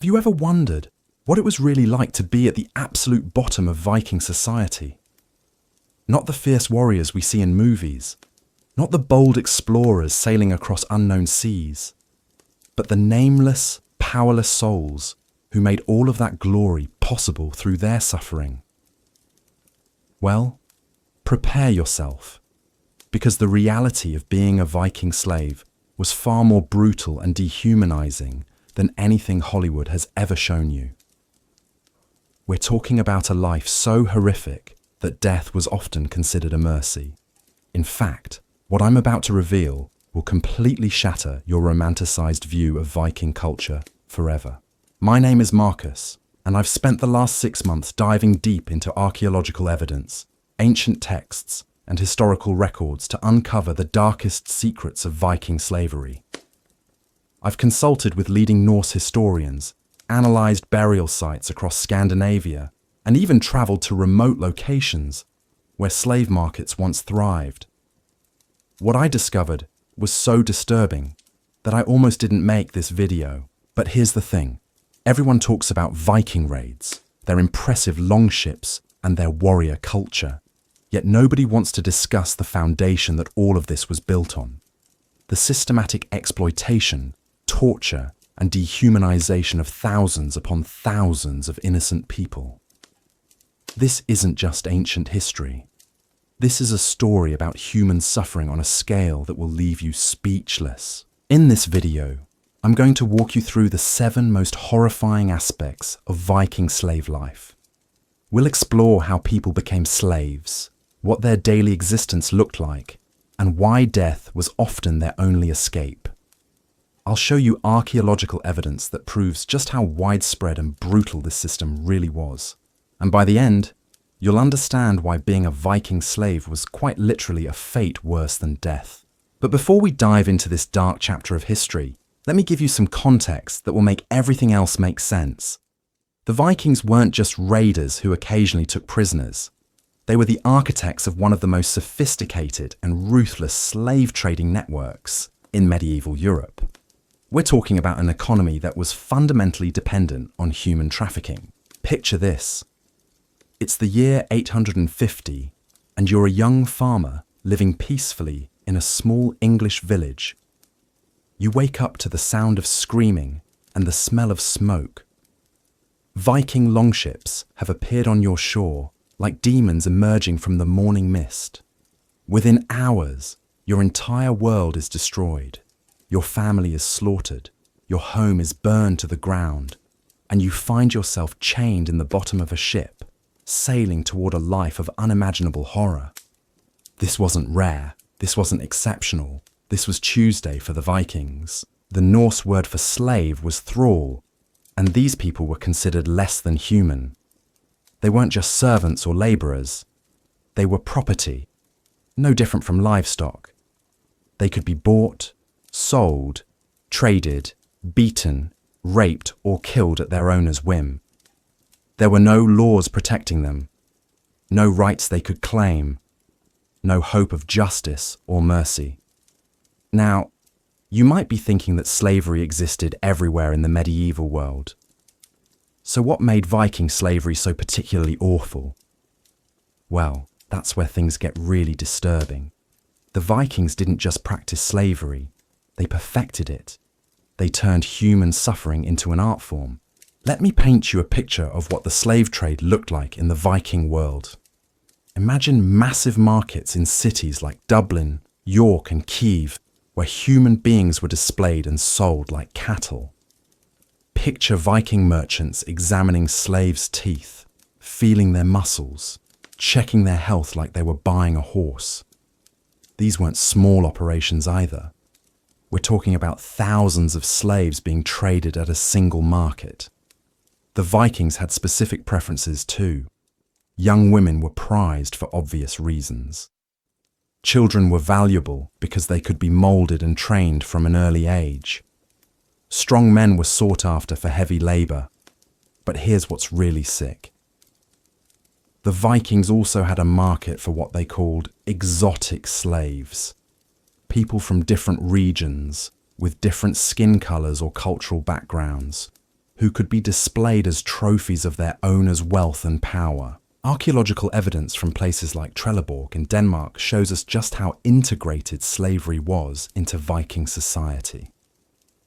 Have you ever wondered what it was really like to be at the absolute bottom of Viking society? Not the fierce warriors we see in movies, not the bold explorers sailing across unknown seas, but the nameless, powerless souls who made all of that glory possible through their suffering. Well, prepare yourself, because the reality of being a Viking slave was far more brutal and dehumanizing than anything Hollywood has ever shown you. We're talking about a life so horrific that death was often considered a mercy. In fact, what I'm about to reveal will completely shatter your romanticized view of Viking culture forever. My name is Marcus, and I've spent the last 6 months diving deep into archaeological evidence, ancient texts, and historical records to uncover the darkest secrets of Viking slavery. I've consulted with leading Norse historians, analysed burial sites across Scandinavia, and even travelled to remote locations where slave markets once thrived. What I discovered was so disturbing that I almost didn't make this video. But here's the thing. Everyone talks about Viking raids, their impressive longships, and their warrior culture. Yet nobody wants to discuss the foundation that all of this was built on. The systematic exploitation, torture, and dehumanization of thousands upon thousands of innocent people. This isn't just ancient history. This is a story about human suffering on a scale that will leave you speechless. In this video, I'm going to walk you through the 7 most horrifying aspects of Viking slave life. We'll explore how people became slaves, what their daily existence looked like, and why death was often their only escape. I'll show you archaeological evidence that proves just how widespread and brutal this system really was. And by the end, you'll understand why being a Viking slave was quite literally a fate worse than death. But before we dive into this dark chapter of history, let me give you some context that will make everything else make sense. The Vikings weren't just raiders who occasionally took prisoners. They were the architects of one of the most sophisticated and ruthless slave trading networks in medieval Europe. We're talking about an economy that was fundamentally dependent on human trafficking. Picture this. It's the year 850, and you're a young farmer living peacefully in a small English village. You wake up to the sound of screaming and the smell of smoke. Viking longships have appeared on your shore like demons emerging from the morning mist. Within hours, your entire world is destroyed. Your family is slaughtered, your home is burned to the ground, and you find yourself chained in the bottom of a ship, sailing toward a life of unimaginable horror. This wasn't rare, this wasn't exceptional, this was Tuesday for the Vikings. The Norse word for slave was thrall, and these people were considered less than human. They weren't just servants or labourers, they were property, no different from livestock. They could be bought, sold, traded, beaten, raped, or killed at their owner's whim. There were no laws protecting them, no rights they could claim, no hope of justice or mercy. Now, you might be thinking that slavery existed everywhere in the medieval world. So what made Viking slavery so particularly awful? Well, that's where things get really disturbing. The Vikings didn't just practice slavery, they perfected it. They turned human suffering into an art form. Let me paint you a picture of what the slave trade looked like in the Viking world. Imagine massive markets in cities like Dublin, York, and Kiev, where human beings were displayed and sold like cattle. Picture Viking merchants examining slaves' teeth, feeling their muscles, checking their health like they were buying a horse. These weren't small operations either. We're talking about thousands of slaves being traded at a single market. The Vikings had specific preferences too. Young women were prized for obvious reasons. Children were valuable because they could be molded and trained from an early age. Strong men were sought after for heavy labor. But here's what's really sick. The Vikings also had a market for what they called exotic slaves. People from different regions, with different skin colors or cultural backgrounds, who could be displayed as trophies of their owners' wealth and power. Archaeological evidence from places like Trelleborg in Denmark shows us just how integrated slavery was into Viking society.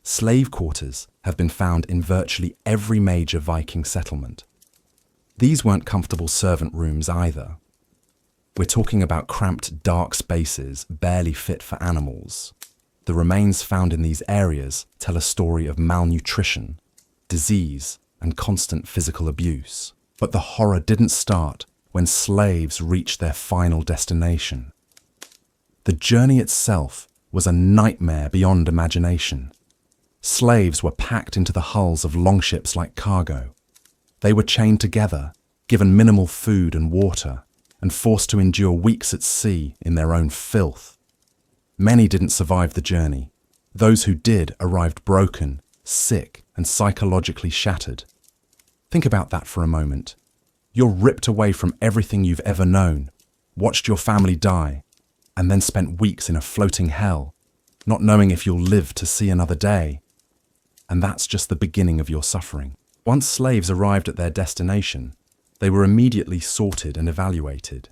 Slave quarters have been found in virtually every major Viking settlement. These weren't comfortable servant rooms either. We're talking about cramped, dark spaces barely fit for animals. The remains found in these areas tell a story of malnutrition, disease, and constant physical abuse. But the horror didn't start when slaves reached their final destination. The journey itself was a nightmare beyond imagination. Slaves were packed into the hulls of longships like cargo. They were chained together, given minimal food and water, and forced to endure weeks at sea in their own filth. Many didn't survive the journey. Those who did arrived broken, sick, and psychologically shattered. Think about that for a moment. You're ripped away from everything you've ever known, watched your family die, and then spent weeks in a floating hell, not knowing if you'll live to see another day. And that's just the beginning of your suffering. Once slaves arrived at their destination, they were immediately sorted and evaluated.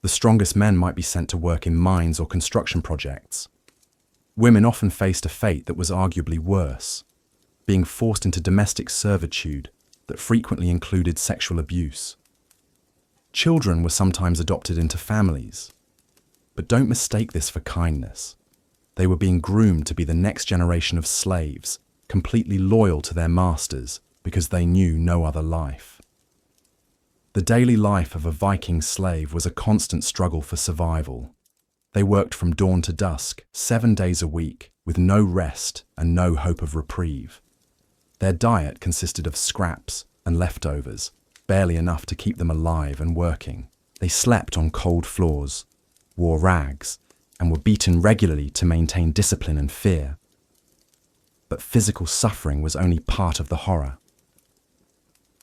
The strongest men might be sent to work in mines or construction projects. Women often faced a fate that was arguably worse, being forced into domestic servitude that frequently included sexual abuse. Children were sometimes adopted into families. But don't mistake this for kindness. They were being groomed to be the next generation of slaves, completely loyal to their masters because they knew no other life. The daily life of a Viking slave was a constant struggle for survival. They worked from dawn to dusk, 7 days a week, with no rest and no hope of reprieve. Their diet consisted of scraps and leftovers, barely enough to keep them alive and working. They slept on cold floors, wore rags, and were beaten regularly to maintain discipline and fear. But physical suffering was only part of the horror.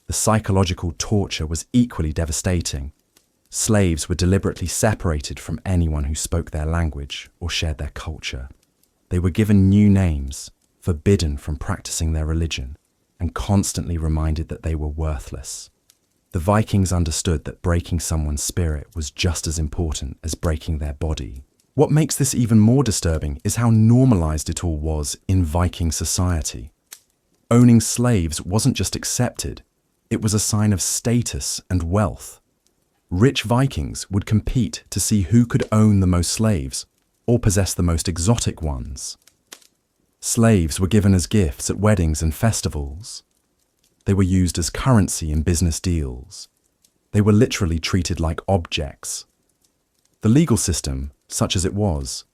The psychological torture was equally devastating. Slaves were deliberately separated from anyone who spoke their language or shared their culture. They were given new names, forbidden from practicing their religion, and constantly reminded that they were worthless. The Vikings understood that breaking someone's spirit was just as important as breaking their body. What makes this even more disturbing is how normalized it all was in Viking society. Owning slaves wasn't just accepted, it was a sign of status and wealth. Rich Vikings would compete to see who could own the most slaves or possess the most exotic ones. Slaves were given as gifts at weddings and festivals. They were used as currency in business deals. They were literally treated like objects. The legal system, such as it was,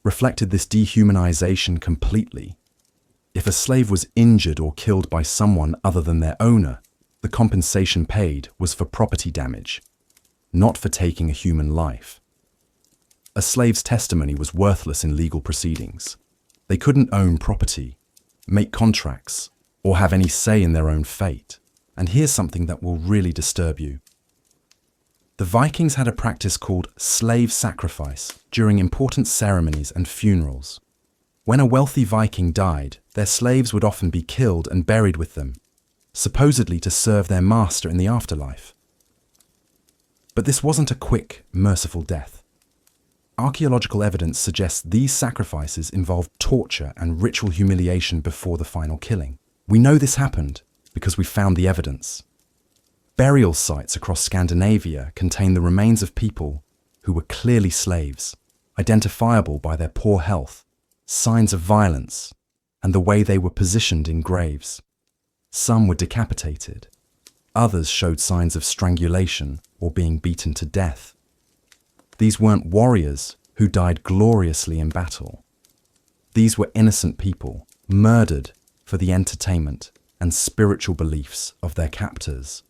reflected this dehumanization completely. If a slave was injured or killed by someone other than their owner, the compensation paid was for property damage, not for taking a human life. A slave's testimony was worthless in legal proceedings. They couldn't own property, make contracts, or have any say in their own fate. And here's something that will really disturb you. The Vikings had a practice called slave sacrifice during important ceremonies and funerals. When a wealthy Viking died, their slaves would often be killed and buried with them, supposedly to serve their master in the afterlife. But this wasn't a quick, merciful death. Archaeological evidence suggests these sacrifices involved torture and ritual humiliation before the final killing. We know this happened because we found the evidence. Burial sites across Scandinavia contain the remains of people who were clearly slaves, identifiable by their poor health, signs of violence, and the way they were positioned in graves. Some were decapitated. Others showed signs of strangulation or being beaten to death. These weren't warriors who died gloriously in battle. These were innocent people, murdered for the entertainment and spiritual beliefs of their captors.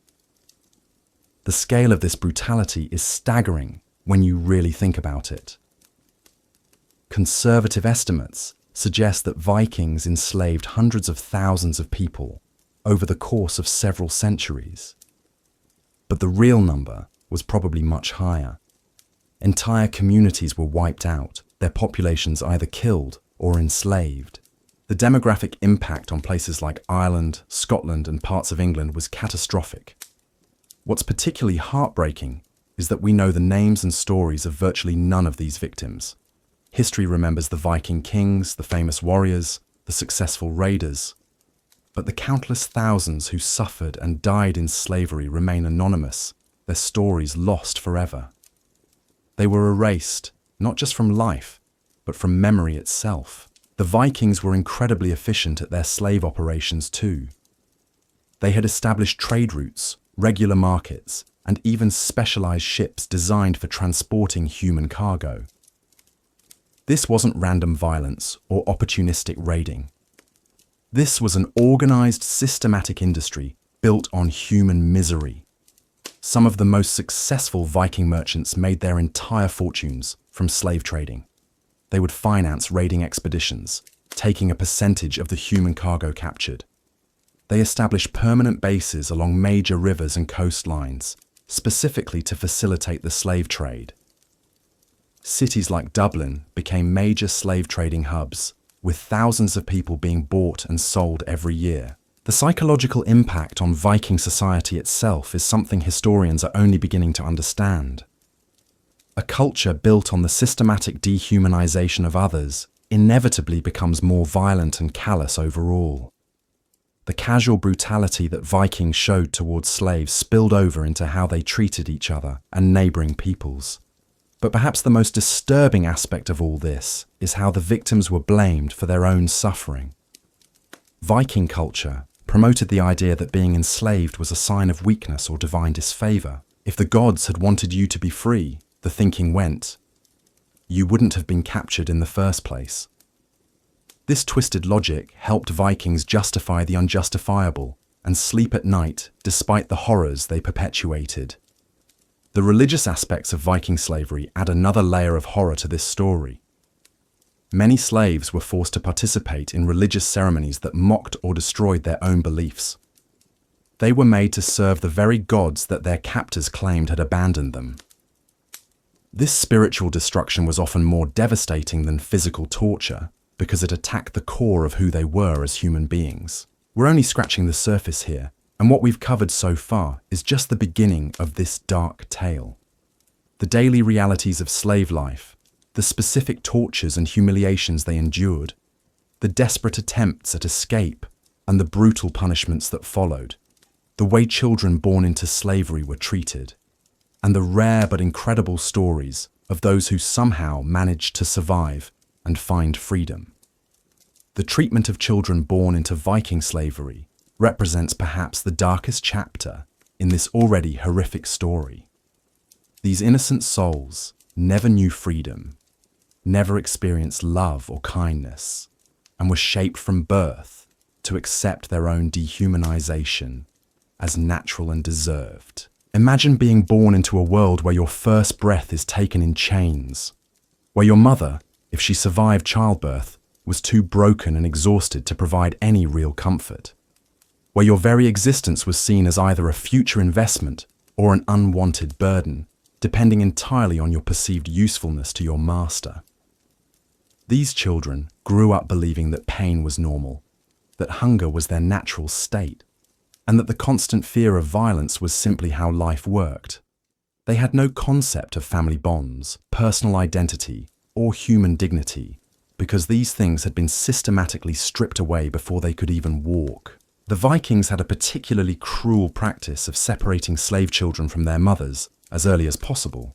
The scale of this brutality is staggering when you really think about it. Conservative estimates suggest that Vikings enslaved hundreds of thousands of people over the course of several centuries. But the real number was probably much higher. Entire communities were wiped out, their populations either killed or enslaved. The demographic impact on places like Ireland, Scotland, and parts of England was catastrophic. What's particularly heartbreaking is that we know the names and stories of virtually none of these victims. History remembers the Viking kings, the famous warriors, the successful raiders, but the countless thousands who suffered and died in slavery remain anonymous, their stories lost forever. They were erased, not just from life, but from memory itself. The Vikings were incredibly efficient at their slave operations too. They had established trade routes, regular markets, and even specialized ships designed for transporting human cargo. This wasn't random violence or opportunistic raiding. This was an organized, systematic industry built on human misery. Some of the most successful Viking merchants made their entire fortunes from slave trading. They would finance raiding expeditions, taking a percentage of the human cargo captured. They established permanent bases along major rivers and coastlines, specifically to facilitate the slave trade. Cities like Dublin became major slave trading hubs, with thousands of people being bought and sold every year. The psychological impact on Viking society itself is something historians are only beginning to understand. A culture built on the systematic dehumanization of others inevitably becomes more violent and callous overall. The casual brutality that Vikings showed towards slaves spilled over into how they treated each other and neighboring peoples. But perhaps the most disturbing aspect of all this is how the victims were blamed for their own suffering. Viking culture promoted the idea that being enslaved was a sign of weakness or divine disfavor. If the gods had wanted you to be free, the thinking went, you wouldn't have been captured in the first place. This twisted logic helped Vikings justify the unjustifiable and sleep at night despite the horrors they perpetuated. The religious aspects of Viking slavery add another layer of horror to this story. Many slaves were forced to participate in religious ceremonies that mocked or destroyed their own beliefs. They were made to serve the very gods that their captors claimed had abandoned them. This spiritual destruction was often more devastating than physical torture because it attacked the core of who they were as human beings. We're only scratching the surface here, and what we've covered so far is just the beginning of this dark tale. The daily realities of slave life, the specific tortures and humiliations they endured, the desperate attempts at escape, and the brutal punishments that followed, the way children born into slavery were treated, and the rare but incredible stories of those who somehow managed to survive and find freedom. The treatment of children born into Viking slavery represents perhaps the darkest chapter in this already horrific story. These innocent souls never knew freedom, never experienced love or kindness, and were shaped from birth to accept their own dehumanization as natural and deserved. Imagine being born into a world where your first breath is taken in chains, where your mother, if she survived childbirth, was too broken and exhausted to provide any real comfort, where your very existence was seen as either a future investment or an unwanted burden, depending entirely on your perceived usefulness to your master. These children grew up believing that pain was normal, that hunger was their natural state, and that the constant fear of violence was simply how life worked. They had no concept of family bonds, personal identity, or human dignity, because these things had been systematically stripped away before they could even walk. The Vikings had a particularly cruel practice of separating slave children from their mothers as early as possible.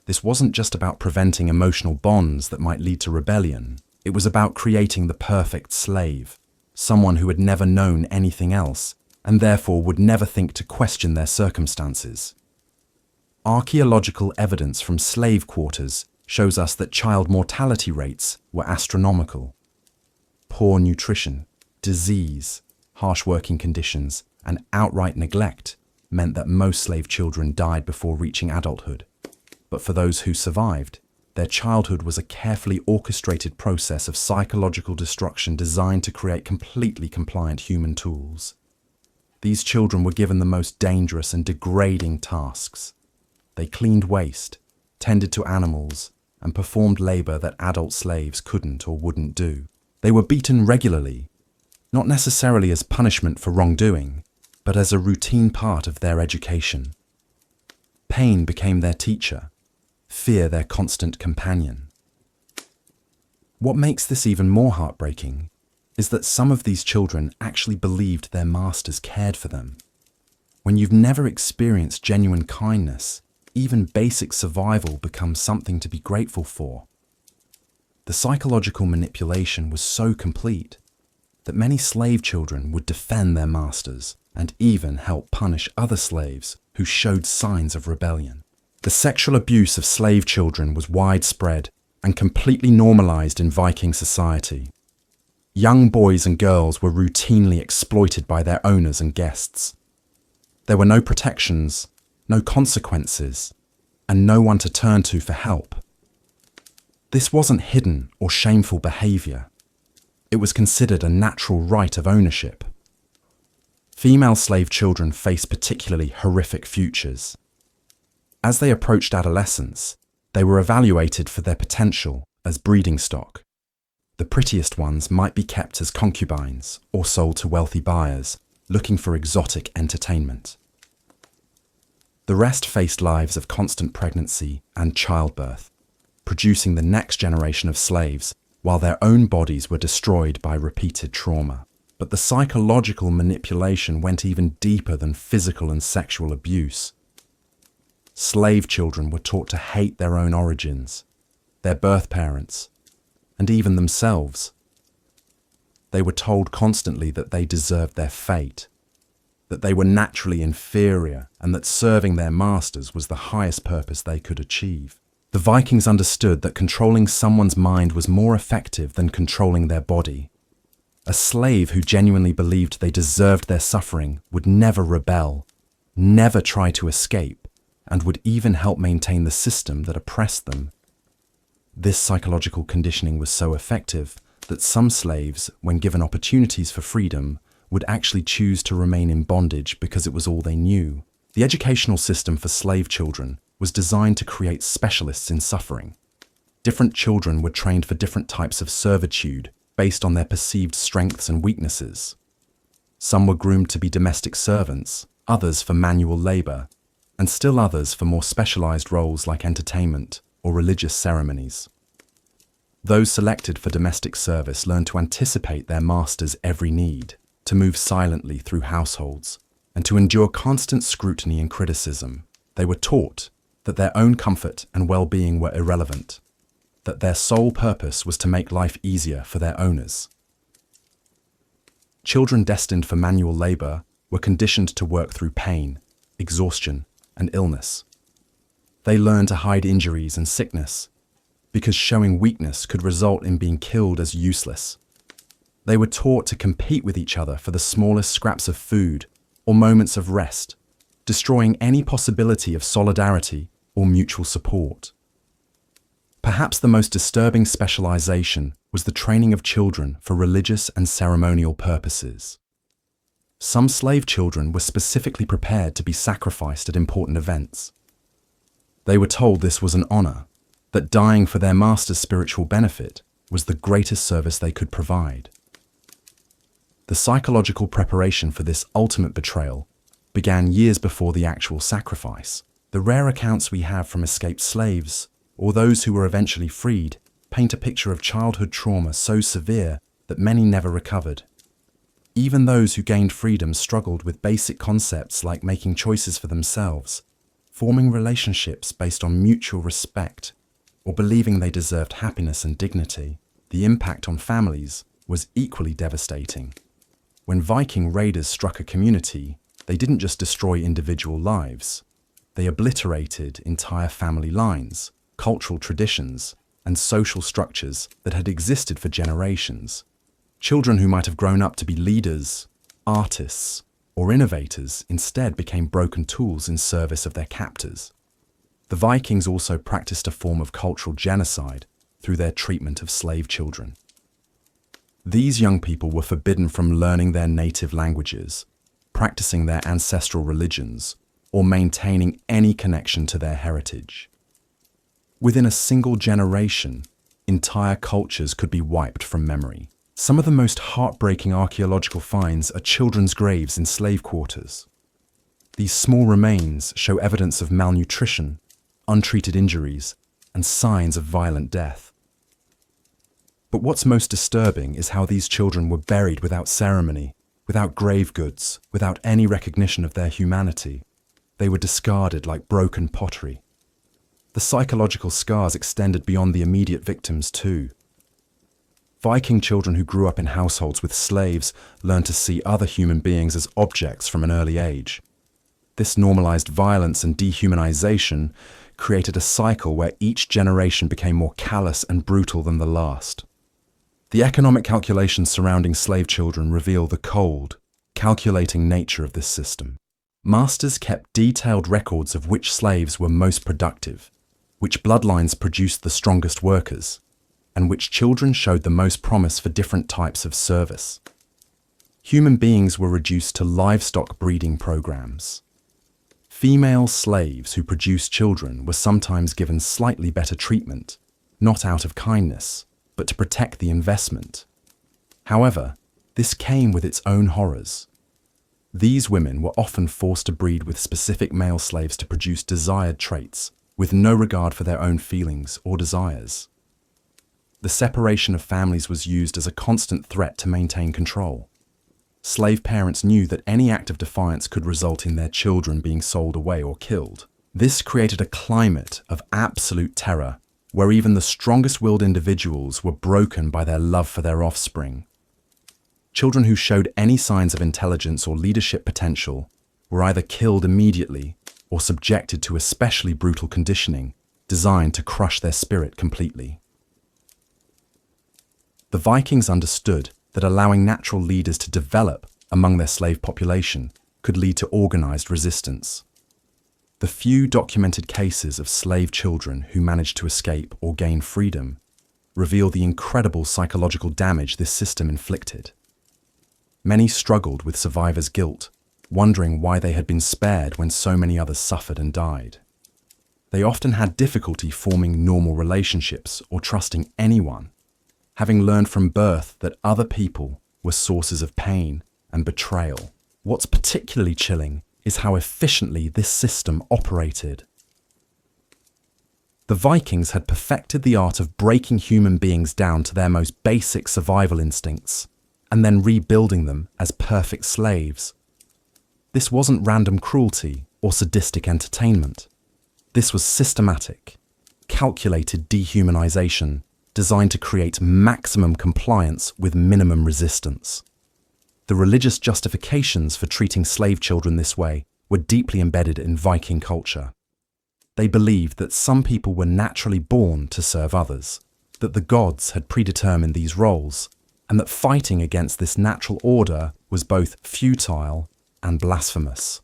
This wasn't just about preventing emotional bonds that might lead to rebellion. It was about creating the perfect slave, someone who had never known anything else and therefore would never think to question their circumstances. Archaeological evidence from slave quarters shows us that child mortality rates were astronomical. Poor nutrition, disease, harsh working conditions, and outright neglect meant that most slave children died before reaching adulthood. But for those who survived, their childhood was a carefully orchestrated process of psychological destruction designed to create completely compliant human tools. These children were given the most dangerous and degrading tasks. They cleaned waste, tended to animals, and performed labor that adult slaves couldn't or wouldn't do. They were beaten regularly, not necessarily as punishment for wrongdoing, but as a routine part of their education. Pain became their teacher, fear their constant companion. What makes this even more heartbreaking is that some of these children actually believed their masters cared for them. When you've never experienced genuine kindness, even basic survival becomes something to be grateful for. The psychological manipulation was so complete that many slave children would defend their masters and even help punish other slaves who showed signs of rebellion. The sexual abuse of slave children was widespread and completely normalized in Viking society. Young boys and girls were routinely exploited by their owners and guests. There were no protections, no consequences, and no one to turn to for help. This wasn't hidden or shameful behavior. It was considered a natural right of ownership. Female slave children faced particularly horrific futures. As they approached adolescence, they were evaluated for their potential as breeding stock. The prettiest ones might be kept as concubines or sold to wealthy buyers looking for exotic entertainment. The rest faced lives of constant pregnancy and childbirth, producing the next generation of slaves while their own bodies were destroyed by repeated trauma. But the psychological manipulation went even deeper than physical and sexual abuse. Slave children were taught to hate their own origins, their birth parents, and even themselves. They were told constantly that they deserved their fate, that they were naturally inferior, and that serving their masters was the highest purpose they could achieve. The Vikings understood that controlling someone's mind was more effective than controlling their body. A slave who genuinely believed they deserved their suffering would never rebel, never try to escape, and would even help maintain the system that oppressed them. This psychological conditioning was so effective that some slaves, when given opportunities for freedom, would actually choose to remain in bondage because it was all they knew. The educational system for slave children was designed to create specialists in suffering. Different children were trained for different types of servitude based on their perceived strengths and weaknesses. Some were groomed to be domestic servants, others for manual labor, and still others for more specialized roles like entertainment or religious ceremonies. Those selected for domestic service learned to anticipate their master's every need, to move silently through households, and to endure constant scrutiny and criticism. They were taught that their own comfort and well-being were irrelevant, that their sole purpose was to make life easier for their owners. Children destined for manual labor were conditioned to work through pain, exhaustion, and illness. They learned to hide injuries and sickness, because showing weakness could result in being killed as useless. They were taught to compete with each other for the smallest scraps of food or moments of rest, destroying any possibility of solidarity or mutual support. Perhaps the most disturbing specialization was the training of children for religious and ceremonial purposes. Some slave children were specifically prepared to be sacrificed at important events. They were told this was an honor, that dying for their master's spiritual benefit was the greatest service they could provide. The psychological preparation for this ultimate betrayal began years before the actual sacrifice. The rare accounts we have from escaped slaves, or those who were eventually freed, paint a picture of childhood trauma so severe that many never recovered. Even those who gained freedom struggled with basic concepts like making choices for themselves, forming relationships based on mutual respect, or believing they deserved happiness and dignity. The impact on families was equally devastating. When Viking raiders struck a community, they didn't just destroy individual lives. They obliterated entire family lines, cultural traditions, and social structures that had existed for generations. Children who might have grown up to be leaders, artists, or innovators instead became broken tools in service of their captors. The Vikings also practiced a form of cultural genocide through their treatment of slave children. These young people were forbidden from learning their native languages, practicing their ancestral religions, or maintaining any connection to their heritage. Within a single generation, entire cultures could be wiped from memory. Some of the most heartbreaking archaeological finds are children's graves in slave quarters. These small remains show evidence of malnutrition, untreated injuries, and signs of violent death. But what's most disturbing is how these children were buried without ceremony, without grave goods, without any recognition of their humanity. They were discarded like broken pottery. The psychological scars extended beyond the immediate victims too. Viking children who grew up in households with slaves learned to see other human beings as objects from an early age. This normalized violence and dehumanization created a cycle where each generation became more callous and brutal than the last. The economic calculations surrounding slave children reveal the cold, calculating nature of this system. Masters kept detailed records of which slaves were most productive, which bloodlines produced the strongest workers, and which children showed the most promise for different types of service. Human beings were reduced to livestock breeding programs. Female slaves who produced children were sometimes given slightly better treatment, not out of kindness, but to protect the investment. However, this came with its own horrors. These women were often forced to breed with specific male slaves to produce desired traits, with no regard for their own feelings or desires. The separation of families was used as a constant threat to maintain control. Slave parents knew that any act of defiance could result in their children being sold away or killed. This created a climate of absolute terror, where even the strongest-willed individuals were broken by their love for their offspring. Children who showed any signs of intelligence or leadership potential were either killed immediately or subjected to especially brutal conditioning designed to crush their spirit completely. The Vikings understood that allowing natural leaders to develop among their slave population could lead to organized resistance. The few documented cases of slave children who managed to escape or gain freedom reveal the incredible psychological damage this system inflicted. Many struggled with survivors' guilt, wondering why they had been spared when so many others suffered and died. They often had difficulty forming normal relationships or trusting anyone, having learned from birth that other people were sources of pain and betrayal. What's particularly chilling is how efficiently this system operated. The Vikings had perfected the art of breaking human beings down to their most basic survival instincts and then rebuilding them as perfect slaves. This wasn't random cruelty or sadistic entertainment. This was systematic, calculated dehumanization designed to create maximum compliance with minimum resistance. The religious justifications for treating slave children this way were deeply embedded in Viking culture. They believed that some people were naturally born to serve others, that the gods had predetermined these roles, and that fighting against this natural order was both futile and blasphemous.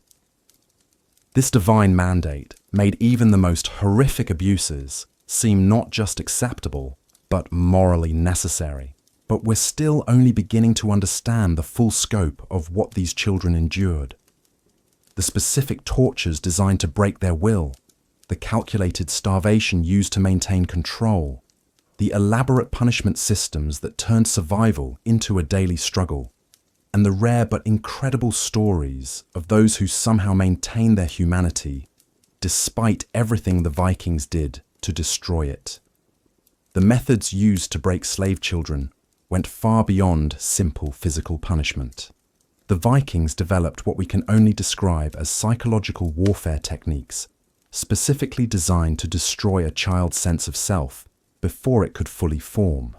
This divine mandate made even the most horrific abuses seem not just acceptable, but morally necessary. But we're still only beginning to understand the full scope of what these children endured. The specific tortures designed to break their will, the calculated starvation used to maintain control, the elaborate punishment systems that turned survival into a daily struggle, and the rare but incredible stories of those who somehow maintained their humanity despite everything the Vikings did to destroy it. The methods used to break slave children went far beyond simple physical punishment. The Vikings developed what we can only describe as psychological warfare techniques, specifically designed to destroy a child's sense of self before it could fully form.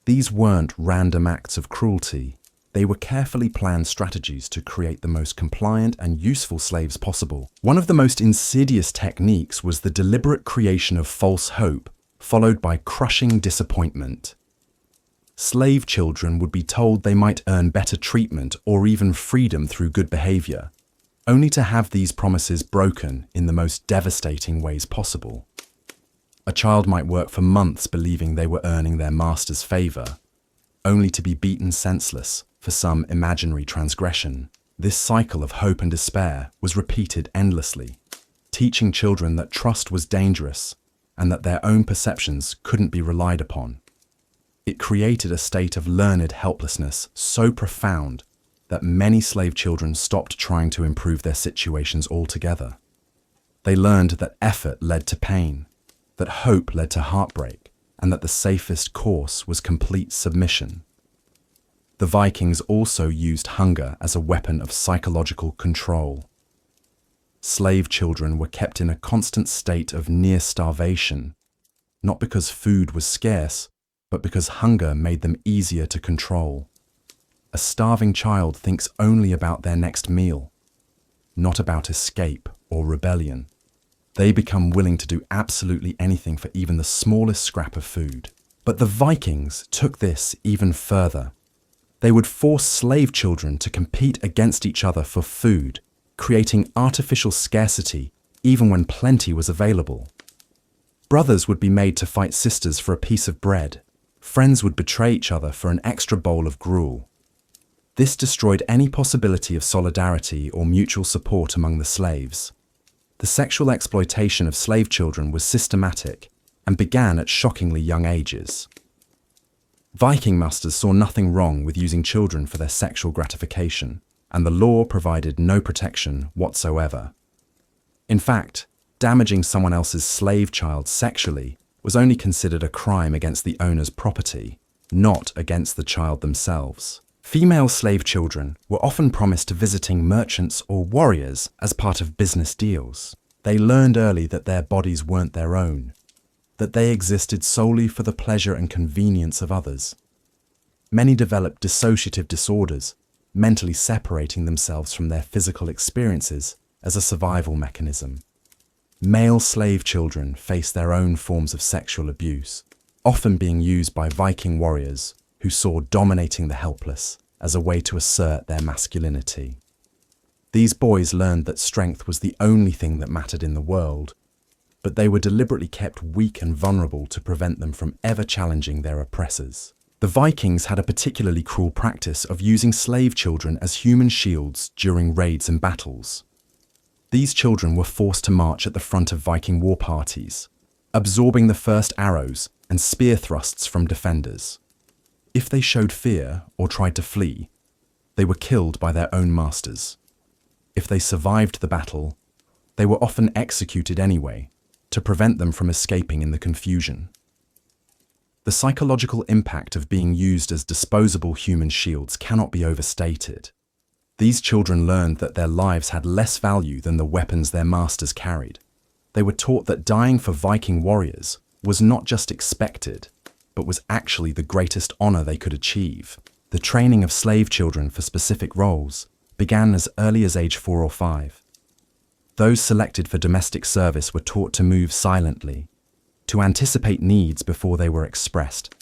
These weren't random acts of cruelty. They were carefully planned strategies to create the most compliant and useful slaves possible. One of the most insidious techniques was the deliberate creation of false hope, followed by crushing disappointment. Slave children would be told they might earn better treatment or even freedom through good behavior, only to have these promises broken in the most devastating ways possible. A child might work for months believing they were earning their master's favor, only to be beaten senseless for some imaginary transgression. This cycle of hope and despair was repeated endlessly, teaching children that trust was dangerous and that their own perceptions couldn't be relied upon. It created a state of learned helplessness so profound that many slave children stopped trying to improve their situations altogether. They learned that effort led to pain, that hope led to heartbreak, and that the safest course was complete submission. The Vikings also used hunger as a weapon of psychological control. Slave children were kept in a constant state of near starvation, not because food was scarce, but because hunger made them easier to control. A starving child thinks only about their next meal, not about escape or rebellion. They become willing to do absolutely anything for even the smallest scrap of food. But the Vikings took this even further. They would force slave children to compete against each other for food, creating artificial scarcity even when plenty was available. Brothers would be made to fight sisters for a piece of bread. Friends would betray each other for an extra bowl of gruel. This destroyed any possibility of solidarity or mutual support among the slaves. The sexual exploitation of slave children was systematic and began at shockingly young ages. Viking masters saw nothing wrong with using children for their sexual gratification, and the law provided no protection whatsoever. In fact, damaging someone else's slave child sexually was only considered a crime against the owner's property, not against the child themselves. Female slave children were often promised to visiting merchants or warriors as part of business deals. They learned early that their bodies weren't their own, that they existed solely for the pleasure and convenience of others. Many developed dissociative disorders, mentally separating themselves from their physical experiences as a survival mechanism. Male slave children faced their own forms of sexual abuse, often being used by Viking warriors who saw dominating the helpless as a way to assert their masculinity. These boys learned that strength was the only thing that mattered in the world, but they were deliberately kept weak and vulnerable to prevent them from ever challenging their oppressors. The Vikings had a particularly cruel practice of using slave children as human shields during raids and battles. These children were forced to march at the front of Viking war parties, absorbing the first arrows and spear thrusts from defenders. If they showed fear or tried to flee, they were killed by their own masters. If they survived the battle, they were often executed anyway, to prevent them from escaping in the confusion. The psychological impact of being used as disposable human shields cannot be overstated. These children learned that their lives had less value than the weapons their masters carried. They were taught that dying for Viking warriors was not just expected, but was actually the greatest honor they could achieve. The training of slave children for specific roles began as early as age 4 or 5. Those selected for domestic service were taught to move silently, to anticipate needs before they were expressed,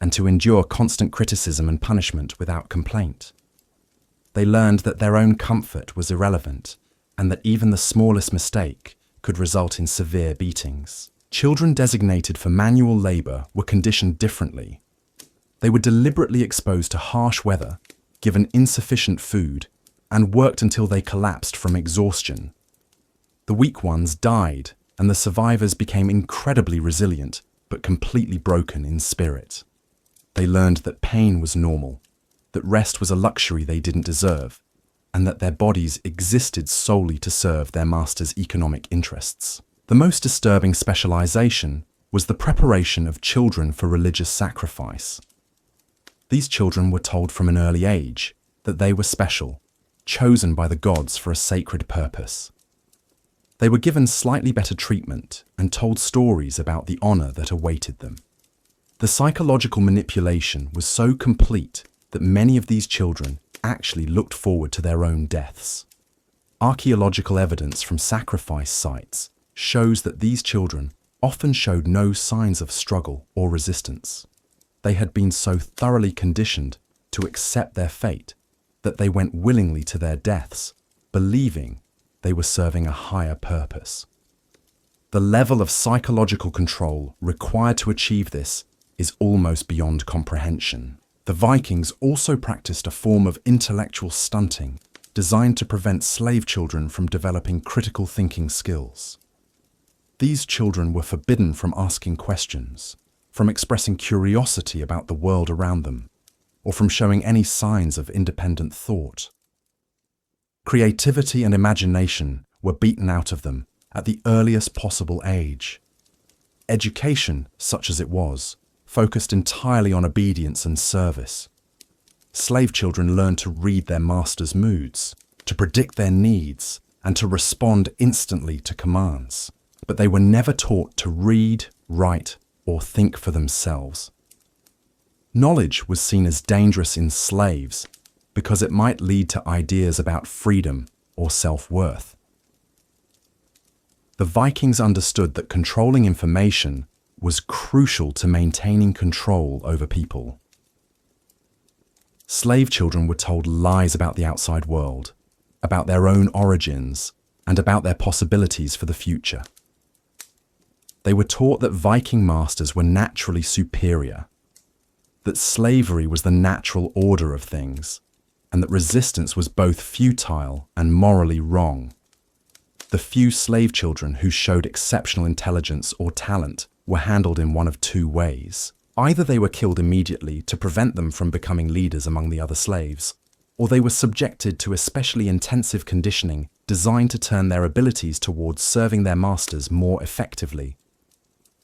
and to endure constant criticism and punishment without complaint. They learned that their own comfort was irrelevant, and that even the smallest mistake could result in severe beatings. Children designated for manual labor were conditioned differently. They were deliberately exposed to harsh weather, given insufficient food, and worked until they collapsed from exhaustion. The weak ones died, and the survivors became incredibly resilient, but completely broken in spirit. They learned that pain was normal, that rest was a luxury they didn't deserve, and that their bodies existed solely to serve their masters' economic interests. The most disturbing specialization was the preparation of children for religious sacrifice. These children were told from an early age that they were special, chosen by the gods for a sacred purpose. They were given slightly better treatment and told stories about the honor that awaited them. The psychological manipulation was so complete that many of these children actually looked forward to their own deaths. Archaeological evidence from sacrifice sites shows that these children often showed no signs of struggle or resistance. They had been so thoroughly conditioned to accept their fate that they went willingly to their deaths, believing they were serving a higher purpose. The level of psychological control required to achieve this is almost beyond comprehension. The Vikings also practiced a form of intellectual stunting designed to prevent slave children from developing critical thinking skills. These children were forbidden from asking questions, from expressing curiosity about the world around them, or from showing any signs of independent thought. Creativity and imagination were beaten out of them at the earliest possible age. Education, such as it was, focused entirely on obedience and service. Slave children learned to read their masters' moods, to predict their needs, and to respond instantly to commands. But they were never taught to read, write, or think for themselves. Knowledge was seen as dangerous in slaves because it might lead to ideas about freedom or self-worth. The Vikings understood that controlling information was crucial to maintaining control over people. Slave children were told lies about the outside world, about their own origins, and about their possibilities for the future. They were taught that Viking masters were naturally superior, that slavery was the natural order of things, and that resistance was both futile and morally wrong. The few slave children who showed exceptional intelligence or talent were handled in one of two ways. Either they were killed immediately to prevent them from becoming leaders among the other slaves, or they were subjected to especially intensive conditioning designed to turn their abilities towards serving their masters more effectively.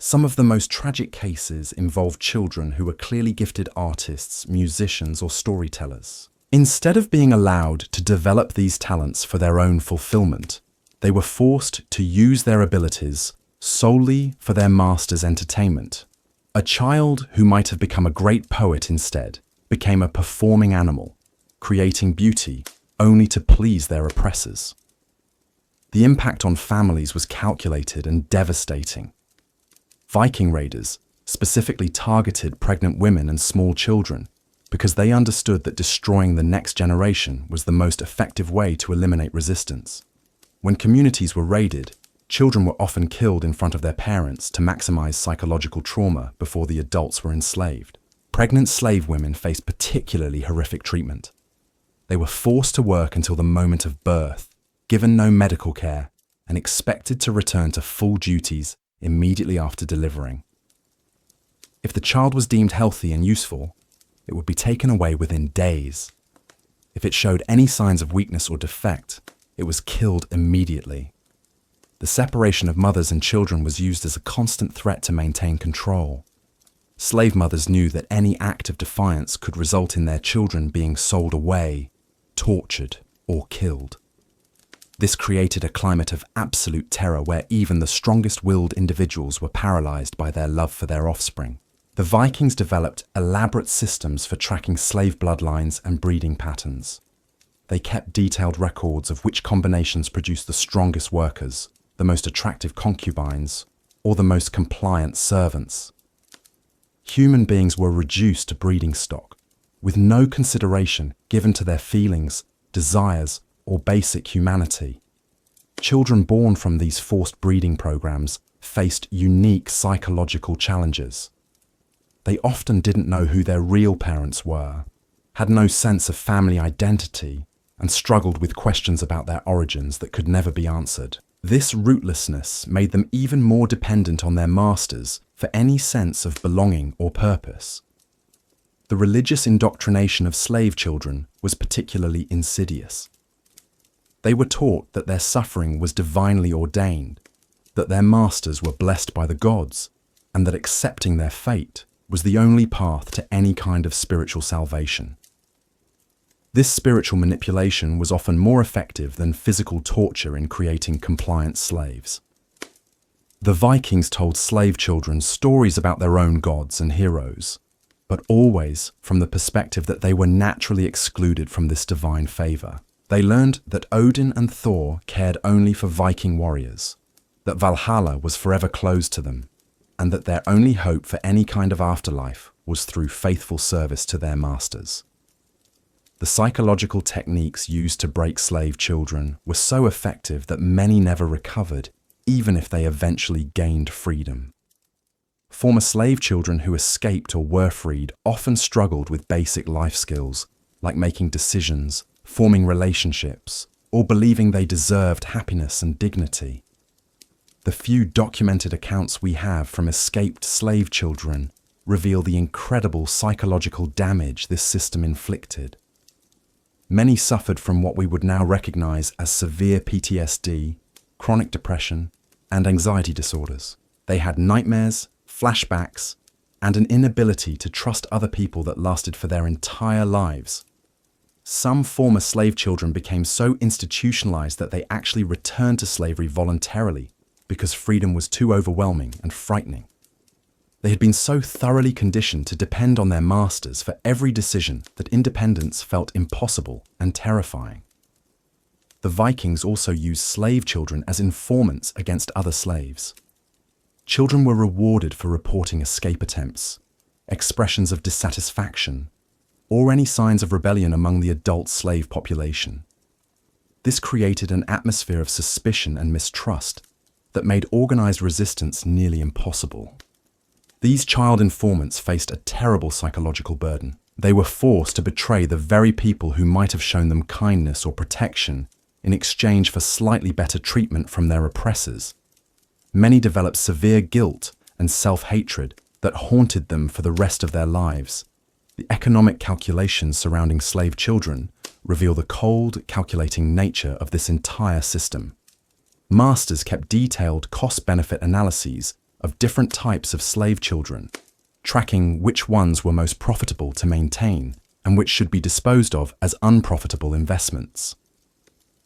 Some of the most tragic cases involved children who were clearly gifted artists, musicians, or storytellers. Instead of being allowed to develop these talents for their own fulfillment, they were forced to use their abilities solely for their master's entertainment. A child who might have become a great poet instead became a performing animal, creating beauty only to please their oppressors. The impact on families was calculated and devastating. Viking raiders specifically targeted pregnant women and small children because they understood that destroying the next generation was the most effective way to eliminate resistance. When communities were raided, children were often killed in front of their parents to maximize psychological trauma before the adults were enslaved. Pregnant slave women faced particularly horrific treatment. They were forced to work until the moment of birth, given no medical care, and expected to return to full duties immediately after delivering. If the child was deemed healthy and useful, it would be taken away within days. If it showed any signs of weakness or defect, it was killed immediately. The separation of mothers and children was used as a constant threat to maintain control. Slave mothers knew that any act of defiance could result in their children being sold away, tortured, or killed. This created a climate of absolute terror where even the strongest-willed individuals were paralyzed by their love for their offspring. The Vikings developed elaborate systems for tracking slave bloodlines and breeding patterns. They kept detailed records of which combinations produced the strongest workers, the most attractive concubines, or the most compliant servants. Human beings were reduced to breeding stock, with no consideration given to their feelings, desires, or basic humanity. Children born from these forced breeding programs faced unique psychological challenges. They often didn't know who their real parents were, had no sense of family identity, and struggled with questions about their origins that could never be answered. This rootlessness made them even more dependent on their masters for any sense of belonging or purpose. The religious indoctrination of slave children was particularly insidious. They were taught that their suffering was divinely ordained, that their masters were blessed by the gods, and that accepting their fate was the only path to any kind of spiritual salvation. This spiritual manipulation was often more effective than physical torture in creating compliant slaves. The Vikings told slave children stories about their own gods and heroes, but always from the perspective that they were naturally excluded from this divine favor. They learned that Odin and Thor cared only for Viking warriors, that Valhalla was forever closed to them, and that their only hope for any kind of afterlife was through faithful service to their masters. The psychological techniques used to break slave children were so effective that many never recovered, even if they eventually gained freedom. Former slave children who escaped or were freed often struggled with basic life skills, like making decisions, forming relationships, or believing they deserved happiness and dignity. The few documented accounts we have from escaped slave children reveal the incredible psychological damage this system inflicted. Many suffered from what we would now recognize as severe PTSD, chronic depression, and anxiety disorders. They had nightmares, flashbacks, and an inability to trust other people that lasted for their entire lives. Some former slave children became so institutionalized that they actually returned to slavery voluntarily because freedom was too overwhelming and frightening. They had been so thoroughly conditioned to depend on their masters for every decision that independence felt impossible and terrifying. The Vikings also used slave children as informants against other slaves. Children were rewarded for reporting escape attempts, expressions of dissatisfaction, or any signs of rebellion among the adult slave population. This created an atmosphere of suspicion and mistrust that made organized resistance nearly impossible. These child informants faced a terrible psychological burden. They were forced to betray the very people who might have shown them kindness or protection in exchange for slightly better treatment from their oppressors. Many developed severe guilt and self-hatred that haunted them for the rest of their lives. The economic calculations surrounding slave children reveal the cold, calculating nature of this entire system. Masters kept detailed cost-benefit analyses of different types of slave children, tracking which ones were most profitable to maintain and which should be disposed of as unprofitable investments.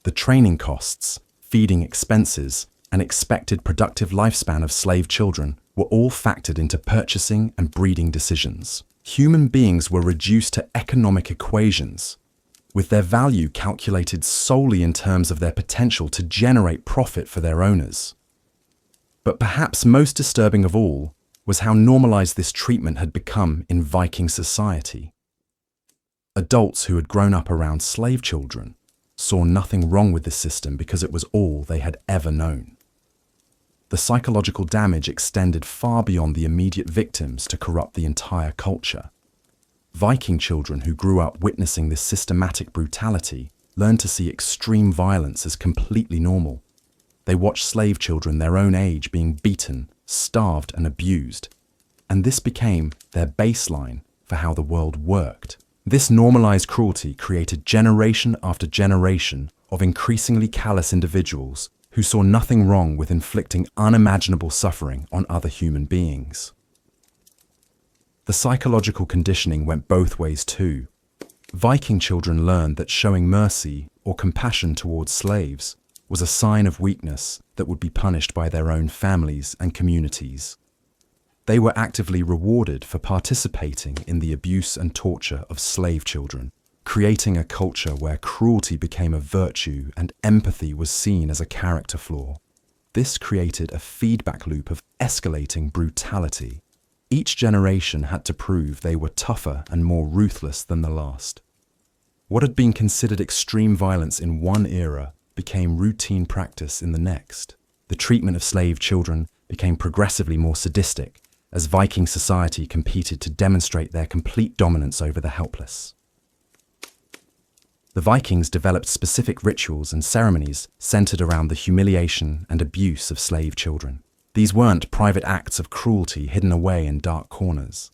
The training costs, feeding expenses, and expected productive lifespan of slave children were all factored into purchasing and breeding decisions. Human beings were reduced to economic equations, with their value calculated solely in terms of their potential to generate profit for their owners. But perhaps most disturbing of all was how normalized this treatment had become in Viking society. Adults who had grown up around slave children saw nothing wrong with this system because it was all they had ever known. The psychological damage extended far beyond the immediate victims to corrupt the entire culture. Viking children who grew up witnessing this systematic brutality learned to see extreme violence as completely normal. They watched slave children their own age being beaten, starved, and abused, and this became their baseline for how the world worked. This normalized cruelty created generation after generation of increasingly callous individuals who saw nothing wrong with inflicting unimaginable suffering on other human beings. The psychological conditioning went both ways too. Viking children learned that showing mercy or compassion towards slaves was a sign of weakness that would be punished by their own families and communities. They were actively rewarded for participating in the abuse and torture of slave children, creating a culture where cruelty became a virtue and empathy was seen as a character flaw. This created a feedback loop of escalating brutality. Each generation had to prove they were tougher and more ruthless than the last. What had been considered extreme violence in one era became routine practice in the next. The treatment of slave children became progressively more sadistic as Viking society competed to demonstrate their complete dominance over the helpless. The Vikings developed specific rituals and ceremonies centered around the humiliation and abuse of slave children. These weren't private acts of cruelty hidden away in dark corners.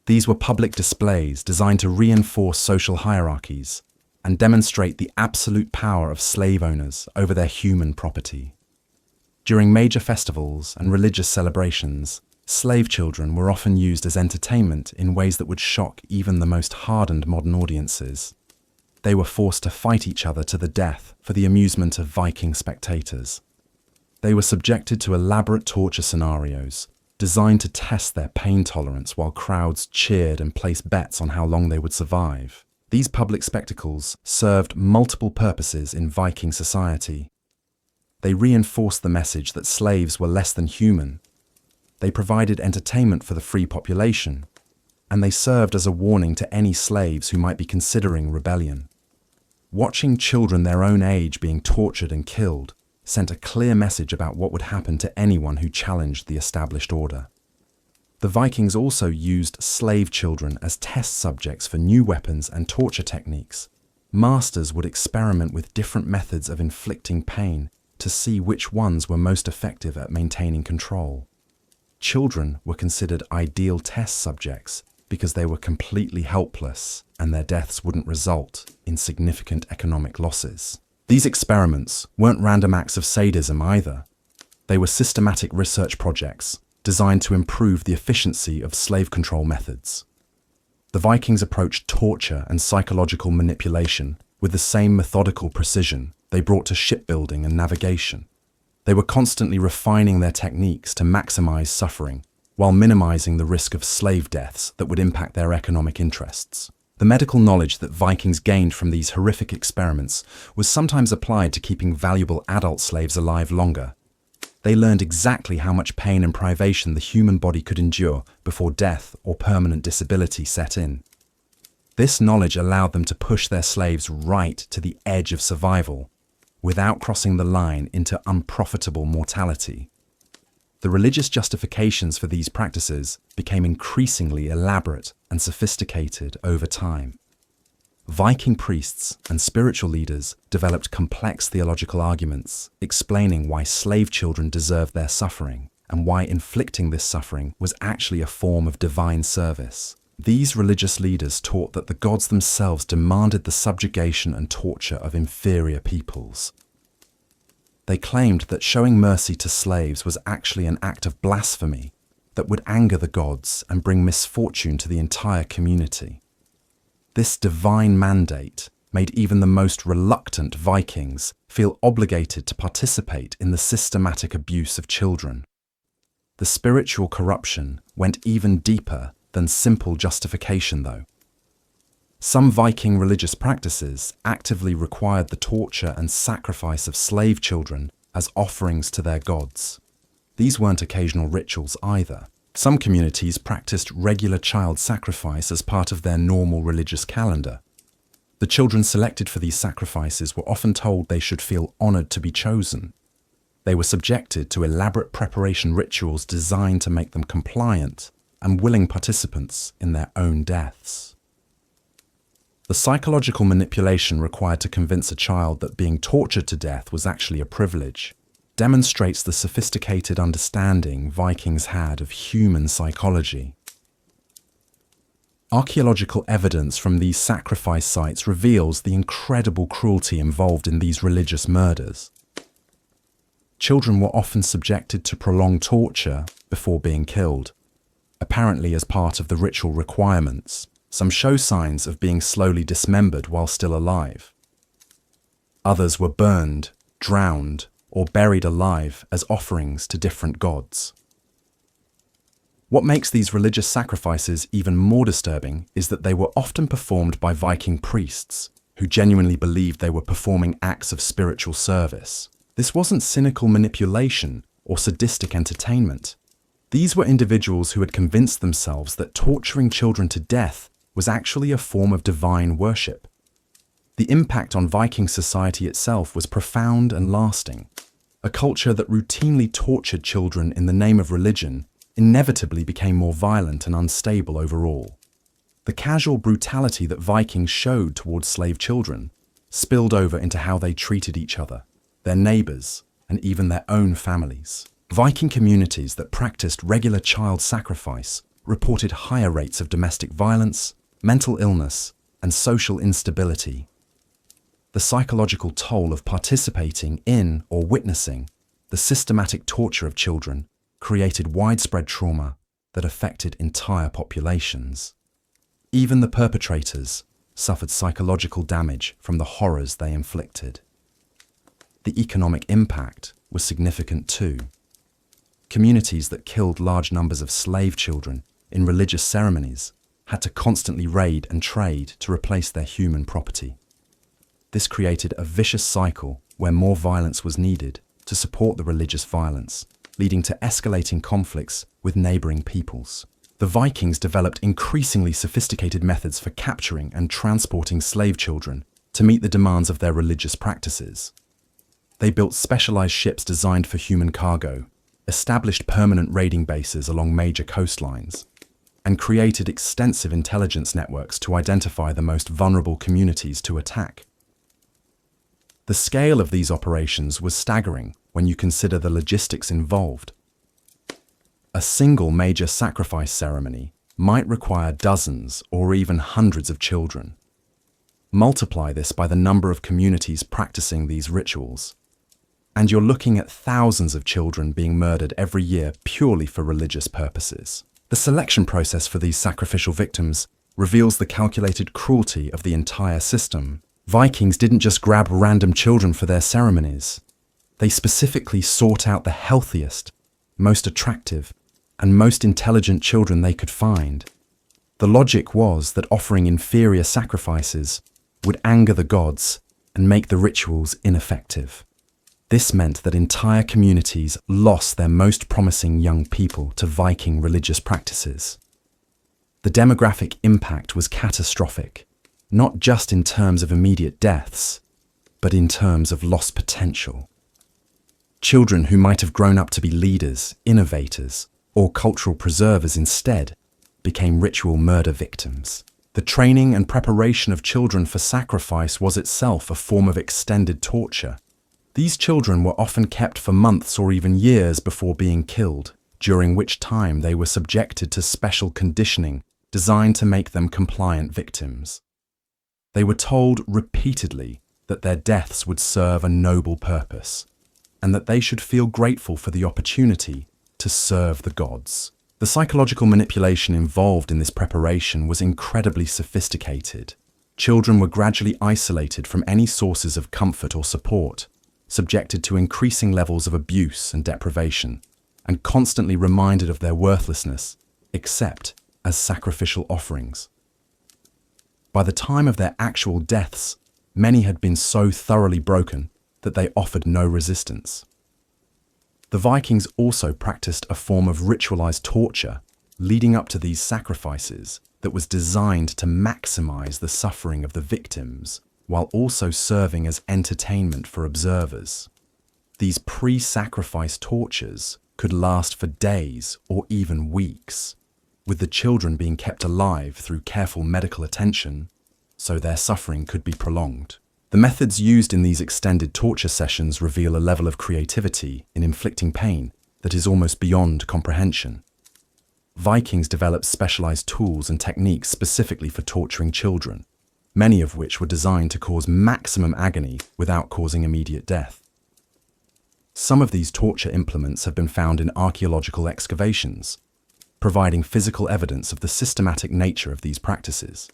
These were public displays designed to reinforce social hierarchies and demonstrate the absolute power of slave owners over their human property. During major festivals and religious celebrations, slave children were often used as entertainment in ways that would shock even the most hardened modern audiences. They were forced to fight each other to the death for the amusement of Viking spectators. They were subjected to elaborate torture scenarios, designed to test their pain tolerance while crowds cheered and placed bets on how long they would survive. These public spectacles served multiple purposes in Viking society. They reinforced the message that slaves were less than human. They provided entertainment for the free population, and they served as a warning to any slaves who might be considering rebellion. Watching children their own age being tortured and killed sent a clear message about what would happen to anyone who challenged the established order. The Vikings also used slave children as test subjects for new weapons and torture techniques. Masters would experiment with different methods of inflicting pain to see which ones were most effective at maintaining control. children were considered ideal test subjects because they were completely helpless and their deaths wouldn't result in significant economic losses. These experiments weren't random acts of sadism either. They were systematic research projects designed to improve the efficiency of slave control methods. The Vikings approached torture and psychological manipulation with the same methodical precision they brought to shipbuilding and navigation. They were constantly refining their techniques to maximize suffering while minimizing the risk of slave deaths that would impact their economic interests. The medical knowledge that Vikings gained from these horrific experiments was sometimes applied to keeping valuable adult slaves alive longer. They learned exactly how much pain and privation the human body could endure before death or permanent disability set in. This knowledge allowed them to push their slaves right to the edge of survival, without crossing the line into unprofitable mortality. The religious justifications for these practices became increasingly elaborate and sophisticated over time. Viking priests and spiritual leaders developed complex theological arguments explaining why slave children deserved their suffering and why inflicting this suffering was actually a form of divine service. These religious leaders taught that the gods themselves demanded the subjugation and torture of inferior peoples. They claimed that showing mercy to slaves was actually an act of blasphemy that would anger the gods and bring misfortune to the entire community. This divine mandate made even the most reluctant Vikings feel obligated to participate in the systematic abuse of children. The spiritual corruption went even deeper than simple justification, though. Some Viking religious practices actively required the torture and sacrifice of slave children as offerings to their gods. These weren't occasional rituals either. Some communities practiced regular child sacrifice as part of their normal religious calendar. The children selected for these sacrifices were often told they should feel honored to be chosen. They were subjected to elaborate preparation rituals designed to make them compliant and willing participants in their own deaths. The psychological manipulation required to convince a child that being tortured to death was actually a privilege demonstrates the sophisticated understanding Vikings had of human psychology. Archaeological evidence from these sacrifice sites reveals the incredible cruelty involved in these religious murders. Children were often subjected to prolonged torture before being killed, apparently as part of the ritual requirements. Some show signs of being slowly dismembered while still alive. Others were burned, drowned, or buried alive as offerings to different gods. What makes these religious sacrifices even more disturbing is that they were often performed by Viking priests, who genuinely believed they were performing acts of spiritual service. This wasn't cynical manipulation or sadistic entertainment. These were individuals who had convinced themselves that torturing children to death was actually a form of divine worship. The impact on Viking society itself was profound and lasting. A culture that routinely tortured children in the name of religion inevitably became more violent and unstable overall. The casual brutality that Vikings showed towards slave children spilled over into how they treated each other, their neighbors, and even their own families. Viking communities that practiced regular child sacrifice reported higher rates of domestic violence, mental illness, and social instability. The psychological toll of participating in or witnessing the systematic torture of children created widespread trauma that affected entire populations. Even the perpetrators suffered psychological damage from the horrors they inflicted. The economic impact was significant too. Communities that killed large numbers of slave children in religious ceremonies had to constantly raid and trade to replace their human property. This created a vicious cycle where more violence was needed to support the religious violence, leading to escalating conflicts with neighboring peoples. The Vikings developed increasingly sophisticated methods for capturing and transporting slave children to meet the demands of their religious practices. They built specialized ships designed for human cargo, established permanent raiding bases along major coastlines, and created extensive intelligence networks to identify the most vulnerable communities to attack. The scale of these operations was staggering when you consider the logistics involved. A single major sacrifice ceremony might require dozens or even hundreds of children. Multiply this by the number of communities practicing these rituals, and you're looking at thousands of children being murdered every year purely for religious purposes. The selection process for these sacrificial victims reveals the calculated cruelty of the entire system. Vikings didn't just grab random children for their ceremonies. They specifically sought out the healthiest, most attractive, and most intelligent children they could find. The logic was that offering inferior sacrifices would anger the gods and make the rituals ineffective. This meant that entire communities lost their most promising young people to Viking religious practices. The demographic impact was catastrophic, not just in terms of immediate deaths, but in terms of lost potential. Children who might have grown up to be leaders, innovators, or cultural preservers instead became ritual murder victims. The training and preparation of children for sacrifice was itself a form of extended torture. These children were often kept for months or even years before being killed, during which time they were subjected to special conditioning designed to make them compliant victims. They were told repeatedly that their deaths would serve a noble purpose, and that they should feel grateful for the opportunity to serve the gods. The psychological manipulation involved in this preparation was incredibly sophisticated. Children were gradually isolated from any sources of comfort or support, subjected to increasing levels of abuse and deprivation, and constantly reminded of their worthlessness, except as sacrificial offerings. By the time of their actual deaths, many had been so thoroughly broken that they offered no resistance. The Vikings also practiced a form of ritualized torture leading up to these sacrifices that was designed to maximize the suffering of the victims while also serving as entertainment for observers. These pre-sacrifice tortures could last for days or even weeks, with the children being kept alive through careful medical attention so their suffering could be prolonged. The methods used in these extended torture sessions reveal a level of creativity in inflicting pain that is almost beyond comprehension. Vikings developed specialized tools and techniques specifically for torturing children, many of which were designed to cause maximum agony without causing immediate death. Some of these torture implements have been found in archaeological excavations, providing physical evidence of the systematic nature of these practices.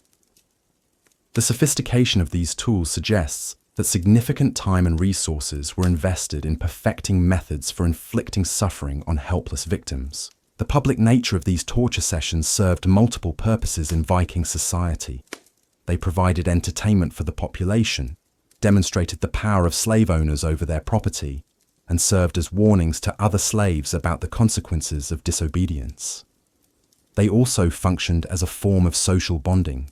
The sophistication of these tools suggests that significant time and resources were invested in perfecting methods for inflicting suffering on helpless victims. The public nature of these torture sessions served multiple purposes in Viking society. They provided entertainment for the population, demonstrated the power of slave owners over their property, and served as warnings to other slaves about the consequences of disobedience. They also functioned as a form of social bonding,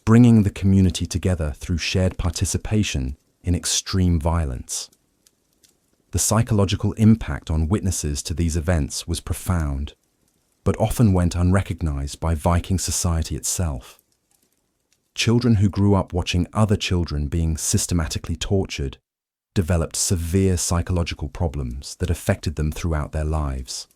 bringing the community together through shared participation in extreme violence. The psychological impact on witnesses to these events was profound, but often went unrecognized by Viking society itself. Children who grew up watching other children being systematically tortured developed severe psychological problems that affected them throughout their lives.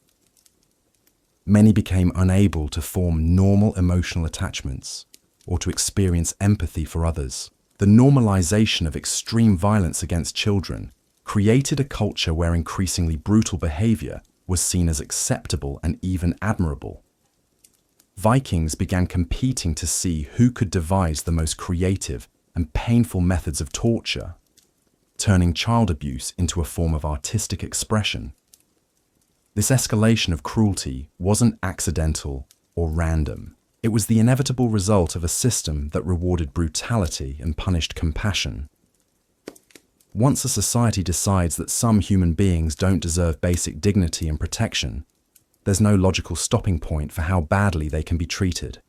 Many became unable to form normal emotional attachments or to experience empathy for others. The normalization of extreme violence against children created a culture where increasingly brutal behavior was seen as acceptable and even admirable. Vikings began competing to see who could devise the most creative and painful methods of torture, turning child abuse into a form of artistic expression. This escalation of cruelty wasn't accidental or random. It was the inevitable result of a system that rewarded brutality and punished compassion. Once a society decides that some human beings don't deserve basic dignity and protection, there's no logical stopping point for how badly they can be treated.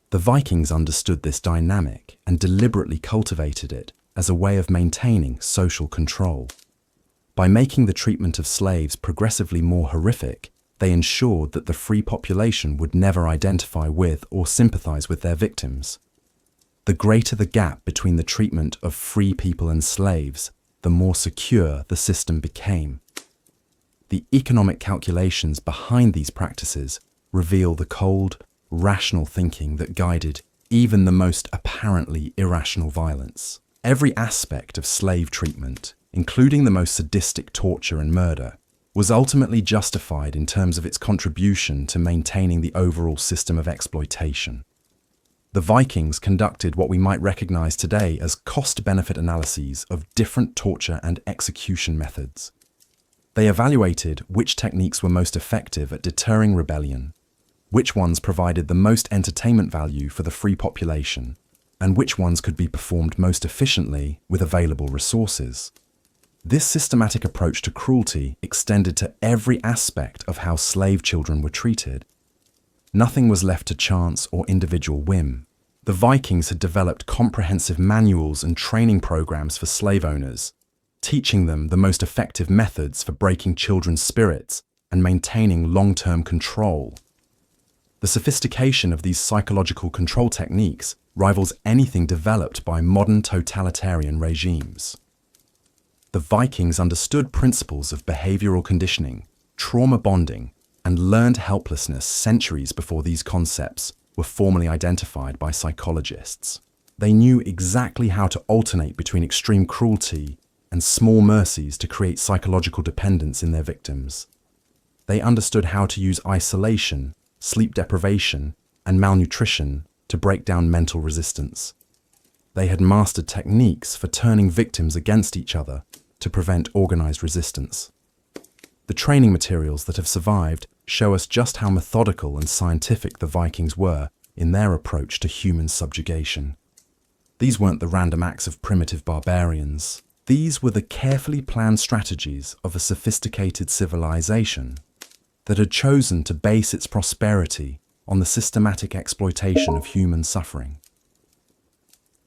The Vikings understood this dynamic and deliberately cultivated it as a way of maintaining social control. By making the treatment of slaves progressively more horrific, they ensured that the free population would never identify with or sympathize with their victims. The greater the gap between the treatment of free people and slaves, the more secure the system became. The economic calculations behind these practices reveal the cold, rational thinking that guided even the most apparently irrational violence. Every aspect of slave treatment, including the most sadistic torture and murder, was ultimately justified in terms of its contribution to maintaining the overall system of exploitation. The Vikings conducted what we might recognize today as cost-benefit analyses of different torture and execution methods. They evaluated which techniques were most effective at deterring rebellion, which ones provided the most entertainment value for the free population, and which ones could be performed most efficiently with available resources. This systematic approach to cruelty extended to every aspect of how slave children were treated. Nothing was left to chance or individual whim. The Vikings had developed comprehensive manuals and training programs for slave owners, teaching them the most effective methods for breaking children's spirits and maintaining long-term control. The sophistication of these psychological control techniques rivals anything developed by modern totalitarian regimes. The Vikings understood principles of behavioral conditioning, trauma bonding, and learned helplessness centuries before these concepts were formally identified by psychologists. They knew exactly how to alternate between extreme cruelty and small mercies to create psychological dependence in their victims. They understood how to use isolation, sleep deprivation, and malnutrition to break down mental resistance. They had mastered techniques for turning victims against each other to prevent organized resistance. The training materials that have survived show us just how methodical and scientific the Vikings were in their approach to human subjugation. These weren't the random acts of primitive barbarians. These were the carefully planned strategies of a sophisticated civilization that had chosen to base its prosperity on the systematic exploitation of human suffering.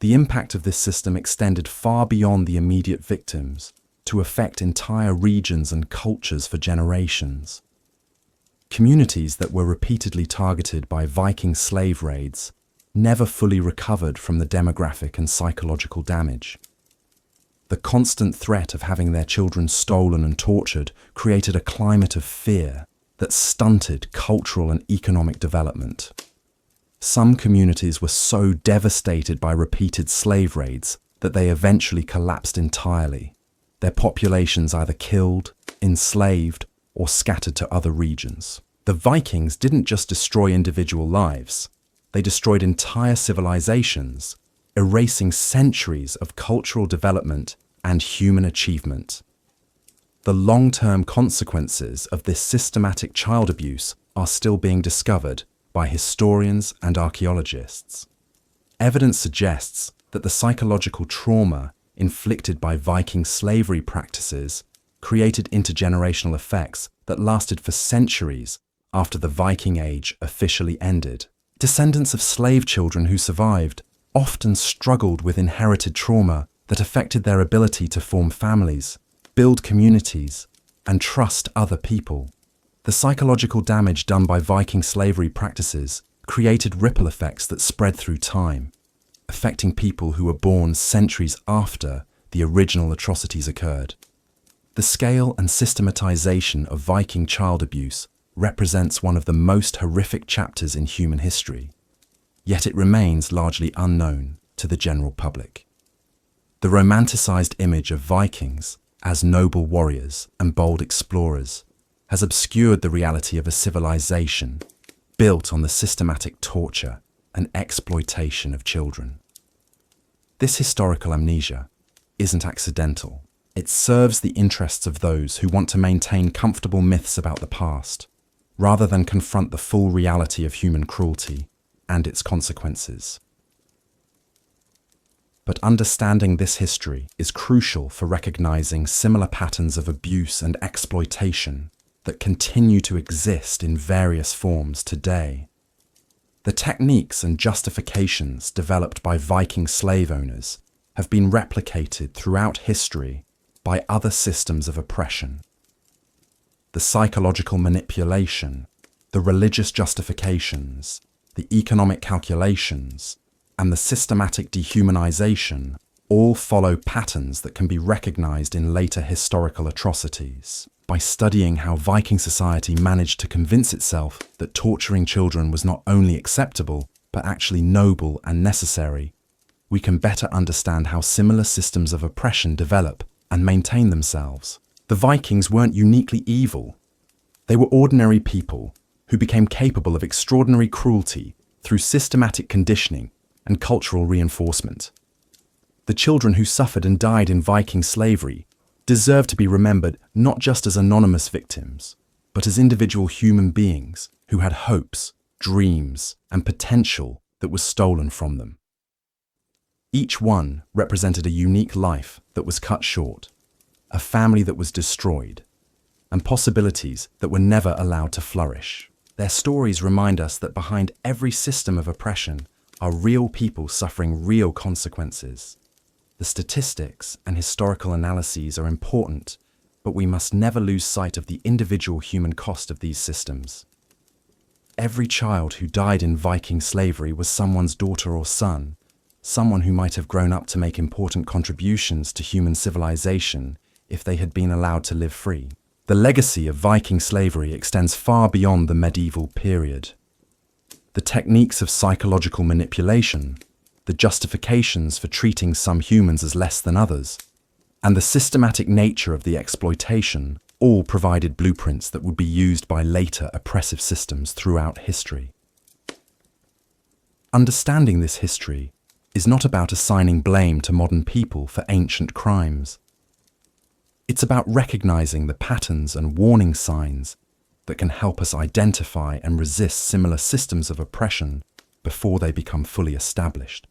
The impact of this system extended far beyond the immediate victims to affect entire regions and cultures for generations. Communities that were repeatedly targeted by Viking slave raids never fully recovered from the demographic and psychological damage. The constant threat of having their children stolen and tortured created a climate of fear that stunted cultural and economic development. Some communities were so devastated by repeated slave raids that they eventually collapsed entirely, their populations either killed, enslaved, or scattered to other regions. The Vikings didn't just destroy individual lives, they destroyed entire civilizations, erasing centuries of cultural development and human achievement. The long-term consequences of this systematic child abuse are still being discovered by historians and archaeologists. Evidence suggests that the psychological trauma inflicted by Viking slavery practices created intergenerational effects that lasted for centuries after the Viking Age officially ended. Descendants of slave children who survived often struggled with inherited trauma that affected their ability to form families, build communities, and trust other people. The psychological damage done by Viking slavery practices created ripple effects that spread through time, affecting people who were born centuries after the original atrocities occurred. The scale and systematization of Viking child abuse represents one of the most horrific chapters in human history, yet it remains largely unknown to the general public. The romanticized image of Vikings as noble warriors and bold explorers has obscured the reality of a civilization built on the systematic torture and exploitation of children. This historical amnesia isn't accidental. It serves the interests of those who want to maintain comfortable myths about the past, rather than confront the full reality of human cruelty and its consequences. But understanding this history is crucial for recognizing similar patterns of abuse and exploitation that continue to exist in various forms today. The techniques and justifications developed by Viking slave owners have been replicated throughout history by other systems of oppression. The psychological manipulation, the religious justifications, the economic calculations, and the systematic dehumanization all follow patterns that can be recognized in later historical atrocities. By studying how Viking society managed to convince itself that torturing children was not only acceptable, but actually noble and necessary, we can better understand how similar systems of oppression develop and maintain themselves. The Vikings weren't uniquely evil. They were ordinary people who became capable of extraordinary cruelty through systematic conditioning and cultural reinforcement. The children who suffered and died in Viking slavery deserve to be remembered not just as anonymous victims, but as individual human beings who had hopes, dreams, and potential that was stolen from them. Each one represented a unique life that was cut short, a family that was destroyed, and possibilities that were never allowed to flourish. Their stories remind us that behind every system of oppression are real people suffering real consequences. The statistics and historical analyses are important, but we must never lose sight of the individual human cost of these systems. Every child who died in Viking slavery was someone's daughter or son, someone who might have grown up to make important contributions to human civilization if they had been allowed to live free. The legacy of Viking slavery extends far beyond the medieval period. The techniques of psychological manipulation, the justifications for treating some humans as less than others, and the systematic nature of the exploitation all provided blueprints that would be used by later oppressive systems throughout history. Understanding this history is not about assigning blame to modern people for ancient crimes. It's about recognizing the patterns and warning signs that can help us identify and resist similar systems of oppression before they become fully established.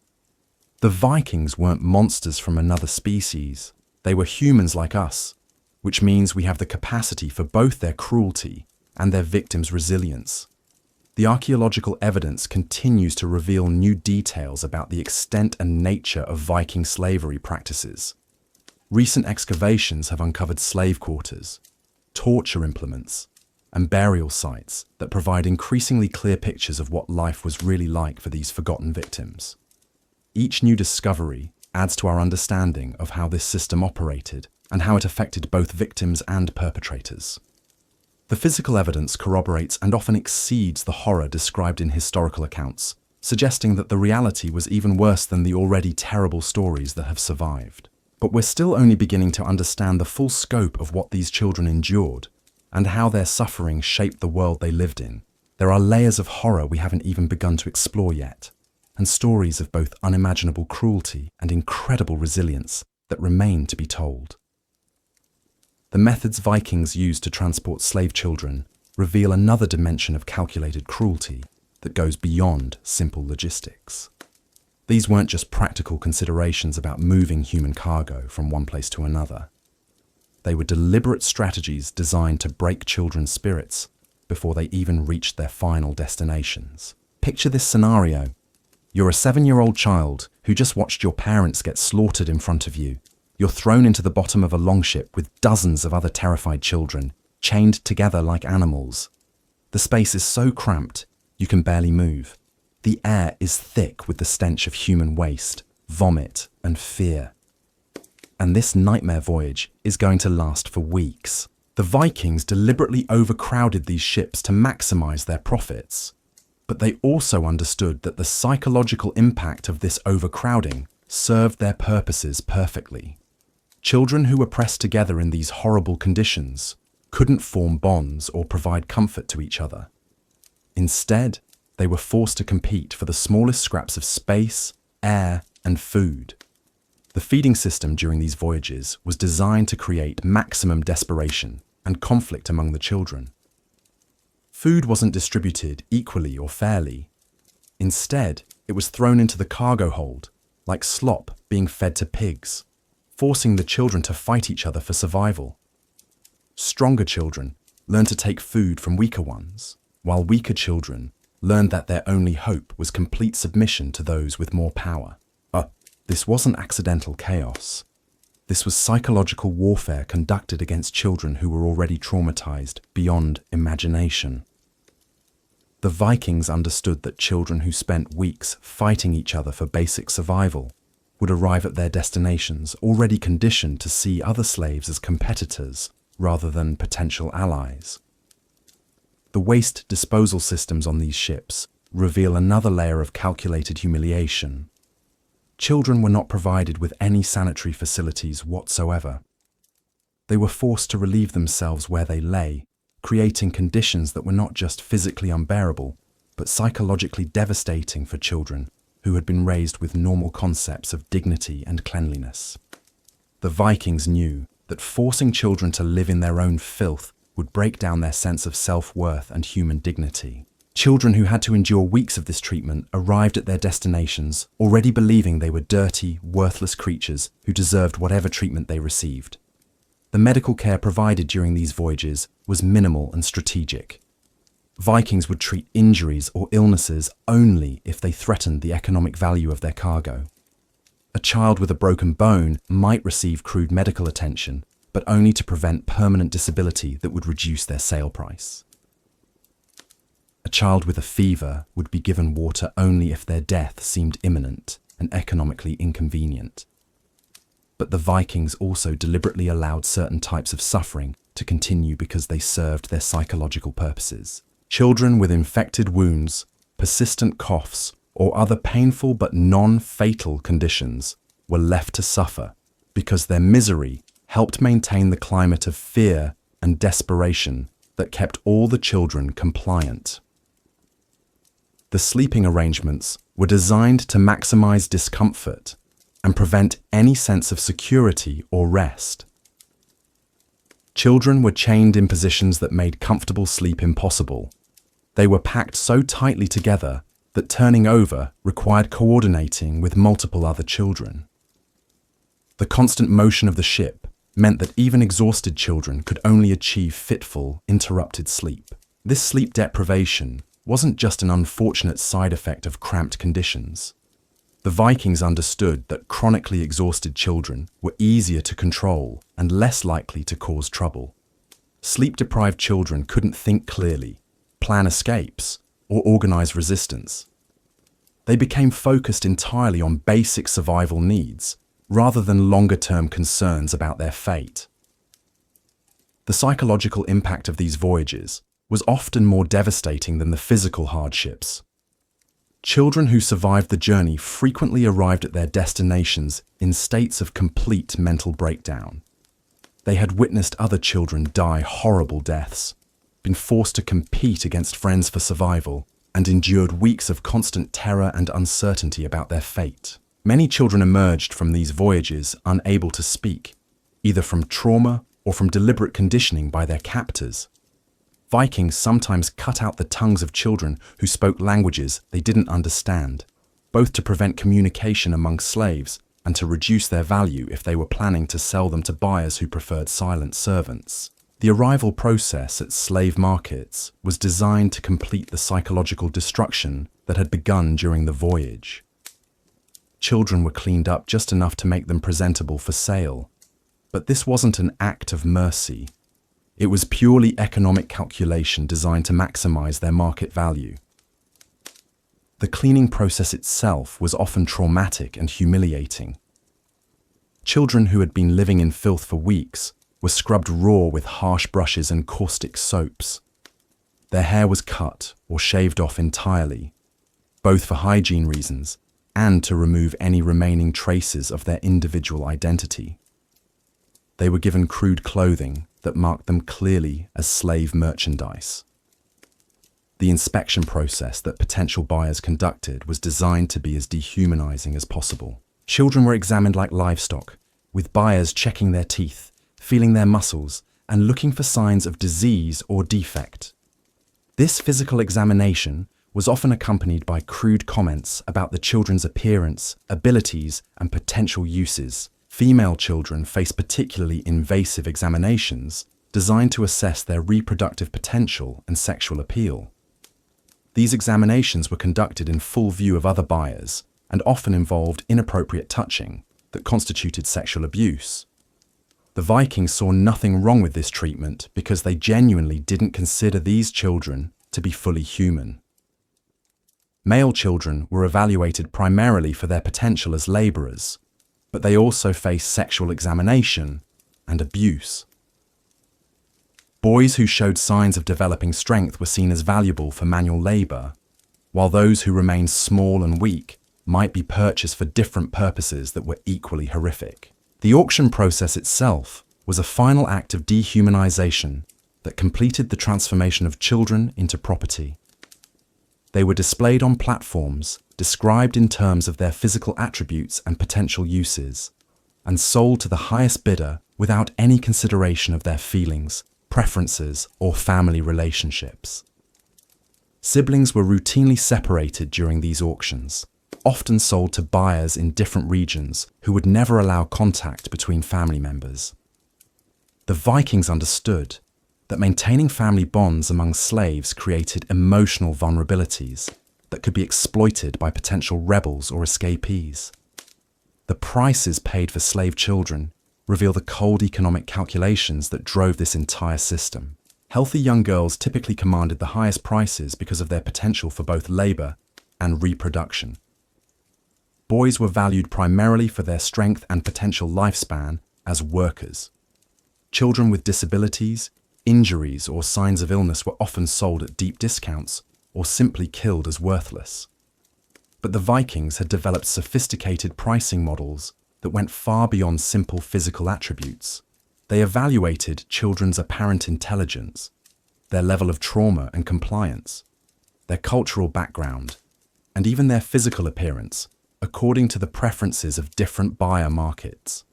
The Vikings weren't monsters from another species. They were humans like us, which means we have the capacity for both their cruelty and their victims' resilience. The archaeological evidence continues to reveal new details about the extent and nature of Viking slavery practices. Recent excavations have uncovered slave quarters, torture implements, and burial sites that provide increasingly clear pictures of what life was really like for these forgotten victims. Each new discovery adds to our understanding of how this system operated and how it affected both victims and perpetrators. The physical evidence corroborates and often exceeds the horror described in historical accounts, suggesting that the reality was even worse than the already terrible stories that have survived. But we're still only beginning to understand the full scope of what these children endured and how their suffering shaped the world they lived in. There are layers of horror we haven't even begun to explore yet, and stories of both unimaginable cruelty and incredible resilience that remain to be told. The methods Vikings used to transport slave children reveal another dimension of calculated cruelty that goes beyond simple logistics. These weren't just practical considerations about moving human cargo from one place to another. They were deliberate strategies designed to break children's spirits before they even reached their final destinations. Picture this scenario. You're a 7-year-old child who just watched your parents get slaughtered in front of you. You're thrown into the bottom of a longship with dozens of other terrified children, chained together like animals. The space is so cramped, you can barely move. The air is thick with the stench of human waste, vomit, and fear. And this nightmare voyage is going to last for weeks. The Vikings deliberately overcrowded these ships to maximize their profits. But they also understood that the psychological impact of this overcrowding served their purposes perfectly. Children who were pressed together in these horrible conditions couldn't form bonds or provide comfort to each other. Instead, they were forced to compete for the smallest scraps of space, air, and food. The feeding system during these voyages was designed to create maximum desperation and conflict among the children. Food wasn't distributed equally or fairly. Instead, it was thrown into the cargo hold, like slop being fed to pigs, forcing the children to fight each other for survival. Stronger children learned to take food from weaker ones, while weaker children learned that their only hope was complete submission to those with more power. This wasn't accidental chaos. This was psychological warfare conducted against children who were already traumatized beyond imagination. The Vikings understood that children who spent weeks fighting each other for basic survival would arrive at their destinations already conditioned to see other slaves as competitors rather than potential allies. The waste disposal systems on these ships reveal another layer of calculated humiliation. Children were not provided with any sanitary facilities whatsoever. They were forced to relieve themselves where they lay, creating conditions that were not just physically unbearable, but psychologically devastating for children who had been raised with normal concepts of dignity and cleanliness. The Vikings knew that forcing children to live in their own filth would break down their sense of self-worth and human dignity. Children who had to endure weeks of this treatment arrived at their destinations already believing they were dirty, worthless creatures who deserved whatever treatment they received. The medical care provided during these voyages was minimal and strategic. Vikings would treat injuries or illnesses only if they threatened the economic value of their cargo. A child with a broken bone might receive crude medical attention, but only to prevent permanent disability that would reduce their sale price. A child with a fever would be given water only if their death seemed imminent and economically inconvenient. But the Vikings also deliberately allowed certain types of suffering to continue because they served their psychological purposes. Children with infected wounds, persistent coughs, or other painful but non-fatal conditions were left to suffer because their misery helped maintain the climate of fear and desperation that kept all the children compliant. The sleeping arrangements were designed to maximize discomfort and prevent any sense of security or rest. Children were chained in positions that made comfortable sleep impossible. They were packed so tightly together that turning over required coordinating with multiple other children. The constant motion of the ship meant that even exhausted children could only achieve fitful, interrupted sleep. This sleep deprivation wasn't just an unfortunate side effect of cramped conditions. The Vikings understood that chronically exhausted children were easier to control and less likely to cause trouble. Sleep-deprived children couldn't think clearly, plan escapes, or organize resistance. They became focused entirely on basic survival needs, rather than longer-term concerns about their fate. The psychological impact of these voyages was often more devastating than the physical hardships. Children who survived the journey frequently arrived at their destinations in states of complete mental breakdown. They had witnessed other children die horrible deaths, been forced to compete against friends for survival, and endured weeks of constant terror and uncertainty about their fate. Many children emerged from these voyages unable to speak, either from trauma or from deliberate conditioning by their captors. Vikings sometimes cut out the tongues of children who spoke languages they didn't understand, both to prevent communication among slaves and to reduce their value if they were planning to sell them to buyers who preferred silent servants. The arrival process at slave markets was designed to complete the psychological destruction that had begun during the voyage. Children were cleaned up just enough to make them presentable for sale, but this wasn't an act of mercy. It was purely economic calculation designed to maximize their market value. The cleaning process itself was often traumatic and humiliating. Children who had been living in filth for weeks were scrubbed raw with harsh brushes and caustic soaps. Their hair was cut or shaved off entirely, both for hygiene reasons and to remove any remaining traces of their individual identity. They were given crude clothing that marked them clearly as slave merchandise. The inspection process that potential buyers conducted was designed to be as dehumanizing as possible. Children were examined like livestock, with buyers checking their teeth, feeling their muscles, and looking for signs of disease or defect. This physical examination was often accompanied by crude comments about the children's appearance, abilities, and potential uses. Female children face particularly invasive examinations designed to assess their reproductive potential and sexual appeal. These examinations were conducted in full view of other buyers and often involved inappropriate touching that constituted sexual abuse. The Vikings saw nothing wrong with this treatment because they genuinely didn't consider these children to be fully human. Male children were evaluated primarily for their potential as laborers, but they also faced sexual examination and abuse. Boys who showed signs of developing strength were seen as valuable for manual labor, while those who remained small and weak might be purchased for different purposes that were equally horrific. The auction process itself was a final act of dehumanization that completed the transformation of children into property. They were displayed on platforms, described in terms of their physical attributes and potential uses, and sold to the highest bidder without any consideration of their feelings, preferences, or family relationships. Siblings were routinely separated during these auctions, often sold to buyers in different regions who would never allow contact between family members. The Vikings understood that maintaining family bonds among slaves created emotional vulnerabilities that could be exploited by potential rebels or escapees. The prices paid for slave children reveal the cold economic calculations that drove this entire system. Healthy young girls typically commanded the highest prices because of their potential for both labor and reproduction. Boys were valued primarily for their strength and potential lifespan as workers. Children with disabilities, injuries, or signs of illness were often sold at deep discounts or simply killed as worthless. But the Vikings had developed sophisticated pricing models that went far beyond simple physical attributes. They evaluated children's apparent intelligence, their level of trauma and compliance, their cultural background, and even their physical appearance, according to the preferences of different buyer markets.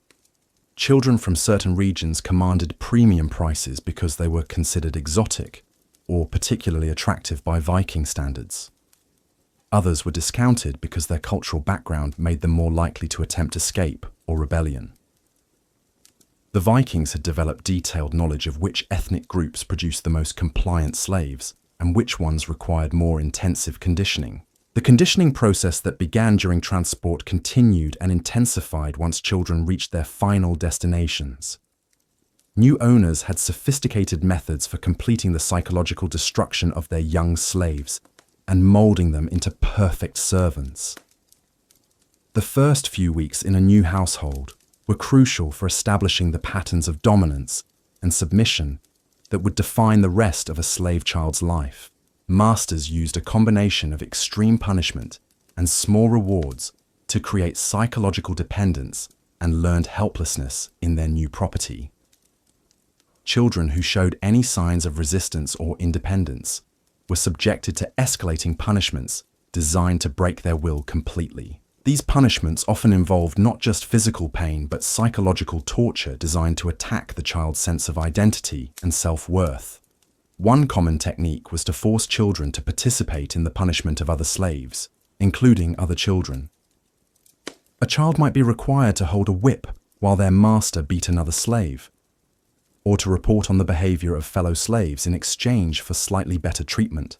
Children from certain regions commanded premium prices because they were considered exotic or particularly attractive by Viking standards. Others were discounted because their cultural background made them more likely to attempt escape or rebellion. The Vikings had developed detailed knowledge of which ethnic groups produced the most compliant slaves and which ones required more intensive conditioning. The conditioning process that began during transport continued and intensified once children reached their final destinations. New owners had sophisticated methods for completing the psychological destruction of their young slaves and molding them into perfect servants. The first few weeks in a new household were crucial for establishing the patterns of dominance and submission that would define the rest of a slave child's life. Masters used a combination of extreme punishment and small rewards to create psychological dependence and learned helplessness in their new property. Children who showed any signs of resistance or independence were subjected to escalating punishments designed to break their will completely. These punishments often involved not just physical pain but psychological torture designed to attack the child's sense of identity and self-worth. One common technique was to force children to participate in the punishment of other slaves, including other children. A child might be required to hold a whip while their master beat another slave, or to report on the behavior of fellow slaves in exchange for slightly better treatment.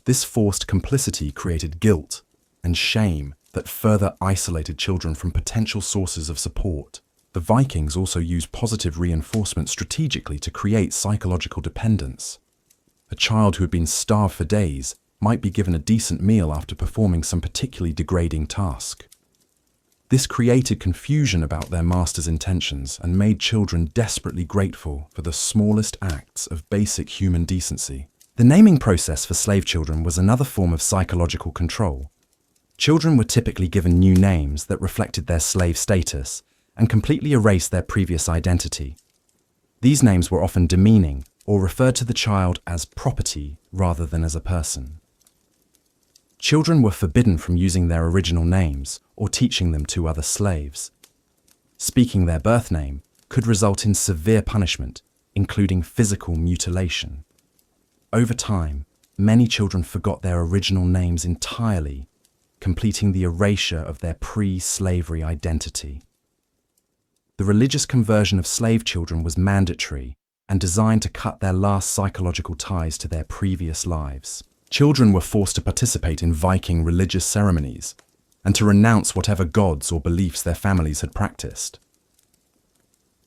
This forced complicity created guilt and shame that further isolated children from potential sources of support. The Vikings also used positive reinforcement strategically to create psychological dependence. A child who had been starved for days might be given a decent meal after performing some particularly degrading task. This created confusion about their master's intentions and made children desperately grateful for the smallest acts of basic human decency. The naming process for slave children was another form of psychological control. Children were typically given new names that reflected their slave status and completely erased their previous identity. These names were often demeaning or referred to the child as property rather than as a person. Children were forbidden from using their original names or teaching them to other slaves. Speaking their birth name could result in severe punishment, including physical mutilation. Over time, many children forgot their original names entirely, completing the erasure of their pre-slavery identity. The religious conversion of slave children was mandatory and designed to cut their last psychological ties to their previous lives. Children were forced to participate in Viking religious ceremonies and to renounce whatever gods or beliefs their families had practiced.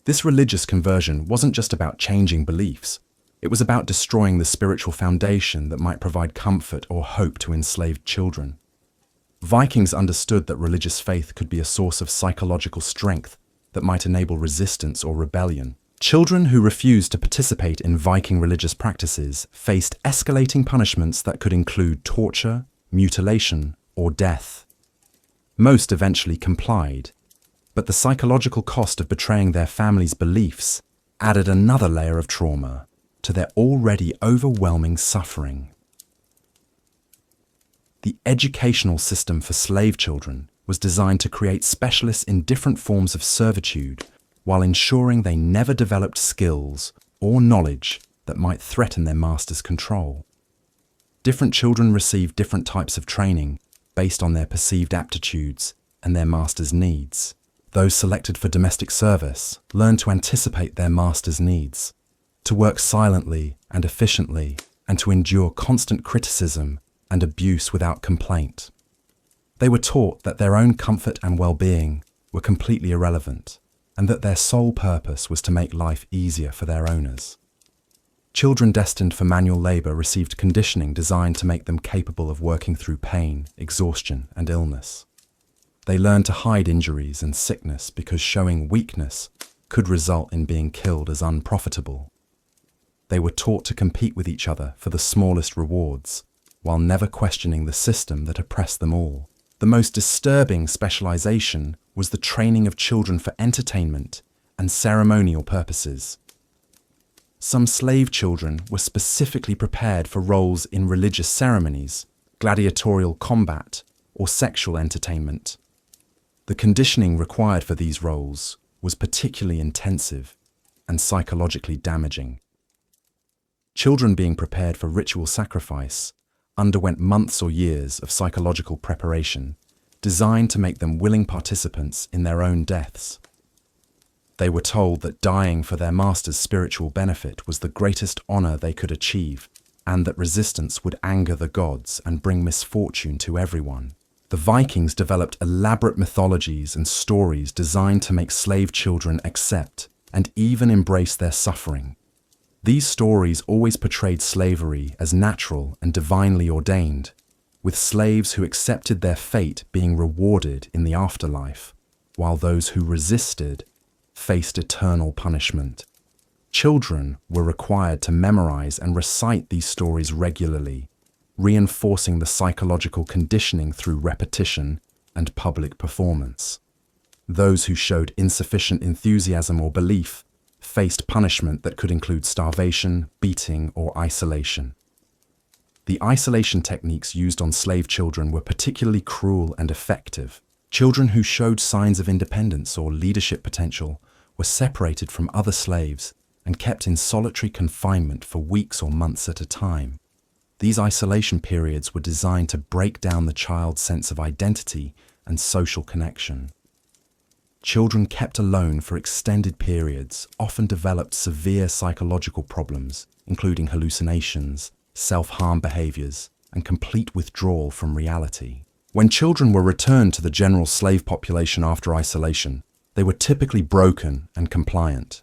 This religious conversion wasn't just about changing beliefs, it was about destroying the spiritual foundation that might provide comfort or hope to enslaved children. Vikings understood that religious faith could be a source of psychological strength that might enable resistance or rebellion. Children who refused to participate in Viking religious practices faced escalating punishments that could include torture, mutilation, or death. Most eventually complied, but the psychological cost of betraying their family's beliefs added another layer of trauma to their already overwhelming suffering. The educational system for slave children was designed to create specialists in different forms of servitude while ensuring they never developed skills or knowledge that might threaten their master's control. Different children received different types of training based on their perceived aptitudes and their master's needs. Those selected for domestic service learned to anticipate their master's needs, to work silently and efficiently, and to endure constant criticism and abuse without complaint. They were taught that their own comfort and well-being were completely irrelevant, and that their sole purpose was to make life easier for their owners. Children destined for manual labor received conditioning designed to make them capable of working through pain, exhaustion, and illness. They learned to hide injuries and sickness because showing weakness could result in being killed as unprofitable. They were taught to compete with each other for the smallest rewards, while never questioning the system that oppressed them all. The most disturbing specialization was the training of children for entertainment and ceremonial purposes. Some slave children were specifically prepared for roles in religious ceremonies, gladiatorial combat, or sexual entertainment. The conditioning required for these roles was particularly intensive and psychologically damaging. Children being prepared for ritual sacrifice underwent months or years of psychological preparation designed to make them willing participants in their own deaths. They were told that dying for their master's spiritual benefit was the greatest honor they could achieve, and that resistance would anger the gods and bring misfortune to everyone. The Vikings developed elaborate mythologies and stories designed to make slave children accept and even embrace their suffering. These stories always portrayed slavery as natural and divinely ordained, with slaves who accepted their fate being rewarded in the afterlife, while those who resisted faced eternal punishment. Children were required to memorize and recite these stories regularly, reinforcing the psychological conditioning through repetition and public performance. Those who showed insufficient enthusiasm or belief faced punishment that could include starvation, beating, or isolation. The isolation techniques used on slave children were particularly cruel and effective. Children who showed signs of independence or leadership potential were separated from other slaves and kept in solitary confinement for weeks or months at a time. These isolation periods were designed to break down the child's sense of identity and social connection. Children kept alone for extended periods often developed severe psychological problems, including hallucinations, self-harm behaviors, and complete withdrawal from reality. When children were returned to the general slave population after isolation, they were typically broken and compliant.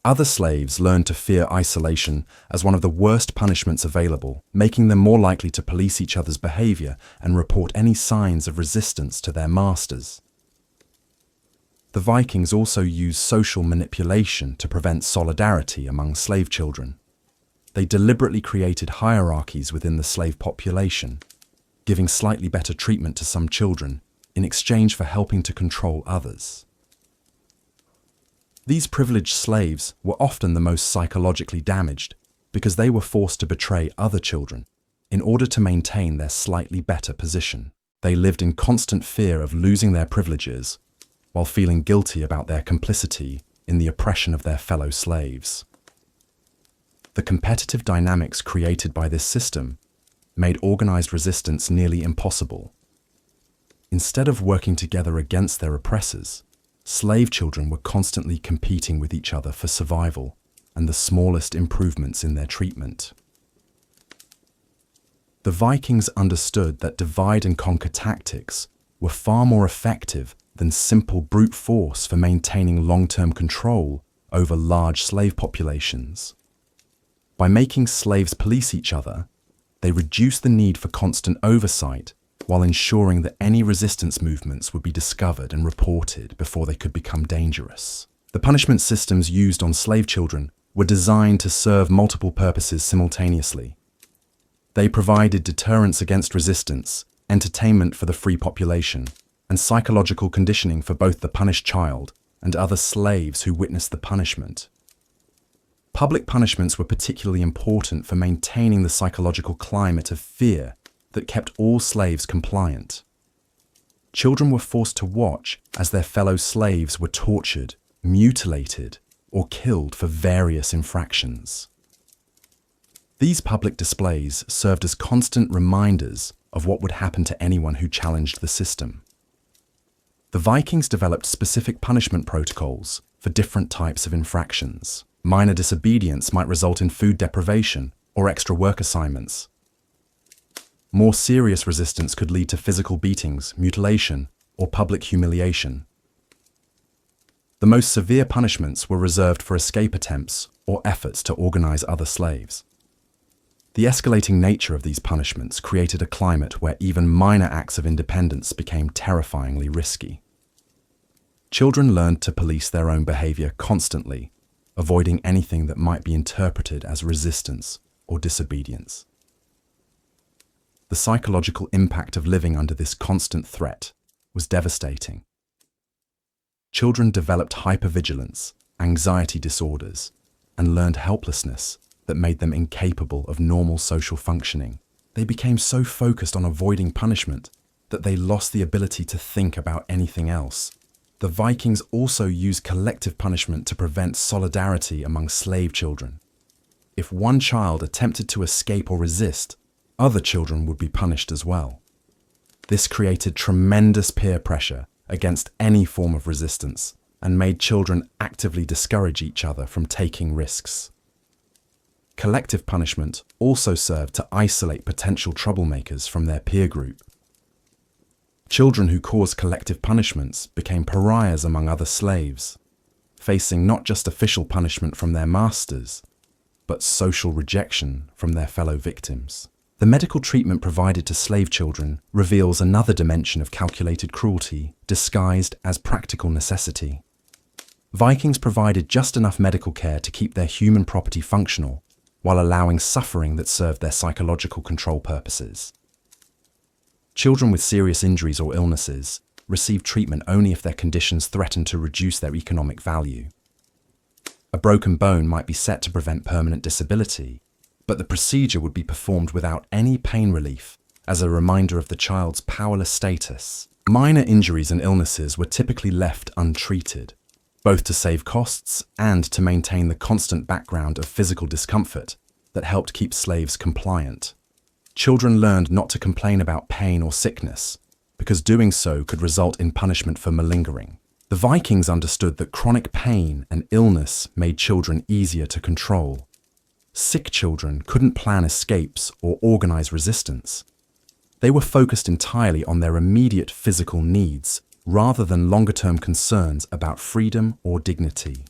Other slaves learned to fear isolation as one of the worst punishments available, making them more likely to police each other's behavior and report any signs of resistance to their masters. The Vikings also used social manipulation to prevent solidarity among slave children. They deliberately created hierarchies within the slave population, giving slightly better treatment to some children in exchange for helping to control others. These privileged slaves were often the most psychologically damaged because they were forced to betray other children in order to maintain their slightly better position. They lived in constant fear of losing their privileges while feeling guilty about their complicity in the oppression of their fellow slaves. The competitive dynamics created by this system made organized resistance nearly impossible. Instead of working together against their oppressors, slave children were constantly competing with each other for survival and the smallest improvements in their treatment. The Vikings understood that divide and conquer tactics were far more effective than simple brute force for maintaining long-term control over large slave populations. By making slaves police each other, they reduced the need for constant oversight while ensuring that any resistance movements would be discovered and reported before they could become dangerous. The punishment systems used on slave children were designed to serve multiple purposes simultaneously. They provided deterrence against resistance, entertainment for the free population, and psychological conditioning for both the punished child and other slaves who witnessed the punishment. Public punishments were particularly important for maintaining the psychological climate of fear that kept all slaves compliant. Children were forced to watch as their fellow slaves were tortured, mutilated, or killed for various infractions. These public displays served as constant reminders of what would happen to anyone who challenged the system. The Vikings developed specific punishment protocols for different types of infractions. Minor disobedience might result in food deprivation or extra work assignments. More serious resistance could lead to physical beatings, mutilation, or public humiliation. The most severe punishments were reserved for escape attempts or efforts to organize other slaves. The escalating nature of these punishments created a climate where even minor acts of independence became terrifyingly risky. Children learned to police their own behavior constantly, avoiding anything that might be interpreted as resistance or disobedience. The psychological impact of living under this constant threat was devastating. Children developed hypervigilance, anxiety disorders, and learned helplessness that made them incapable of normal social functioning. They became so focused on avoiding punishment that they lost the ability to think about anything else. The Vikings also used collective punishment to prevent solidarity among slave children. If one child attempted to escape or resist, other children would be punished as well. This created tremendous peer pressure against any form of resistance and made children actively discourage each other from taking risks. Collective punishment also served to isolate potential troublemakers from their peer group. Children who caused collective punishments became pariahs among other slaves, facing not just official punishment from their masters, but social rejection from their fellow victims. The medical treatment provided to slave children reveals another dimension of calculated cruelty disguised as practical necessity. Vikings provided just enough medical care to keep their human property functional, while allowing suffering that served their psychological control purposes. Children with serious injuries or illnesses received treatment only if their conditions threatened to reduce their economic value. A broken bone might be set to prevent permanent disability, but the procedure would be performed without any pain relief as a reminder of the child's powerless status. Minor injuries and illnesses were typically left untreated, both to save costs and to maintain the constant background of physical discomfort that helped keep slaves compliant. Children learned not to complain about pain or sickness, because doing so could result in punishment for malingering. The Vikings understood that chronic pain and illness made children easier to control. Sick children couldn't plan escapes or organize resistance. They were focused entirely on their immediate physical needs, rather than longer-term concerns about freedom or dignity.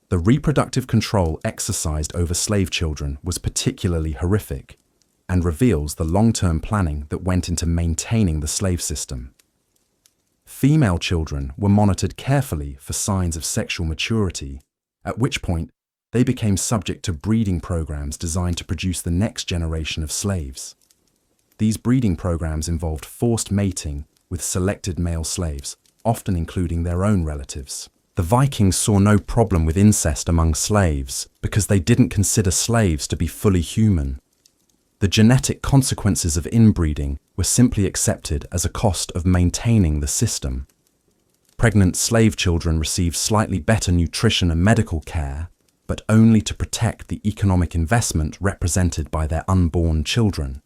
The reproductive control exercised over slave children was particularly horrific and reveals the long-term planning that went into maintaining the slave system. Female children were monitored carefully for signs of sexual maturity, at which point they became subject to breeding programs designed to produce the next generation of slaves. These breeding programs involved forced mating with selected male slaves, often including their own relatives. The Vikings saw no problem with incest among slaves because they didn't consider slaves to be fully human. The genetic consequences of inbreeding were simply accepted as a cost of maintaining the system. Pregnant slave children received slightly better nutrition and medical care, but only to protect the economic investment represented by their unborn children.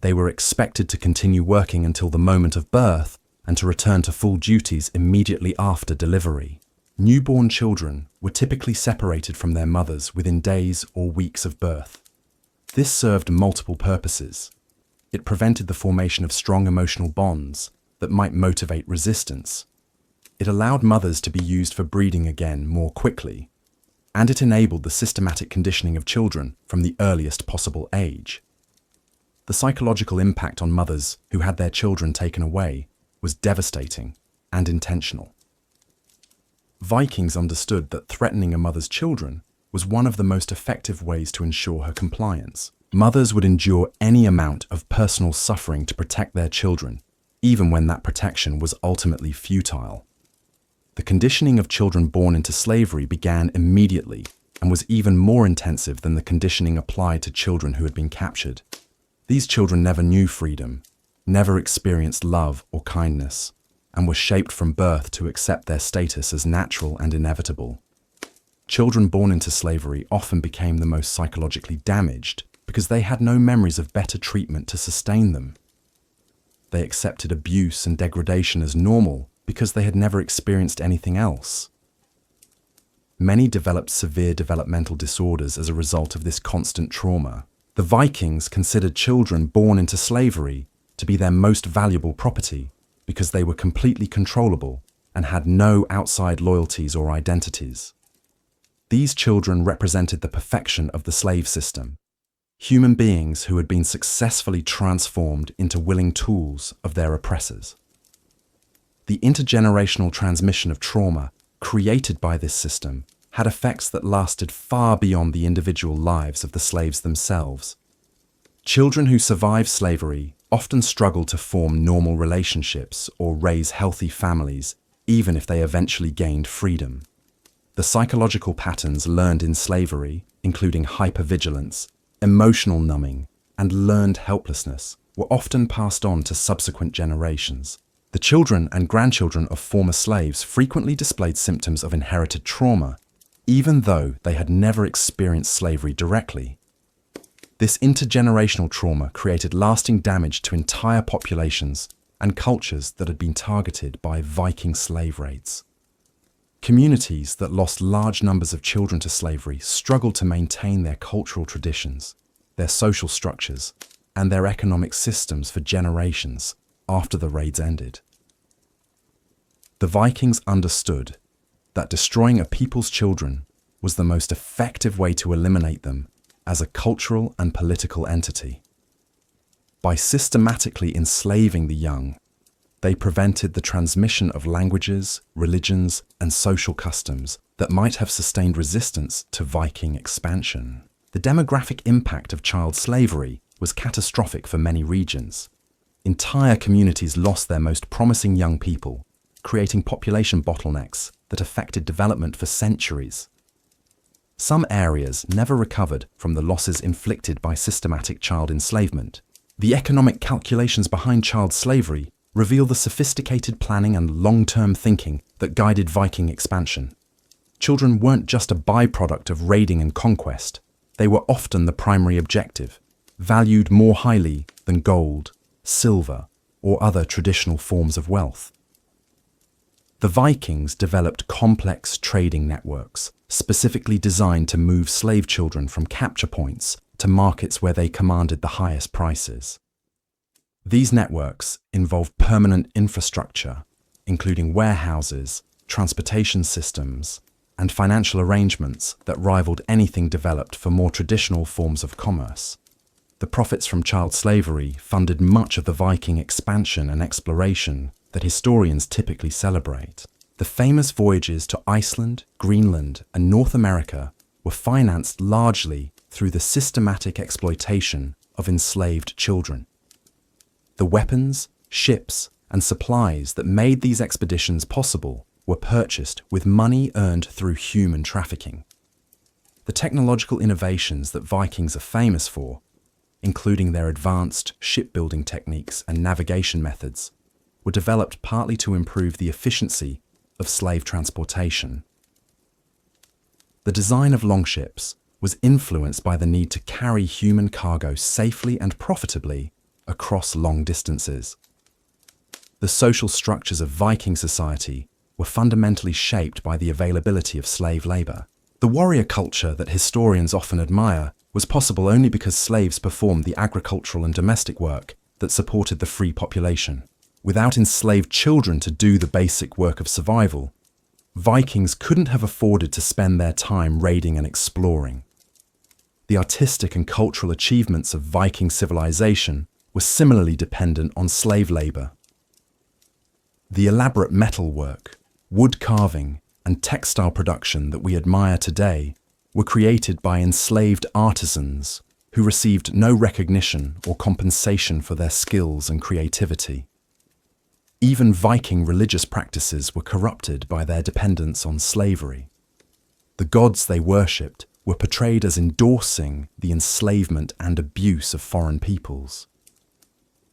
They were expected to continue working until the moment of birth and to return to full duties immediately after delivery. Newborn children were typically separated from their mothers within days or weeks of birth. This served multiple purposes. It prevented the formation of strong emotional bonds that might motivate resistance. It allowed mothers to be used for breeding again more quickly, and it enabled the systematic conditioning of children from the earliest possible age. The psychological impact on mothers who had their children taken away was devastating and intentional. Vikings understood that threatening a mother's children was one of the most effective ways to ensure her compliance. Mothers would endure any amount of personal suffering to protect their children, even when that protection was ultimately futile. The conditioning of children born into slavery began immediately and was even more intensive than the conditioning applied to children who had been captured. These children never knew freedom, never experienced love or kindness, and were shaped from birth to accept their status as natural and inevitable. Children born into slavery often became the most psychologically damaged because they had no memories of better treatment to sustain them. They accepted abuse and degradation as normal because they had never experienced anything else. Many developed severe developmental disorders as a result of this constant trauma. The Vikings considered children born into slavery to be their most valuable property because they were completely controllable and had no outside loyalties or identities. These children represented the perfection of the slave system, human beings who had been successfully transformed into willing tools of their oppressors. The intergenerational transmission of trauma created by this system had effects that lasted far beyond the individual lives of the slaves themselves. Children who survived slavery often struggled to form normal relationships or raise healthy families, even if they eventually gained freedom. The psychological patterns learned in slavery, including hypervigilance, emotional numbing, and learned helplessness, were often passed on to subsequent generations. The children and grandchildren of former slaves frequently displayed symptoms of inherited trauma, even though they had never experienced slavery directly. This intergenerational trauma created lasting damage to entire populations and cultures that had been targeted by Viking slave raids. Communities that lost large numbers of children to slavery struggled to maintain their cultural traditions, their social structures, and their economic systems for generations after the raids ended. The Vikings understood that destroying a people's children was the most effective way to eliminate them as a cultural and political entity. By systematically enslaving the young, they prevented the transmission of languages, religions, and social customs that might have sustained resistance to Viking expansion. The demographic impact of child slavery was catastrophic for many regions. Entire communities lost their most promising young people, creating population bottlenecks that affected development for centuries. Some areas never recovered from the losses inflicted by systematic child enslavement. The economic calculations behind child slavery reveal the sophisticated planning and long-term thinking that guided Viking expansion. Children weren't just a byproduct of raiding and conquest. They were often the primary objective, valued more highly than gold, silver, or other traditional forms of wealth. The Vikings developed complex trading networks, specifically designed to move slave children from capture points to markets where they commanded the highest prices. These networks involved permanent infrastructure, including warehouses, transportation systems, and financial arrangements that rivaled anything developed for more traditional forms of commerce. The profits from child slavery funded much of the Viking expansion and exploration that historians typically celebrate. The famous voyages to Iceland, Greenland, and North America were financed largely through the systematic exploitation of enslaved children. The weapons, ships, and supplies that made these expeditions possible were purchased with money earned through human trafficking. The technological innovations that Vikings are famous for, including their advanced shipbuilding techniques and navigation methods, were developed partly to improve the efficiency of slave transportation. The design of longships was influenced by the need to carry human cargo safely and profitably across long distances. The social structures of Viking society were fundamentally shaped by the availability of slave labor. The warrior culture that historians often admire was possible only because slaves performed the agricultural and domestic work that supported the free population. Without enslaved children to do the basic work of survival, Vikings couldn't have afforded to spend their time raiding and exploring. The artistic and cultural achievements of Viking civilization were similarly dependent on slave labor. The elaborate metalwork, wood carving, and textile production that we admire today were created by enslaved artisans who received no recognition or compensation for their skills and creativity. Even Viking religious practices were corrupted by their dependence on slavery. The gods they worshipped were portrayed as endorsing the enslavement and abuse of foreign peoples.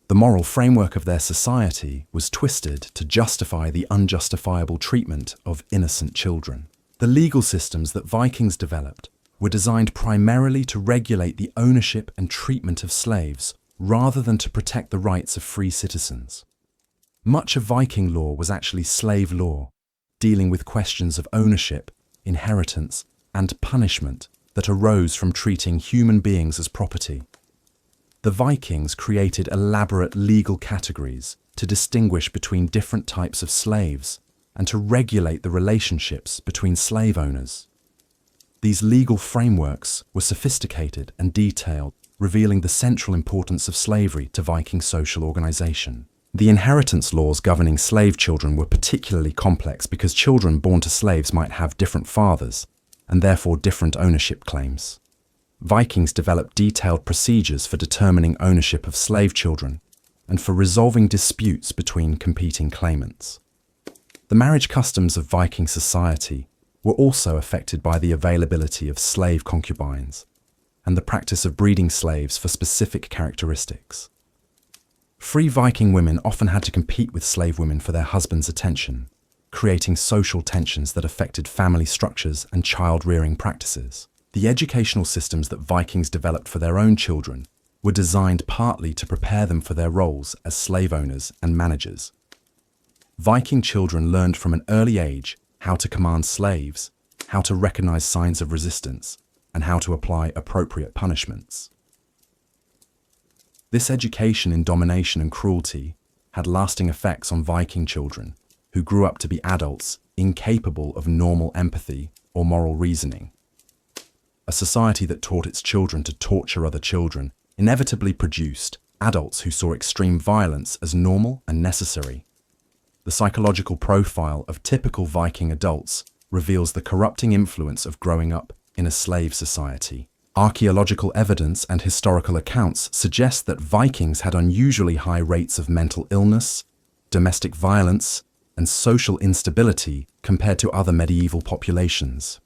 The moral framework of their society was twisted to justify the unjustifiable treatment of innocent children. The legal systems that Vikings developed were designed primarily to regulate the ownership and treatment of slaves rather than to protect the rights of free citizens. Much of Viking law was actually slave law, dealing with questions of ownership, inheritance, and punishment that arose from treating human beings as property. The Vikings created elaborate legal categories to distinguish between different types of slaves and to regulate the relationships between slave owners. These legal frameworks were sophisticated and detailed, revealing the central importance of slavery to Viking social organization. The inheritance laws governing slave children were particularly complex because children born to slaves might have different fathers and therefore different ownership claims. Vikings developed detailed procedures for determining ownership of slave children and for resolving disputes between competing claimants. The marriage customs of Viking society were also affected by the availability of slave concubines and the practice of breeding slaves for specific characteristics. Free Viking women often had to compete with slave women for their husbands' attention, creating social tensions that affected family structures and child-rearing practices. The educational systems that Vikings developed for their own children were designed partly to prepare them for their roles as slave owners and managers. Viking children learned from an early age how to command slaves, how to recognize signs of resistance, and how to apply appropriate punishments. This education in domination and cruelty had lasting effects on Viking children, who grew up to be adults incapable of normal empathy or moral reasoning. A society that taught its children to torture other children inevitably produced adults who saw extreme violence as normal and necessary. The psychological profile of typical Viking adults reveals the corrupting influence of growing up in a slave society. Archaeological evidence and historical accounts suggest that Vikings had unusually high rates of mental illness, domestic violence, and social instability compared to other medieval populations.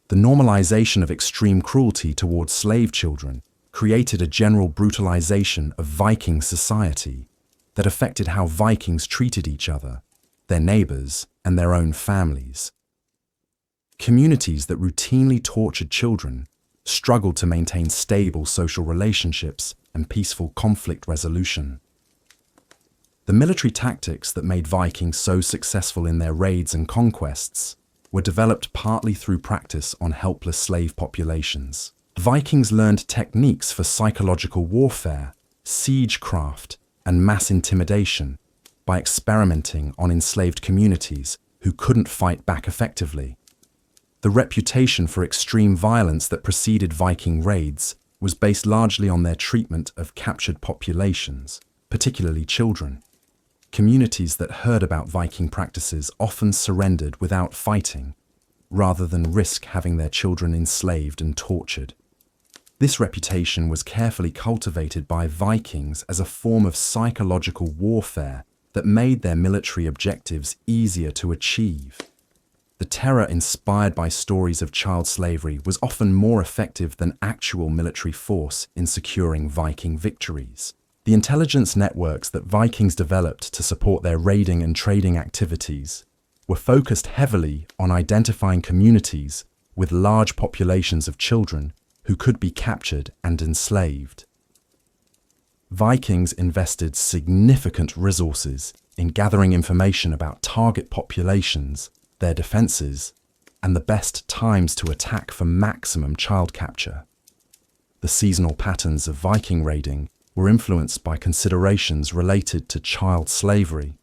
The normalization of extreme cruelty towards slave children created a general brutalization of Viking society that affected how Vikings treated each other, their neighbors, and their own families. Communities that routinely tortured children struggled to maintain stable social relationships and peaceful conflict resolution. The military tactics that made Vikings so successful in their raids and conquests were developed partly through practice on helpless slave populations. Vikings learned techniques for psychological warfare, siegecraft, and mass intimidation by experimenting on enslaved communities who couldn't fight back effectively. The reputation for extreme violence that preceded Viking raids was based largely on their treatment of captured populations, particularly children. Communities that heard about Viking practices often surrendered without fighting, rather than risk having their children enslaved and tortured. This reputation was carefully cultivated by Vikings as a form of psychological warfare that made their military objectives easier to achieve. The terror inspired by stories of child slavery was often more effective than actual military force in securing Viking victories. The intelligence networks that Vikings developed to support their raiding and trading activities were focused heavily on identifying communities with large populations of children who could be captured and enslaved. Vikings invested significant resources in gathering information about target populations, their defenses, and the best times to attack for maximum child capture. The seasonal patterns of Viking raiding were influenced by considerations related to child slavery.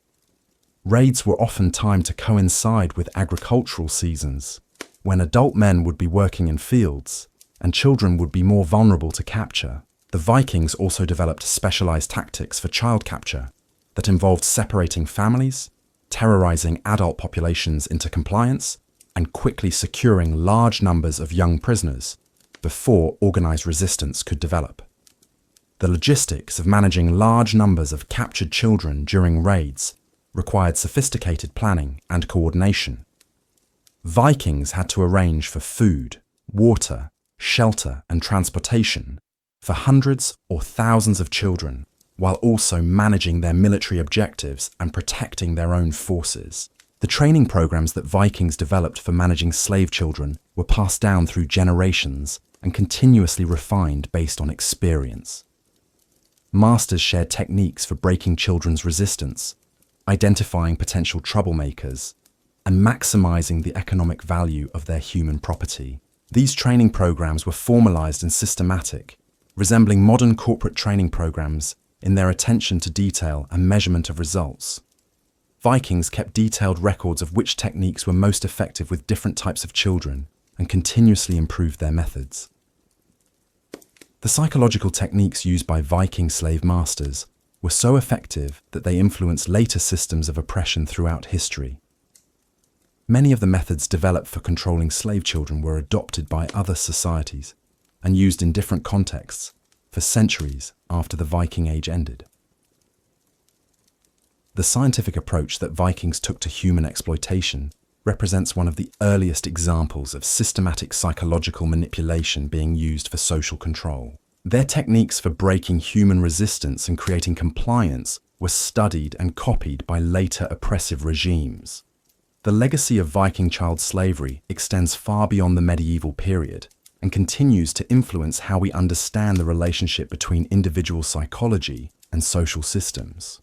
Raids were often timed to coincide with agricultural seasons, when adult men would be working in fields, and children would be more vulnerable to capture. The Vikings also developed specialized tactics for child capture that involved separating families, terrorizing adult populations into compliance, and quickly securing large numbers of young prisoners before organized resistance could develop. The logistics of managing large numbers of captured children during raids required sophisticated planning and coordination. Vikings had to arrange for food, water, shelter, and transportation for hundreds or thousands of children, while also managing their military objectives and protecting their own forces. The training programs that Vikings developed for managing slave children were passed down through generations and continuously refined based on experience. Masters shared techniques for breaking children's resistance, identifying potential troublemakers, and maximizing the economic value of their human property. These training programs were formalized and systematic, resembling modern corporate training programs in their attention to detail and measurement of results. Vikings kept detailed records of which techniques were most effective with different types of children and continuously improved their methods. The psychological techniques used by Viking slave masters were so effective that they influenced later systems of oppression throughout history. Many of the methods developed for controlling slave children were adopted by other societies and used in different contexts for centuries after the Viking Age ended. The scientific approach that Vikings took to human exploitation represents one of the earliest examples of systematic psychological manipulation being used for social control. Their techniques for breaking human resistance and creating compliance were studied and copied by later oppressive regimes. The legacy of Viking child slavery extends far beyond the medieval period and continues to influence how we understand the relationship between individual psychology and social systems.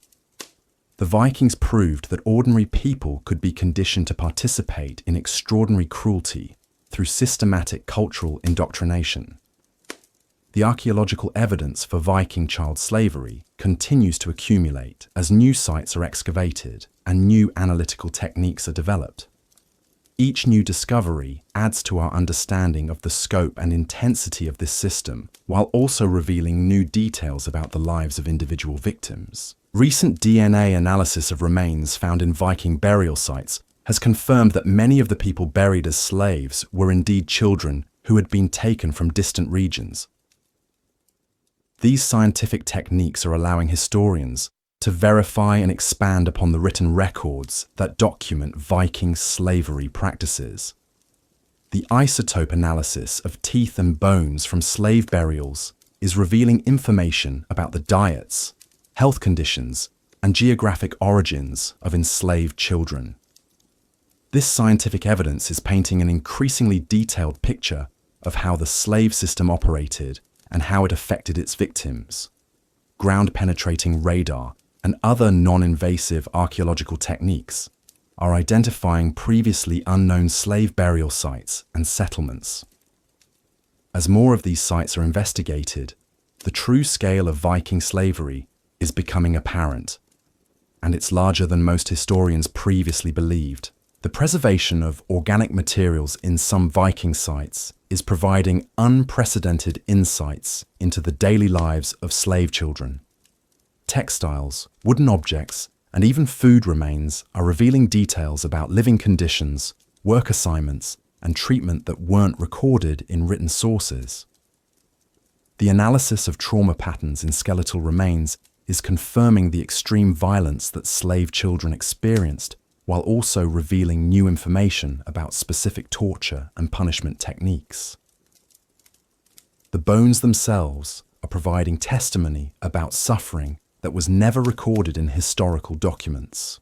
The Vikings proved that ordinary people could be conditioned to participate in extraordinary cruelty through systematic cultural indoctrination. The archaeological evidence for Viking child slavery continues to accumulate as new sites are excavated and new analytical techniques are developed. Each new discovery adds to our understanding of the scope and intensity of this system, while also revealing new details about the lives of individual victims. Recent DNA analysis of remains found in Viking burial sites has confirmed that many of the people buried as slaves were indeed children who had been taken from distant regions. These scientific techniques are allowing historians to verify and expand upon the written records that document Viking slavery practices. The isotope analysis of teeth and bones from slave burials is revealing information about the diets, health conditions, and geographic origins of enslaved children. This scientific evidence is painting an increasingly detailed picture of how the slave system operated and how it affected its victims. Ground-penetrating radar and other non-invasive archaeological techniques are identifying previously unknown slave burial sites and settlements. As more of these sites are investigated, the true scale of Viking slavery is becoming apparent, and it's larger than most historians previously believed. The preservation of organic materials in some Viking sites is providing unprecedented insights into the daily lives of slave children. Textiles, wooden objects, and even food remains are revealing details about living conditions, work assignments, and treatment that weren't recorded in written sources. The analysis of trauma patterns in skeletal remains is confirming the extreme violence that slave children experienced, while also revealing new information about specific torture and punishment techniques. The bones themselves are providing testimony about suffering that was never recorded in historical documents.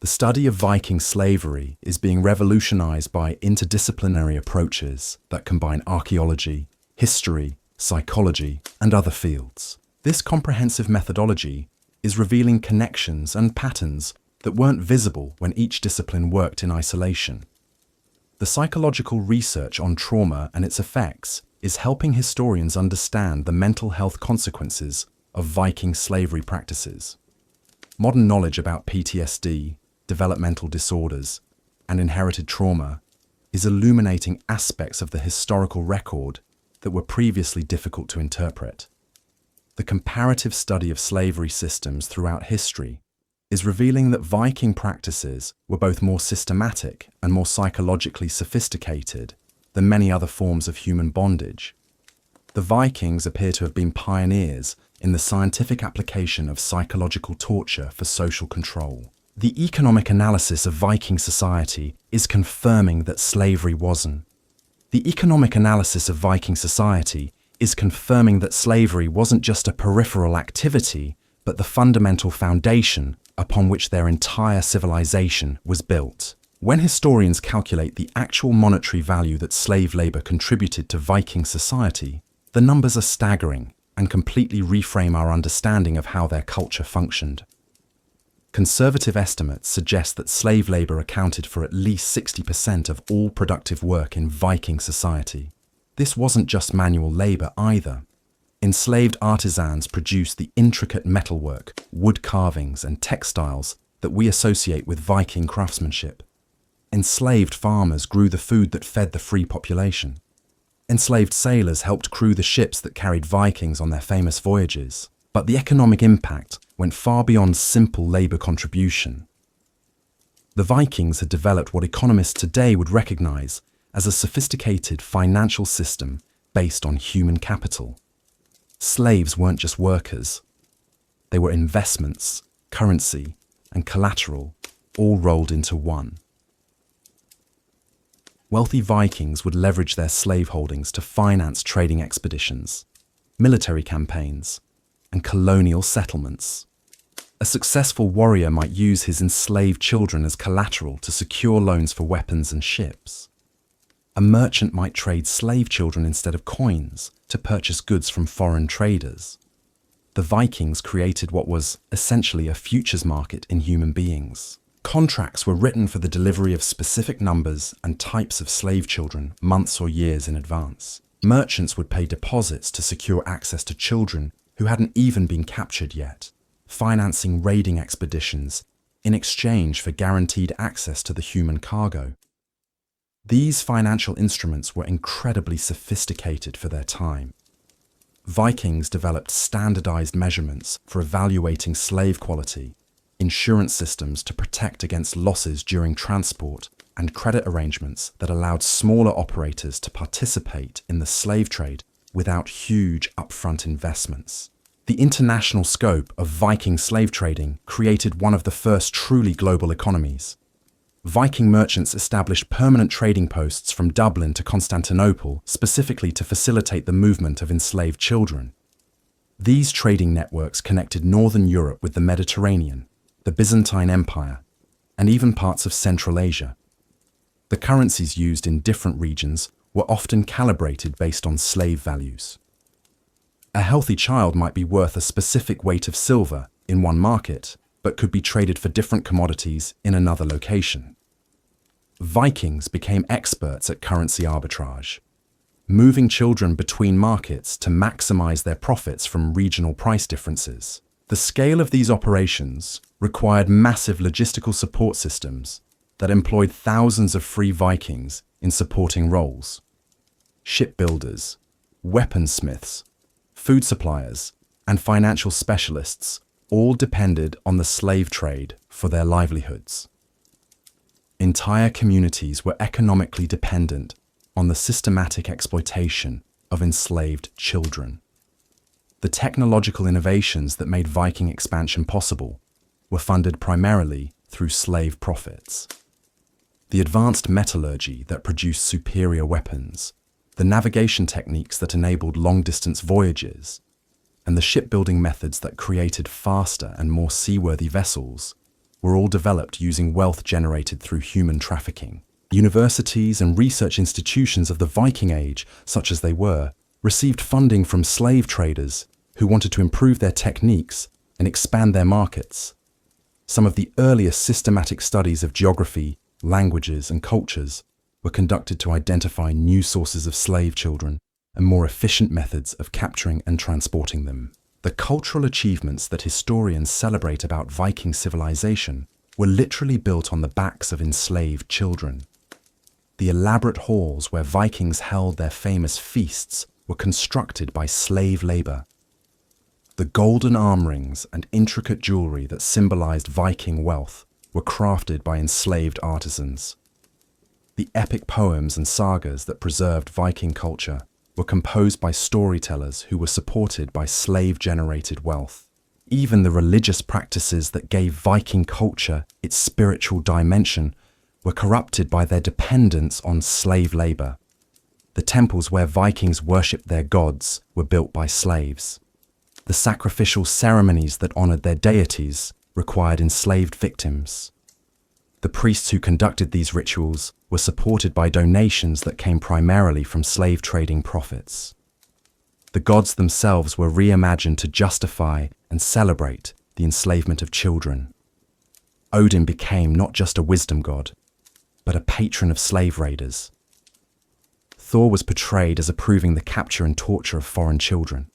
The study of Viking slavery is being revolutionized by interdisciplinary approaches that combine archaeology, history, psychology, and other fields. This comprehensive methodology is revealing connections and patterns that weren't visible when each discipline worked in isolation. The psychological research on trauma and its effects is helping historians understand the mental health consequences of Viking slavery practices. Modern knowledge about PTSD, developmental disorders, and inherited trauma is illuminating aspects of the historical record that were previously difficult to interpret. The comparative study of slavery systems throughout history is revealing that Viking practices were both more systematic and more psychologically sophisticated than many other forms of human bondage. The Vikings appear to have been pioneers in the scientific application of psychological torture for social control. The economic analysis of Viking society is confirming that slavery wasn't. The economic analysis of Viking society is confirming that slavery wasn't just a peripheral activity, but the fundamental foundation upon which their entire civilization was built. When historians calculate the actual monetary value that slave labor contributed to Viking society, the numbers are staggering and completely reframe our understanding of how their culture functioned. Conservative estimates suggest that slave labor accounted for at least 60% of all productive work in Viking society. This wasn't just manual labor either. Enslaved artisans produced the intricate metalwork, wood carvings, and textiles that we associate with Viking craftsmanship. Enslaved farmers grew the food that fed the free population. Enslaved sailors helped crew the ships that carried Vikings on their famous voyages. But the economic impact went far beyond simple labor contribution. The Vikings had developed what economists today would recognize as a sophisticated financial system based on human capital. Slaves weren't just workers. They were investments, currency, and collateral, all rolled into one. Wealthy Vikings would leverage their slave holdings to finance trading expeditions, military campaigns, and colonial settlements. A successful warrior might use his enslaved children as collateral to secure loans for weapons and ships. A merchant might trade slave children instead of coins to purchase goods from foreign traders. The Vikings created what was essentially a futures market in human beings. Contracts were written for the delivery of specific numbers and types of slave children months or years in advance. Merchants would pay deposits to secure access to children who hadn't even been captured yet, financing raiding expeditions in exchange for guaranteed access to the human cargo. These financial instruments were incredibly sophisticated for their time. Vikings developed standardized measurements for evaluating slave quality, insurance systems to protect against losses during transport, and credit arrangements that allowed smaller operators to participate in the slave trade without huge upfront investments. The international scope of Viking slave trading created one of the first truly global economies. Viking merchants established permanent trading posts from Dublin to Constantinople specifically to facilitate the movement of enslaved children. These trading networks connected Northern Europe with the Mediterranean, the Byzantine Empire, and even parts of Central Asia. The currencies used in different regions were often calibrated based on slave values. A healthy child might be worth a specific weight of silver in one market, but could be traded for different commodities in another location. Vikings became experts at currency arbitrage, moving children between markets to maximize their profits from regional price differences. The scale of these operations required massive logistical support systems that employed thousands of free Vikings in supporting roles. Shipbuilders, weaponsmiths, food suppliers, and financial specialists all depended on the slave trade for their livelihoods. Entire communities were economically dependent on the systematic exploitation of enslaved children. The technological innovations that made Viking expansion possible were funded primarily through slave profits. The advanced metallurgy that produced superior weapons, the navigation techniques that enabled long-distance voyages, and the shipbuilding methods that created faster and more seaworthy vessels were all developed using wealth generated through human trafficking. Universities and research institutions of the Viking Age, such as they were, received funding from slave traders who wanted to improve their techniques and expand their markets. Some of the earliest systematic studies of geography, languages, and cultures were conducted to identify new sources of slave children and more efficient methods of capturing and transporting them. The cultural achievements that historians celebrate about Viking civilization were literally built on the backs of enslaved children. The elaborate halls where Vikings held their famous feasts were constructed by slave labor. The golden arm rings and intricate jewelry that symbolized Viking wealth were crafted by enslaved artisans. The epic poems and sagas that preserved Viking culture were composed by storytellers who were supported by slave-generated wealth. Even the religious practices that gave Viking culture its spiritual dimension were corrupted by their dependence on slave labor. The temples where Vikings worshipped their gods were built by slaves. The sacrificial ceremonies that honored their deities required enslaved victims. The priests who conducted these rituals were supported by donations that came primarily from slave trading profits. The gods themselves were reimagined to justify and celebrate the enslavement of children. Odin became not just a wisdom god, but a patron of slave raiders. Thor was portrayed as approving the capture and torture of foreign children.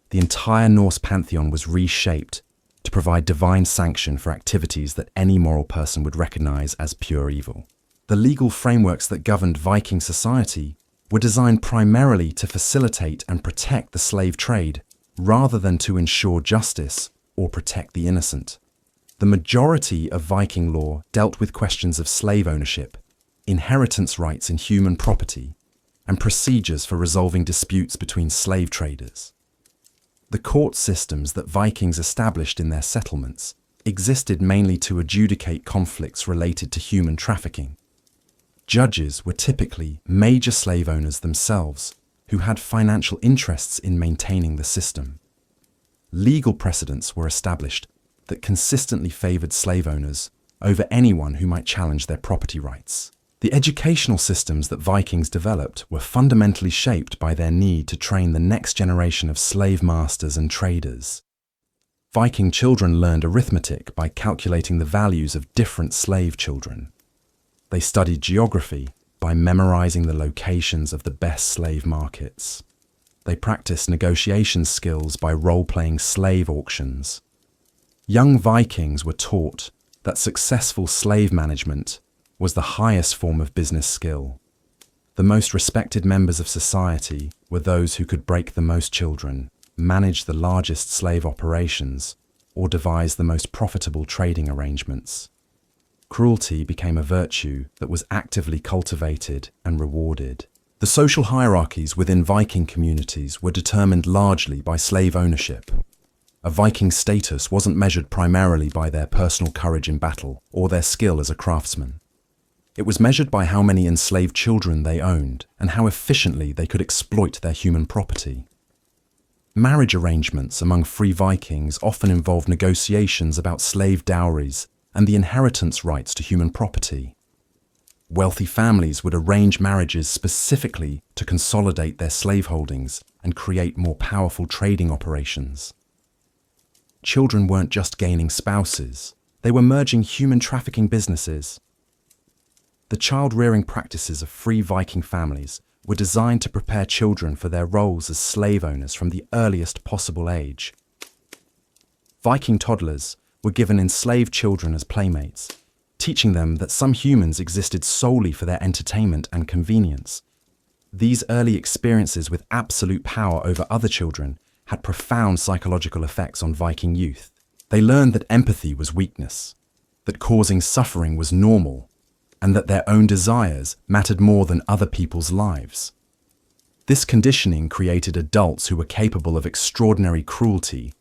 The entire Norse pantheon was reshaped to provide divine sanction for activities that any moral person would recognize as pure evil. The legal frameworks that governed Viking society were designed primarily to facilitate and protect the slave trade, rather than to ensure justice or protect the innocent. The majority of Viking law dealt with questions of slave ownership, inheritance rights in human property, and procedures for resolving disputes between slave traders. The court systems that Vikings established in their settlements existed mainly to adjudicate conflicts related to human trafficking. Judges were typically major slave owners themselves, who had financial interests in maintaining the system. Legal precedents were established that consistently favored slave owners over anyone who might challenge their property rights. The educational systems that Vikings developed were fundamentally shaped by their need to train the next generation of slave masters and traders. Viking children learned arithmetic by calculating the values of different slave children. They studied geography by memorizing the locations of the best slave markets. They practiced negotiation skills by role-playing slave auctions. Young Vikings were taught that successful slave management was the highest form of business skill. The most respected members of society were those who could break the most children, manage the largest slave operations, or devise the most profitable trading arrangements. Cruelty became a virtue that was actively cultivated and rewarded. The social hierarchies within Viking communities were determined largely by slave ownership. A Viking's status wasn't measured primarily by their personal courage in battle or their skill as a craftsman. It was measured by how many enslaved children they owned and how efficiently they could exploit their human property. Marriage arrangements among free Vikings often involved negotiations about slave dowries and the inheritance rights to human property. Wealthy families would arrange marriages specifically to consolidate their slaveholdings and create more powerful trading operations. Children weren't just gaining spouses, they were merging human trafficking businesses. The child-rearing practices of free Viking families were designed to prepare children for their roles as slave owners from the earliest possible age. Viking toddlers were given enslaved children as playmates, teaching them that some humans existed solely for their entertainment and convenience. These early experiences with absolute power over other children had profound psychological effects on Viking youth. They learned that empathy was weakness, that causing suffering was normal, and that their own desires mattered more than other people's lives. This conditioning created adults who were capable of extraordinary cruelty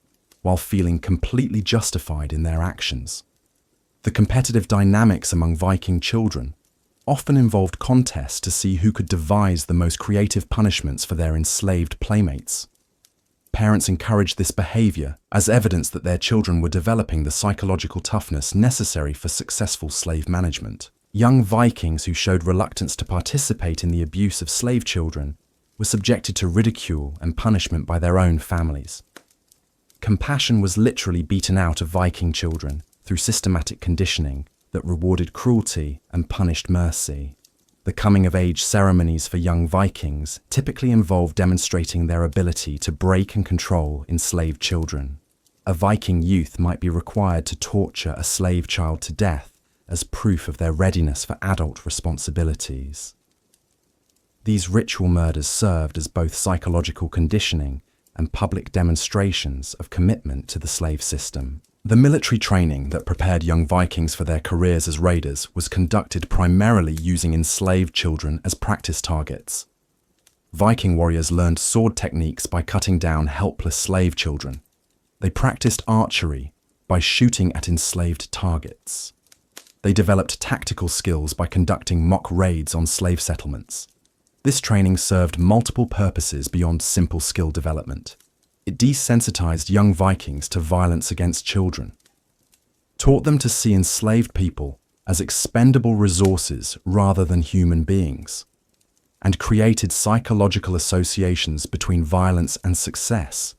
while feeling completely justified in their actions. The competitive dynamics among Viking children often involved contests to see who could devise the most creative punishments for their enslaved playmates. Parents encouraged this behavior as evidence that their children were developing the psychological toughness necessary for successful slave management. Young Vikings who showed reluctance to participate in the abuse of slave children were subjected to ridicule and punishment by their own families. Compassion was literally beaten out of Viking children through systematic conditioning that rewarded cruelty and punished mercy. The coming-of-age ceremonies for young Vikings typically involved demonstrating their ability to break and control enslaved children. A Viking youth might be required to torture a slave child to death as proof of their readiness for adult responsibilities. These ritual murders served as both psychological conditioning and public demonstrations of commitment to the slave system. The military training that prepared young Vikings for their careers as raiders was conducted primarily using enslaved children as practice targets. Viking warriors learned sword techniques by cutting down helpless slave children. They practiced archery by shooting at enslaved targets. They developed tactical skills by conducting mock raids on slave settlements. This training served multiple purposes beyond simple skill development. It desensitized young Vikings to violence against children, taught them to see enslaved people as expendable resources rather than human beings, and created psychological associations between violence and success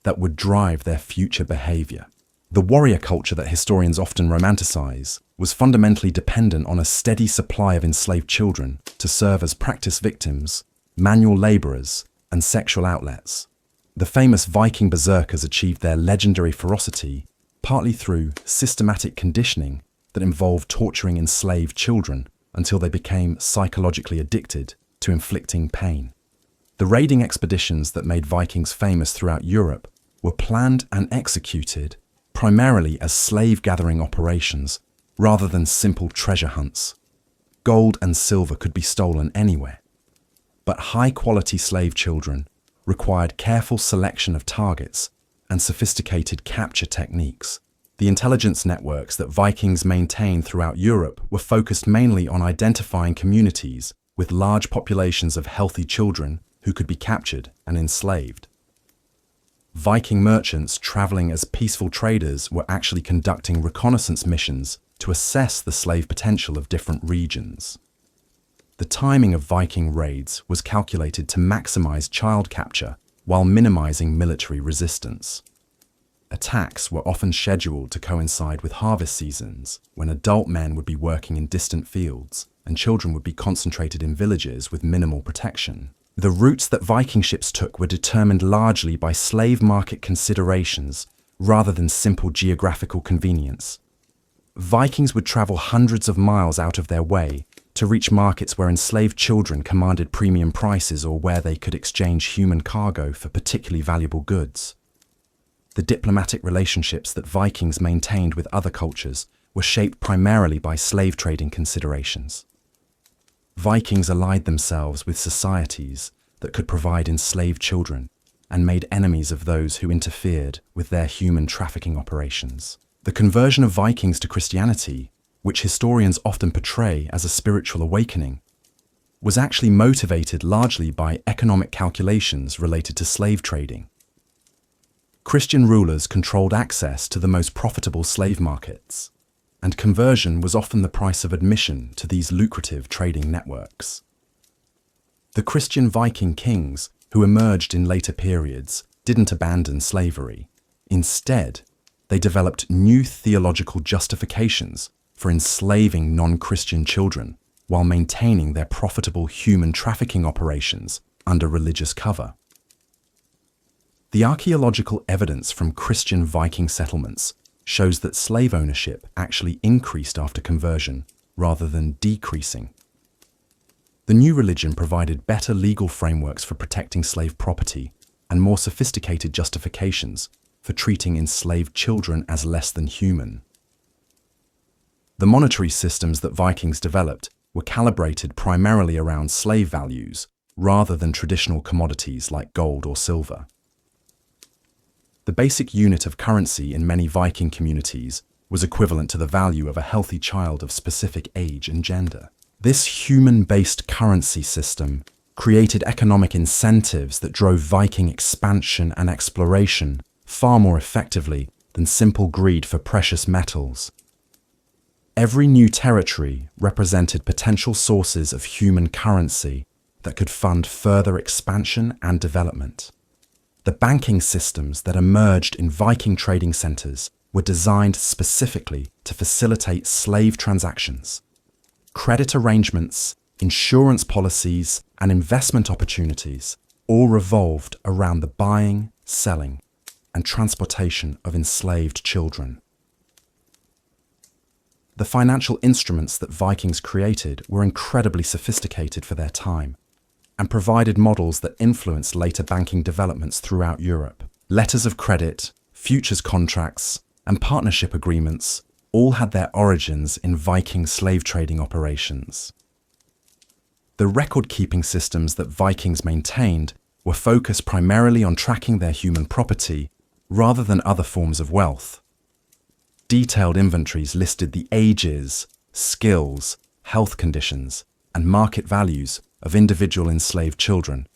that would drive their future behavior. The warrior culture that historians often romanticize was fundamentally dependent on a steady supply of enslaved children to serve as practice victims, manual laborers, and sexual outlets. The famous Viking berserkers achieved their legendary ferocity partly through systematic conditioning that involved torturing enslaved children until they became psychologically addicted to inflicting pain. The raiding expeditions that made Vikings famous throughout Europe were planned and executed primarily as slave-gathering operations rather than simple treasure hunts. Gold and silver could be stolen anywhere, but high-quality slave children required careful selection of targets and sophisticated capture techniques. The intelligence networks that Vikings maintained throughout Europe were focused mainly on identifying communities with large populations of healthy children who could be captured and enslaved. Viking merchants traveling as peaceful traders were actually conducting reconnaissance missions to assess the slave potential of different regions. The timing of Viking raids was calculated to maximize child capture while minimizing military resistance. Attacks were often scheduled to coincide with harvest seasons, when adult men would be working in distant fields and children would be concentrated in villages with minimal protection. The routes that Viking ships took were determined largely by slave market considerations rather than simple geographical convenience. Vikings would travel hundreds of miles out of their way to reach markets where enslaved children commanded premium prices or where they could exchange human cargo for particularly valuable goods. The diplomatic relationships that Vikings maintained with other cultures were shaped primarily by slave trading considerations. Vikings allied themselves with societies that could provide enslaved children and made enemies of those who interfered with their human trafficking operations. The conversion of Vikings to Christianity, which historians often portray as a spiritual awakening, was actually motivated largely by economic calculations related to slave trading. Christian rulers controlled access to the most profitable slave markets, and conversion was often the price of admission to these lucrative trading networks. The Christian Viking kings who emerged in later periods didn't abandon slavery. Instead, they developed new theological justifications for enslaving non-Christian children while maintaining their profitable human trafficking operations under religious cover. The archaeological evidence from Christian Viking settlements shows that slave ownership actually increased after conversion rather than decreasing. The new religion provided better legal frameworks for protecting slave property and more sophisticated justifications for treating enslaved children as less than human. The monetary systems that Vikings developed were calibrated primarily around slave values rather than traditional commodities like gold or silver. The basic unit of currency in many Viking communities was equivalent to the value of a healthy child of specific age and gender. This human-based currency system created economic incentives that drove Viking expansion and exploration far more effectively than simple greed for precious metals. Every new territory represented potential sources of human currency that could fund further expansion and development. The banking systems that emerged in Viking trading centers were designed specifically to facilitate slave transactions. Credit arrangements, insurance policies, and investment opportunities all revolved around the buying, selling, and transportation of enslaved children. The financial instruments that Vikings created were incredibly sophisticated for their time and provided models that influenced later banking developments throughout Europe. Letters of credit, futures contracts, and partnership agreements all had their origins in Viking slave trading operations. The record-keeping systems that Vikings maintained were focused primarily on tracking their human property rather than other forms of wealth. Detailed inventories listed the ages, skills, health conditions, and market values of individual enslaved children,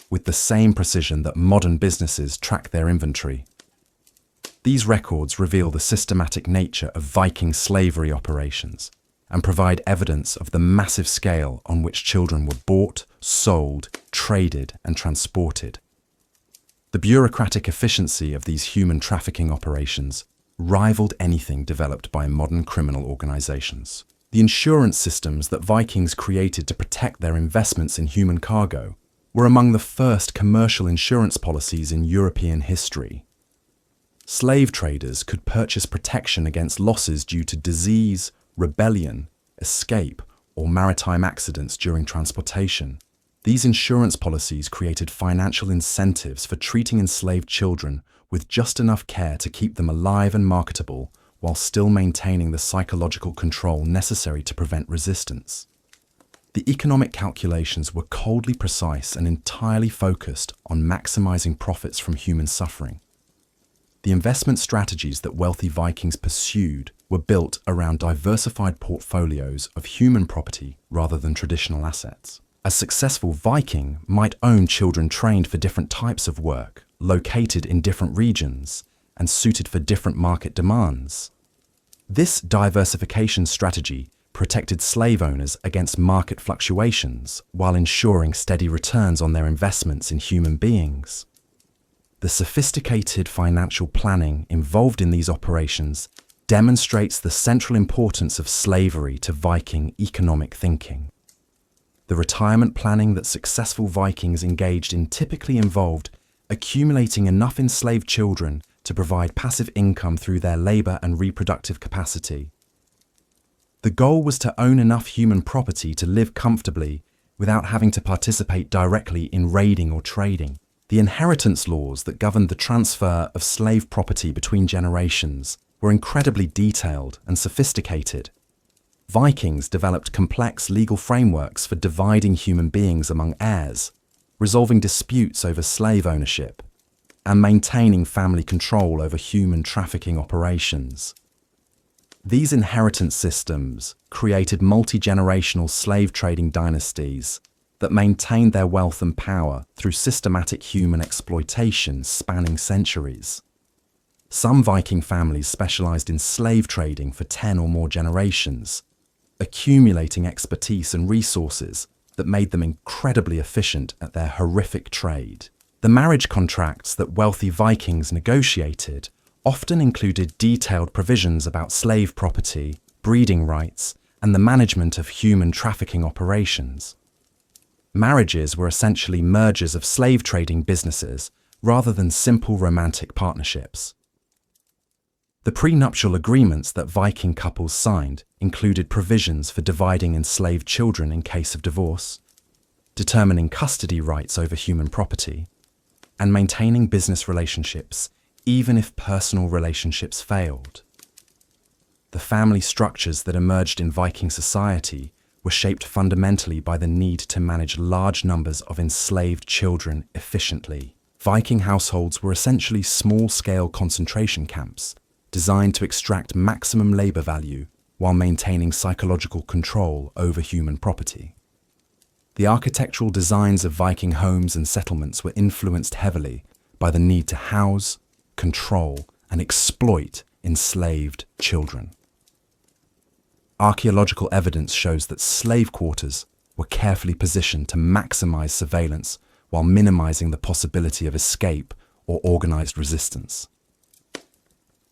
with the same precision that modern businesses track their inventory. These records reveal the systematic nature of Viking slavery operations and provide evidence of the massive scale on which children were bought, sold, traded, and transported. The bureaucratic efficiency of these human trafficking operations rivaled anything developed by modern criminal organizations. The insurance systems that Vikings created to protect their investments in human cargo were among the first commercial insurance policies in European history. Slave traders could purchase protection against losses due to disease, rebellion, escape, or maritime accidents during transportation. These insurance policies created financial incentives for treating enslaved children with just enough care to keep them alive and marketable while still maintaining the psychological control necessary to prevent resistance. The economic calculations were coldly precise and entirely focused on maximizing profits from human suffering. The investment strategies that wealthy Vikings pursued were built around diversified portfolios of human property rather than traditional assets. A successful Viking might own children trained for different types of work, located in different regions, and suited for different market demands. This diversification strategy protected slave owners against market fluctuations while ensuring steady returns on their investments in human beings. The sophisticated financial planning involved in these operations demonstrates the central importance of slavery to Viking economic thinking. The retirement planning that successful Vikings engaged in typically involved accumulating enough enslaved children to provide passive income through their labor and reproductive capacity. The goal was to own enough human property to live comfortably without having to participate directly in raiding or trading. The inheritance laws that governed the transfer of slave property between generations were incredibly detailed and sophisticated. Vikings developed complex legal frameworks for dividing human beings among heirs, resolving disputes over slave ownership, and maintaining family control over human trafficking operations. These inheritance systems created multi-generational slave trading dynasties that maintained their wealth and power through systematic human exploitation spanning centuries. Some Viking families specialized in slave trading for 10 or more generations, accumulating expertise and resources that made them incredibly efficient at their horrific trade. The marriage contracts that wealthy Vikings negotiated often included detailed provisions about slave property, breeding rights, and the management of human trafficking operations. Marriages were essentially mergers of slave trading businesses rather than simple romantic partnerships. The prenuptial agreements that Viking couples signed included provisions for dividing enslaved children in case of divorce, determining custody rights over human property, and maintaining business relationships even if personal relationships failed. The family structures that emerged in Viking society were shaped fundamentally by the need to manage large numbers of enslaved children efficiently. Viking households were essentially small-scale concentration camps designed to extract maximum labor value while maintaining psychological control over human property. The architectural designs of Viking homes and settlements were influenced heavily by the need to house, control, and exploit enslaved children. Archaeological evidence shows that slave quarters were carefully positioned to maximize surveillance while minimizing the possibility of escape or organized resistance.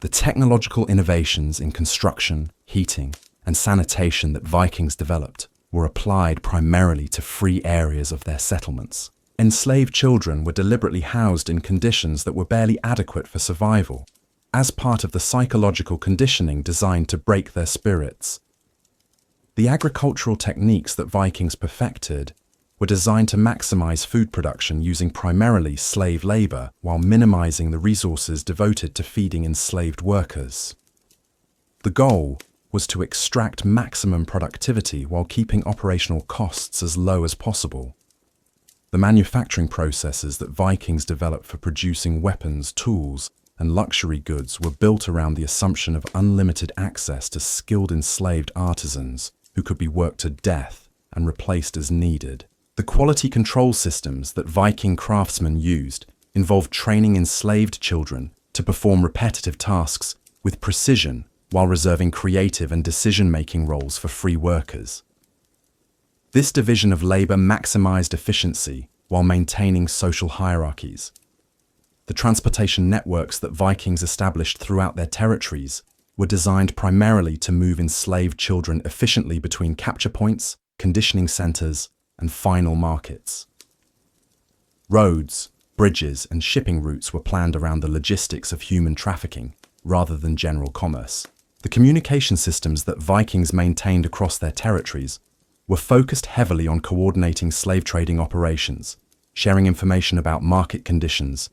The technological innovations in construction, heating, and sanitation that Vikings developed were applied primarily to free areas of their settlements. Enslaved children were deliberately housed in conditions that were barely adequate for survival, as part of the psychological conditioning designed to break their spirits The agricultural techniques that Vikings perfected were designed to maximize food production using primarily slave labor while minimizing the resources devoted to feeding enslaved workers. The goal was to extract maximum productivity while keeping operational costs as low as possible. The manufacturing processes that Vikings developed for producing weapons, tools, and luxury goods were built around the assumption of unlimited access to skilled enslaved artisans who could be worked to death and replaced as needed. The quality control systems that Viking craftsmen used involved training enslaved children to perform repetitive tasks with precision while reserving creative and decision-making roles for free workers. This division of labor maximized efficiency while maintaining social hierarchies. The transportation networks that Vikings established throughout their territories were designed primarily to move enslaved children efficiently between capture points, conditioning centers, and final markets. Roads, bridges, and shipping routes were planned around the logistics of human trafficking rather than general commerce. The communication systems that Vikings maintained across their territories were focused heavily on coordinating slave trading operations, sharing information about market conditions,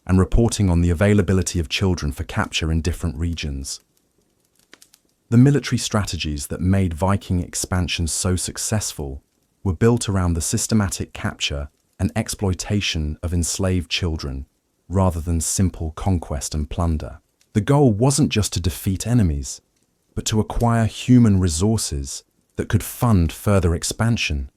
and reporting on the availability of children for capture in different regions. The military strategies that made Viking expansion so successful were built around the systematic capture and exploitation of enslaved children rather than simple conquest and plunder. The goal wasn't just to defeat enemies, but to acquire human resources that could fund further expansion.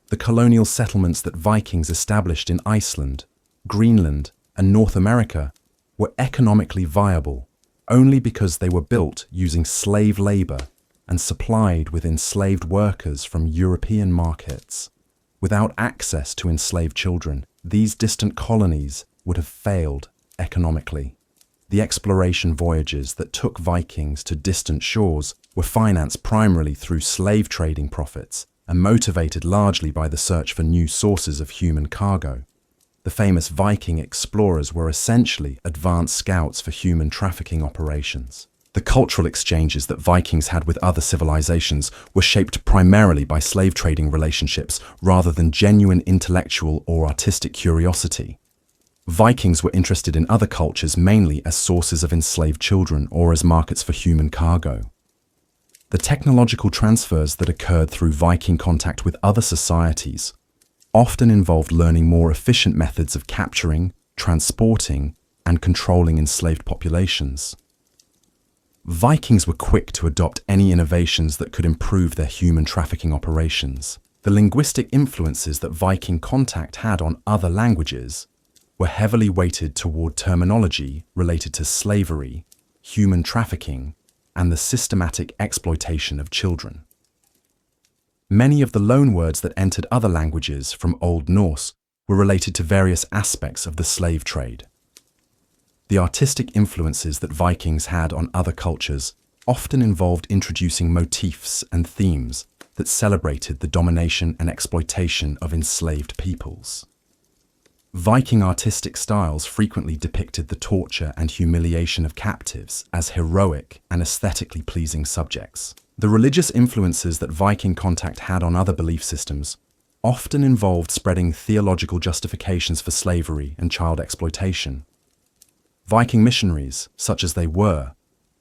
The colonial settlements that Vikings established in Iceland, Greenland, and North America were economically viable only because they were built using slave labor and supplied with enslaved workers from European markets. Without access to enslaved children, these distant colonies would have failed economically. The exploration voyages that took Vikings to distant shores were financed primarily through slave trading profits and motivated largely by the search for new sources of human cargo. The famous Viking explorers were essentially advanced scouts for human trafficking operations. The cultural exchanges that Vikings had with other civilizations were shaped primarily by slave trading relationships rather than genuine intellectual or artistic curiosity. Vikings were interested in other cultures mainly as sources of enslaved children or as markets for human cargo. The technological transfers that occurred through Viking contact with other societies often involved learning more efficient methods of capturing, transporting, and controlling enslaved populations. Vikings were quick to adopt any innovations that could improve their human trafficking operations. The linguistic influences that Viking contact had on other languages were heavily weighted toward terminology related to slavery, human trafficking, and the systematic exploitation of children. Many of the loanwords that entered other languages from Old Norse were related to various aspects of the slave trade. The artistic influences that Vikings had on other cultures often involved introducing motifs and themes that celebrated the domination and exploitation of enslaved peoples. Viking artistic styles frequently depicted the torture and humiliation of captives as heroic and aesthetically pleasing subjects. The religious influences that Viking contact had on other belief systems often involved spreading theological justifications for slavery and child exploitation. Viking missionaries, such as they were,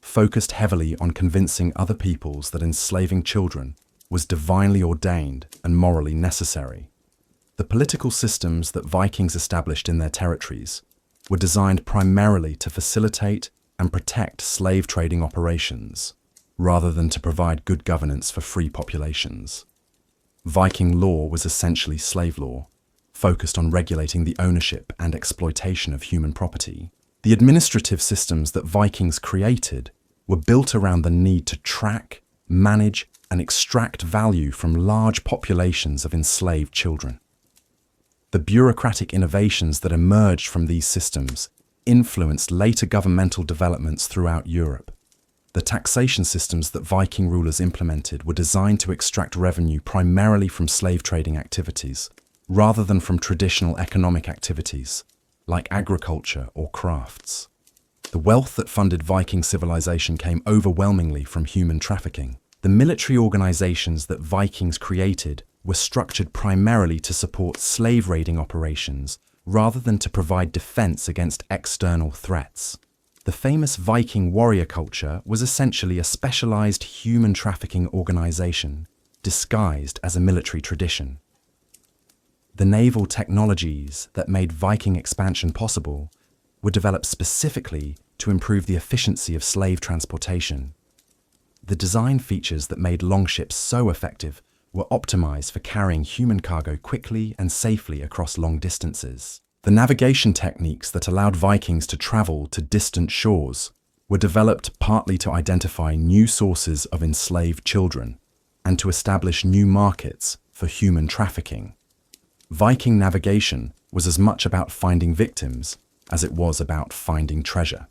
focused heavily on convincing other peoples that enslaving children was divinely ordained and morally necessary. The political systems that Vikings established in their territories were designed primarily to facilitate and protect slave trading operations, rather than to provide good governance for free populations. Viking law was essentially slave law, focused on regulating the ownership and exploitation of human property. The administrative systems that Vikings created were built around the need to track, manage, and extract value from large populations of enslaved children. The bureaucratic innovations that emerged from these systems influenced later governmental developments throughout Europe. The taxation systems that Viking rulers implemented were designed to extract revenue primarily from slave trading activities, rather than from traditional economic activities, like agriculture or crafts. The wealth that funded Viking civilization came overwhelmingly from human trafficking. The military organizations that Vikings created were structured primarily to support slave raiding operations rather than to provide defense against external threats. The famous Viking warrior culture was essentially a specialized human trafficking organization disguised as a military tradition. The naval technologies that made Viking expansion possible were developed specifically to improve the efficiency of slave transportation. The design features that made longships so effective were optimized for carrying human cargo quickly and safely across long distances. The navigation techniques that allowed Vikings to travel to distant shores were developed partly to identify new sources of enslaved children and to establish new markets for human trafficking. Viking navigation was as much about finding victims as it was about finding treasure.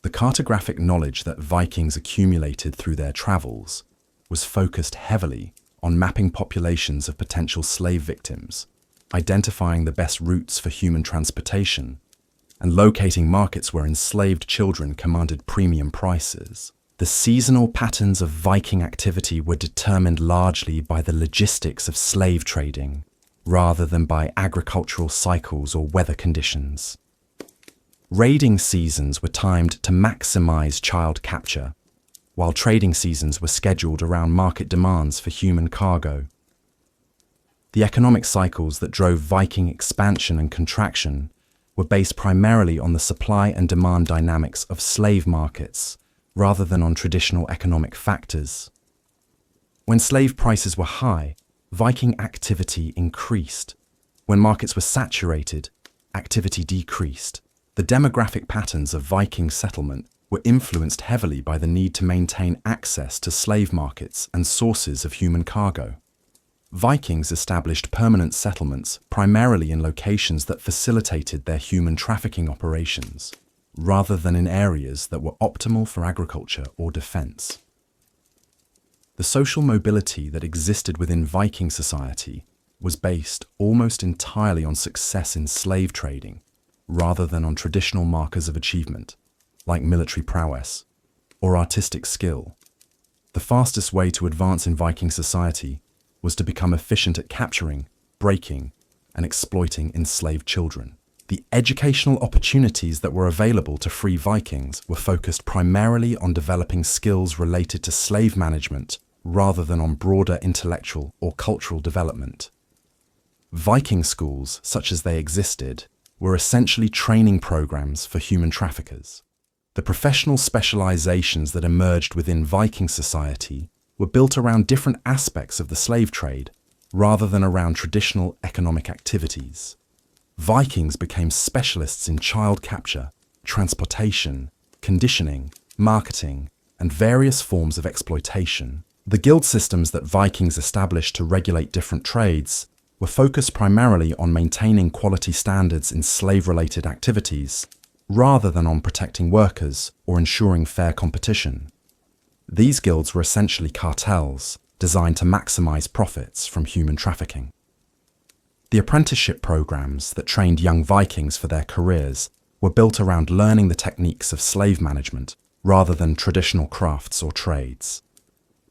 The cartographic knowledge that Vikings accumulated through their travels was focused heavily on mapping populations of potential slave victims, identifying the best routes for human transportation, and locating markets where enslaved children commanded premium prices. The seasonal patterns of Viking activity were determined largely by the logistics of slave trading, rather than by agricultural cycles or weather conditions. Raiding seasons were timed to maximize child capture, while trading seasons were scheduled around market demands for human cargo. The economic cycles that drove Viking expansion and contraction were based primarily on the supply and demand dynamics of slave markets, rather than on traditional economic factors. When slave prices were high, Viking activity increased. When markets were saturated, activity decreased. The demographic patterns of Viking settlement were influenced heavily by the need to maintain access to slave markets and sources of human cargo. Vikings established permanent settlements primarily in locations that facilitated their human trafficking operations, rather than in areas that were optimal for agriculture or defense. The social mobility that existed within Viking society was based almost entirely on success in slave trading, rather than on traditional markers of achievement, like military prowess or artistic skill. The fastest way to advance in Viking society was to become efficient at capturing, breaking, and exploiting enslaved children. The educational opportunities that were available to free Vikings were focused primarily on developing skills related to slave management rather than on broader intellectual or cultural development. Viking schools, such as they existed, were essentially training programs for human traffickers. The professional specializations that emerged within Viking society were built around different aspects of the slave trade rather than around traditional economic activities. Vikings became specialists in child capture, transportation, conditioning, marketing, and various forms of exploitation. The guild systems that Vikings established to regulate different trades were focused primarily on maintaining quality standards in slave-related activities, rather than on protecting workers or ensuring fair competition. These guilds were essentially cartels designed to maximize profits from human trafficking. The apprenticeship programs that trained young Vikings for their careers were built around learning the techniques of slave management rather than traditional crafts or trades.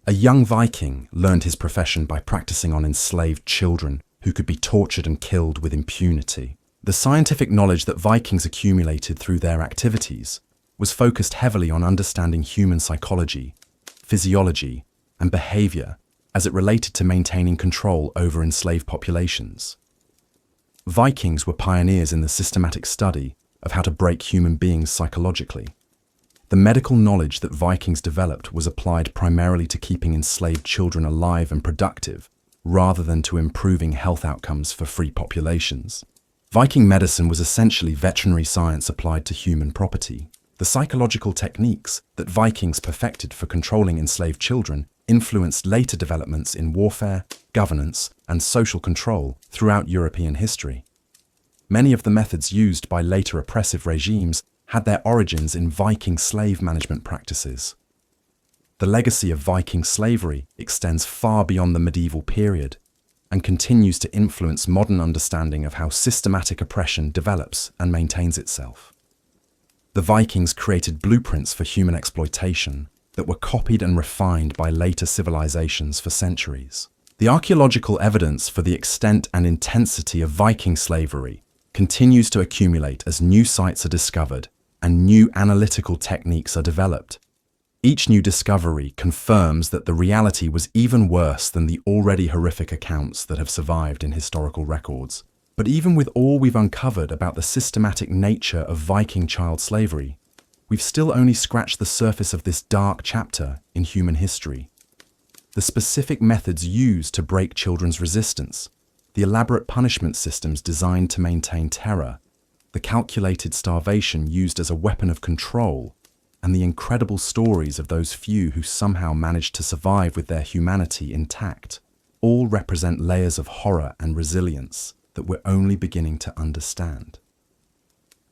A young Viking learned his profession by practicing on enslaved children who could be tortured and killed with impunity. The scientific knowledge that Vikings accumulated through their activities was focused heavily on understanding human psychology, physiology, and behavior as it related to maintaining control over enslaved populations. Vikings were pioneers in the systematic study of how to break human beings psychologically. The medical knowledge that Vikings developed was applied primarily to keeping enslaved children alive and productive, rather than to improving health outcomes for free populations. Viking medicine was essentially veterinary science applied to human property. The psychological techniques that Vikings perfected for controlling enslaved children influenced later developments in warfare, governance, and social control throughout European history. Many of the methods used by later oppressive regimes had their origins in Viking slave management practices. The legacy of Viking slavery extends far beyond the medieval period and continues to influence modern understanding of how systematic oppression develops and maintains itself. The Vikings created blueprints for human exploitation, that were copied and refined by later civilizations for centuries. The archaeological evidence for the extent and intensity of Viking slavery continues to accumulate as new sites are discovered and new analytical techniques are developed. Each new discovery confirms that the reality was even worse than the already horrific accounts that have survived in historical records. But even with all we've uncovered about the systematic nature of Viking child slavery, we've still only scratched the surface of this dark chapter in human history. The specific methods used to break children's resistance, the elaborate punishment systems designed to maintain terror, the calculated starvation used as a weapon of control, and the incredible stories of those few who somehow managed to survive with their humanity intact, all represent layers of horror and resilience that we're only beginning to understand.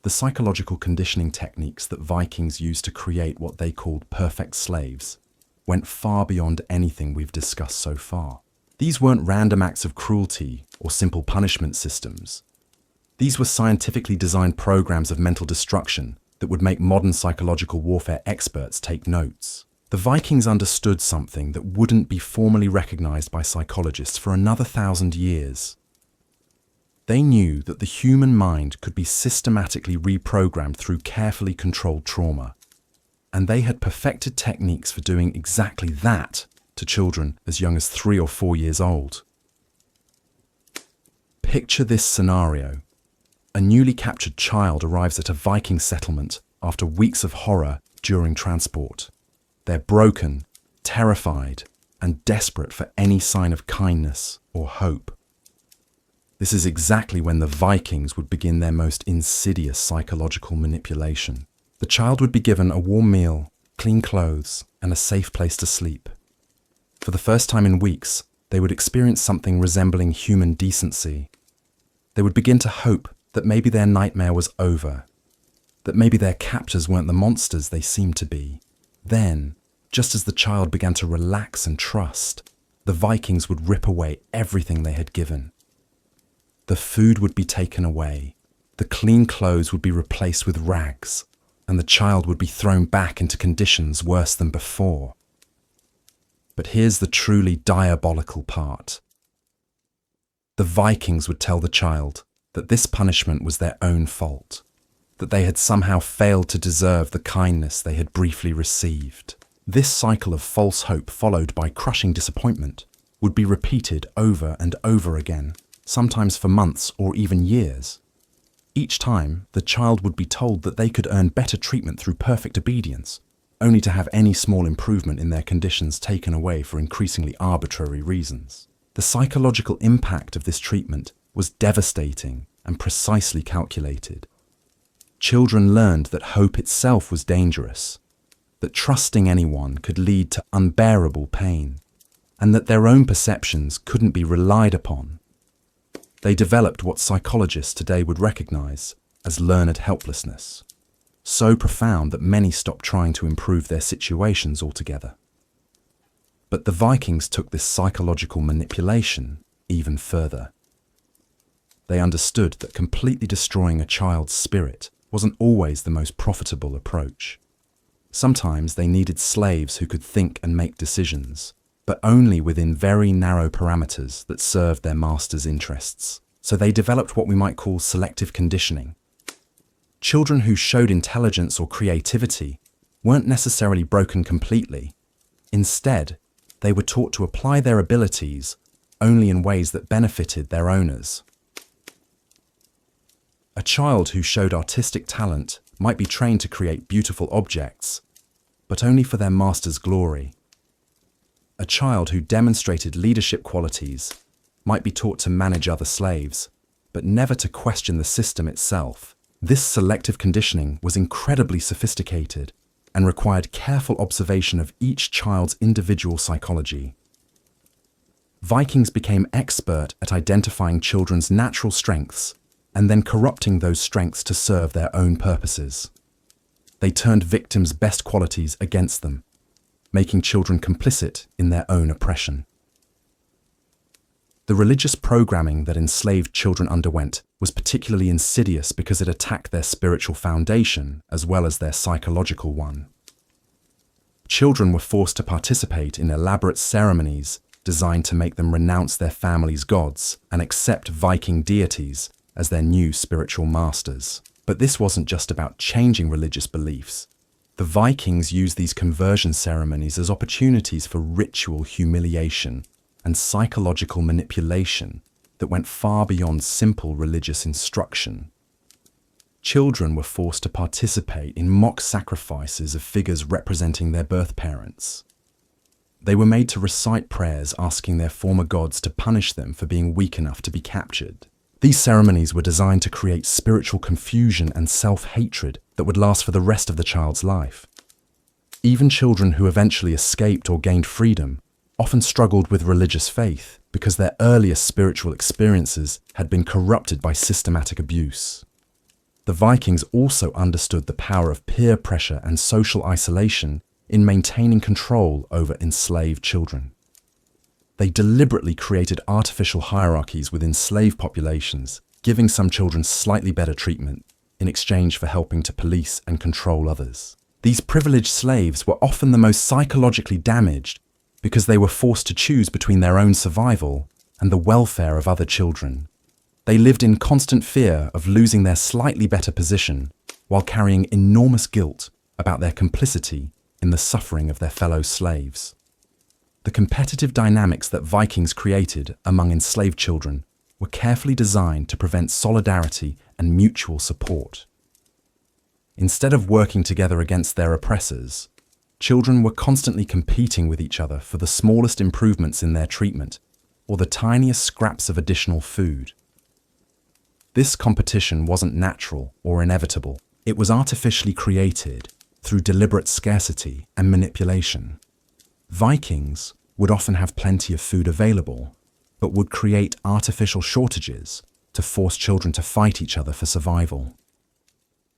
The psychological conditioning techniques that Vikings used to create what they called perfect slaves went far beyond anything we've discussed so far. These weren't random acts of cruelty or simple punishment systems. These were scientifically designed programs of mental destruction that would make modern psychological warfare experts take notes. The Vikings understood something that wouldn't be formally recognized by psychologists for another 1,000 years. They knew that the human mind could be systematically reprogrammed through carefully controlled trauma, and they had perfected techniques for doing exactly that to children as young as 3 or 4 years old. Picture this scenario. A newly captured child arrives at a Viking settlement after weeks of horror during transport. They're broken, terrified, and desperate for any sign of kindness or hope. This is exactly when the Vikings would begin their most insidious psychological manipulation. The child would be given a warm meal, clean clothes, and a safe place to sleep. For the first time in weeks, they would experience something resembling human decency. They would begin to hope that maybe their nightmare was over, that maybe their captors weren't the monsters they seemed to be. Then, just as the child began to relax and trust, the Vikings would rip away everything they had given. The food would be taken away, the clean clothes would be replaced with rags, and the child would be thrown back into conditions worse than before. But here's the truly diabolical part. The Vikings would tell the child that this punishment was their own fault, that they had somehow failed to deserve the kindness they had briefly received. This cycle of false hope followed by crushing disappointment would be repeated over and over again, sometimes for months or even years. Each time, the child would be told that they could earn better treatment through perfect obedience, only to have any small improvement in their conditions taken away for increasingly arbitrary reasons. The psychological impact of this treatment was devastating and precisely calculated. Children learned that hope itself was dangerous, that trusting anyone could lead to unbearable pain, and that their own perceptions couldn't be relied upon. They developed what psychologists today would recognize as learned helplessness, so profound that many stopped trying to improve their situations altogether. But the Vikings took this psychological manipulation even further. They understood that completely destroying a child's spirit wasn't always the most profitable approach. Sometimes they needed slaves who could think and make decisions, but only within very narrow parameters that served their master's interests. So they developed what we might call selective conditioning. Children who showed intelligence or creativity weren't necessarily broken completely. Instead, they were taught to apply their abilities only in ways that benefited their owners. A child who showed artistic talent might be trained to create beautiful objects, but only for their master's glory. A child who demonstrated leadership qualities might be taught to manage other slaves, but never to question the system itself. This selective conditioning was incredibly sophisticated and required careful observation of each child's individual psychology. Vikings became expert at identifying children's natural strengths and then corrupting those strengths to serve their own purposes. They turned victims' best qualities against them, making children complicit in their own oppression. The religious programming that enslaved children underwent was particularly insidious because it attacked their spiritual foundation as well as their psychological one. Children were forced to participate in elaborate ceremonies designed to make them renounce their family's gods and accept Viking deities as their new spiritual masters. But this wasn't just about changing religious beliefs. The Vikings used these conversion ceremonies as opportunities for ritual humiliation and psychological manipulation that went far beyond simple religious instruction. Children were forced to participate in mock sacrifices of figures representing their birth parents. They were made to recite prayers asking their former gods to punish them for being weak enough to be captured. These ceremonies were designed to create spiritual confusion and self-hatred that would last for the rest of the child's life. Even children who eventually escaped or gained freedom often struggled with religious faith because their earliest spiritual experiences had been corrupted by systematic abuse. The Vikings also understood the power of peer pressure and social isolation in maintaining control over enslaved children. They deliberately created artificial hierarchies within slave populations, giving some children slightly better treatment in exchange for helping to police and control others. These privileged slaves were often the most psychologically damaged because they were forced to choose between their own survival and the welfare of other children. They lived in constant fear of losing their slightly better position while carrying enormous guilt about their complicity in the suffering of their fellow slaves. The competitive dynamics that Vikings created among enslaved children were carefully designed to prevent solidarity and mutual support. Instead of working together against their oppressors, children were constantly competing with each other for the smallest improvements in their treatment or the tiniest scraps of additional food. This competition wasn't natural or inevitable. It was artificially created through deliberate scarcity and manipulation. Vikings would often have plenty of food available, but would create artificial shortages to force children to fight each other for survival.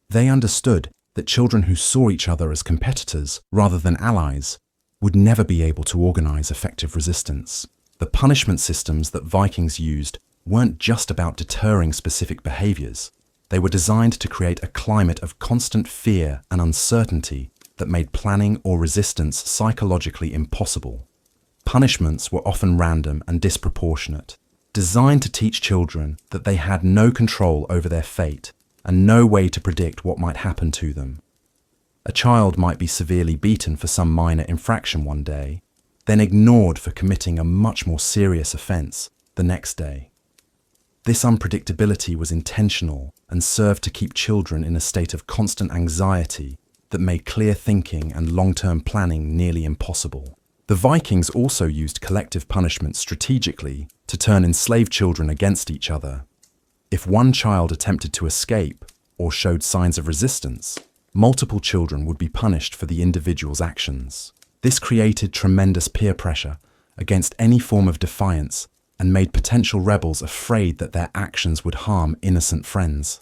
They understood that children who saw each other as competitors rather than allies would never be able to organize effective resistance. The punishment systems that Vikings used weren't just about deterring specific behaviors. They were designed to create a climate of constant fear and uncertainty that made planning or resistance psychologically impossible. Punishments were often random and disproportionate, designed to teach children that they had no control over their fate and no way to predict what might happen to them. A child might be severely beaten for some minor infraction one day, then ignored for committing a much more serious offense the next day. This unpredictability was intentional and served to keep children in a state of constant anxiety that made clear thinking and long-term planning nearly impossible. The Vikings also used collective punishment strategically to turn enslaved children against each other. If one child attempted to escape or showed signs of resistance, multiple children would be punished for the individual's actions. This created tremendous peer pressure against any form of defiance and made potential rebels afraid that their actions would harm innocent friends.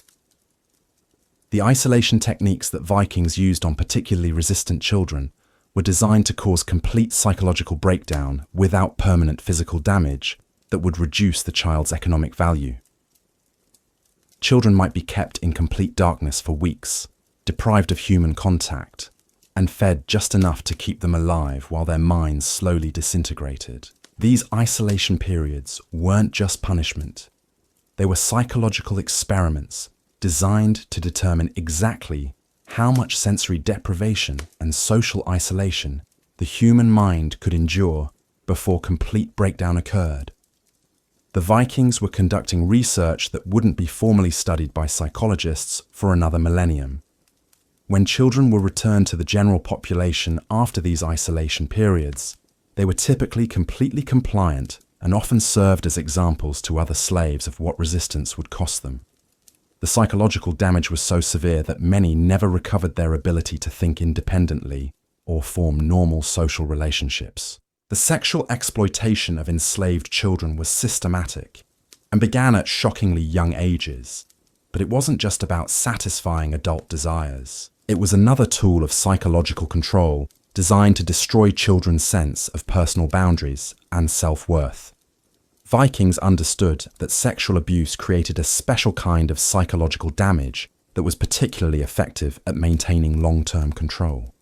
The isolation techniques that Vikings used on particularly resistant children were designed to cause complete psychological breakdown without permanent physical damage that would reduce the child's economic value. Children might be kept in complete darkness for weeks, deprived of human contact, and fed just enough to keep them alive while their minds slowly disintegrated. These isolation periods weren't just punishment. They were psychological experiments designed to determine exactly how much sensory deprivation and social isolation the human mind could endure before complete breakdown occurred. The Vikings were conducting research that wouldn't be formally studied by psychologists for another millennium. When children were returned to the general population after these isolation periods, they were typically completely compliant and often served as examples to other slaves of what resistance would cost them. The psychological damage was so severe that many never recovered their ability to think independently or form normal social relationships. The sexual exploitation of enslaved children was systematic and began at shockingly young ages. But it wasn't just about satisfying adult desires. It was another tool of psychological control designed to destroy children's sense of personal boundaries and self-worth. Vikings understood that sexual abuse created a special kind of psychological damage that was particularly effective at maintaining long-term control.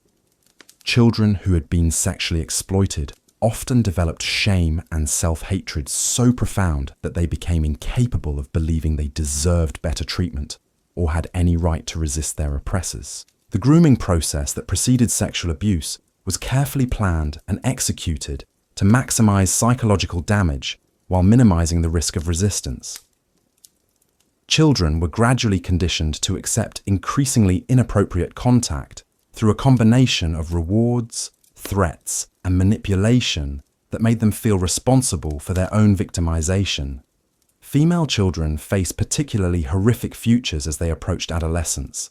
Children who had been sexually exploited often developed shame and self-hatred so profound that they became incapable of believing they deserved better treatment or had any right to resist their oppressors. The grooming process that preceded sexual abuse was carefully planned and executed to maximize psychological damage while minimizing the risk of resistance. Children were gradually conditioned to accept increasingly inappropriate contact through a combination of rewards, threats, and manipulation that made them feel responsible for their own victimization. Female children faced particularly horrific futures as they approached adolescence.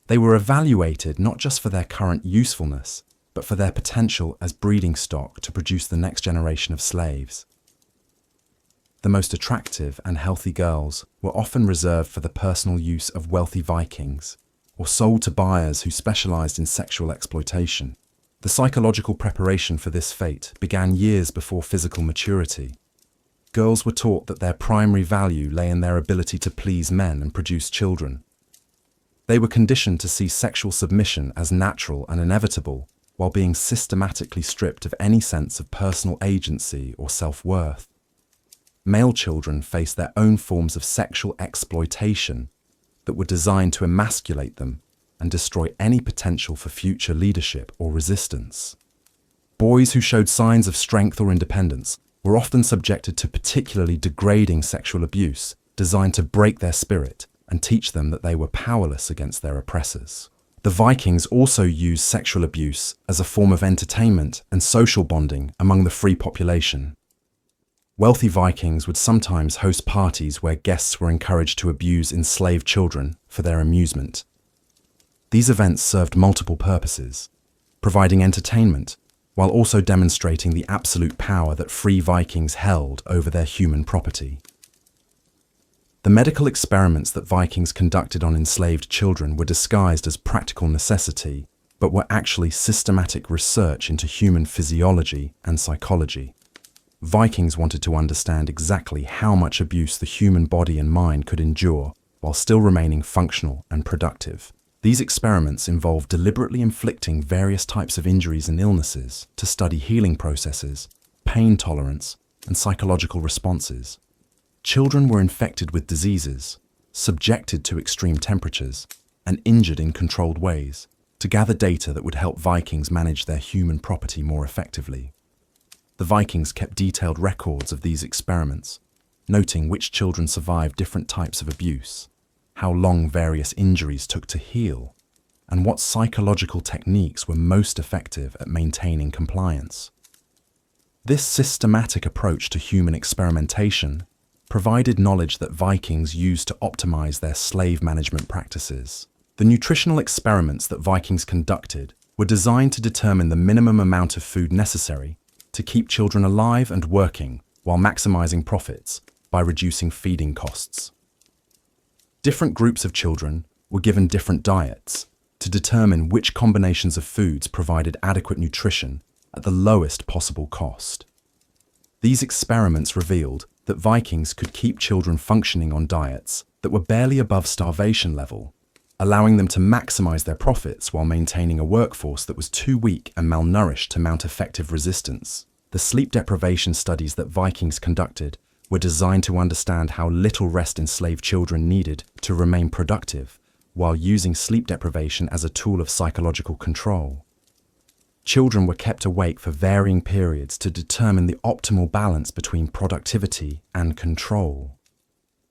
They were evaluated not just for their current usefulness, but for their potential as breeding stock to produce the next generation of slaves. The most attractive and healthy girls were often reserved for the personal use of wealthy Vikings, or sold to buyers who specialized in sexual exploitation. The psychological preparation for this fate began years before physical maturity. Girls were taught that their primary value lay in their ability to please men and produce children. They were conditioned to see sexual submission as natural and inevitable, while being systematically stripped of any sense of personal agency or self-worth. Male children faced their own forms of sexual exploitation that were designed to emasculate them and destroy any potential for future leadership or resistance. Boys who showed signs of strength or independence were often subjected to particularly degrading sexual abuse designed to break their spirit and teach them that they were powerless against their oppressors. The Vikings also used sexual abuse as a form of entertainment and social bonding among the free population. Wealthy Vikings would sometimes host parties where guests were encouraged to abuse enslaved children for their amusement. These events served multiple purposes, providing entertainment while also demonstrating the absolute power that free Vikings held over their human property. The medical experiments that Vikings conducted on enslaved children were disguised as practical necessity, but were actually systematic research into human physiology and psychology. Vikings wanted to understand exactly how much abuse the human body and mind could endure while still remaining functional and productive. These experiments involved deliberately inflicting various types of injuries and illnesses to study healing processes, pain tolerance, and psychological responses. Children were infected with diseases, subjected to extreme temperatures, and injured in controlled ways to gather data that would help Vikings manage their human property more effectively. The Vikings kept detailed records of these experiments, noting which children survived different types of abuse, how long various injuries took to heal, and what psychological techniques were most effective at maintaining compliance. This systematic approach to human experimentation provided knowledge that Vikings used to optimize their slave management practices. The nutritional experiments that Vikings conducted were designed to determine the minimum amount of food necessary to keep children alive and working while maximizing profits by reducing feeding costs. Different groups of children were given different diets to determine which combinations of foods provided adequate nutrition at the lowest possible cost. These experiments revealed that Vikings could keep children functioning on diets that were barely above starvation level, allowing them to maximize their profits while maintaining a workforce that was too weak and malnourished to mount effective resistance. The sleep deprivation studies that Vikings conducted were designed to understand how little rest enslaved children needed to remain productive, while using sleep deprivation as a tool of psychological control. Children were kept awake for varying periods to determine the optimal balance between productivity and control.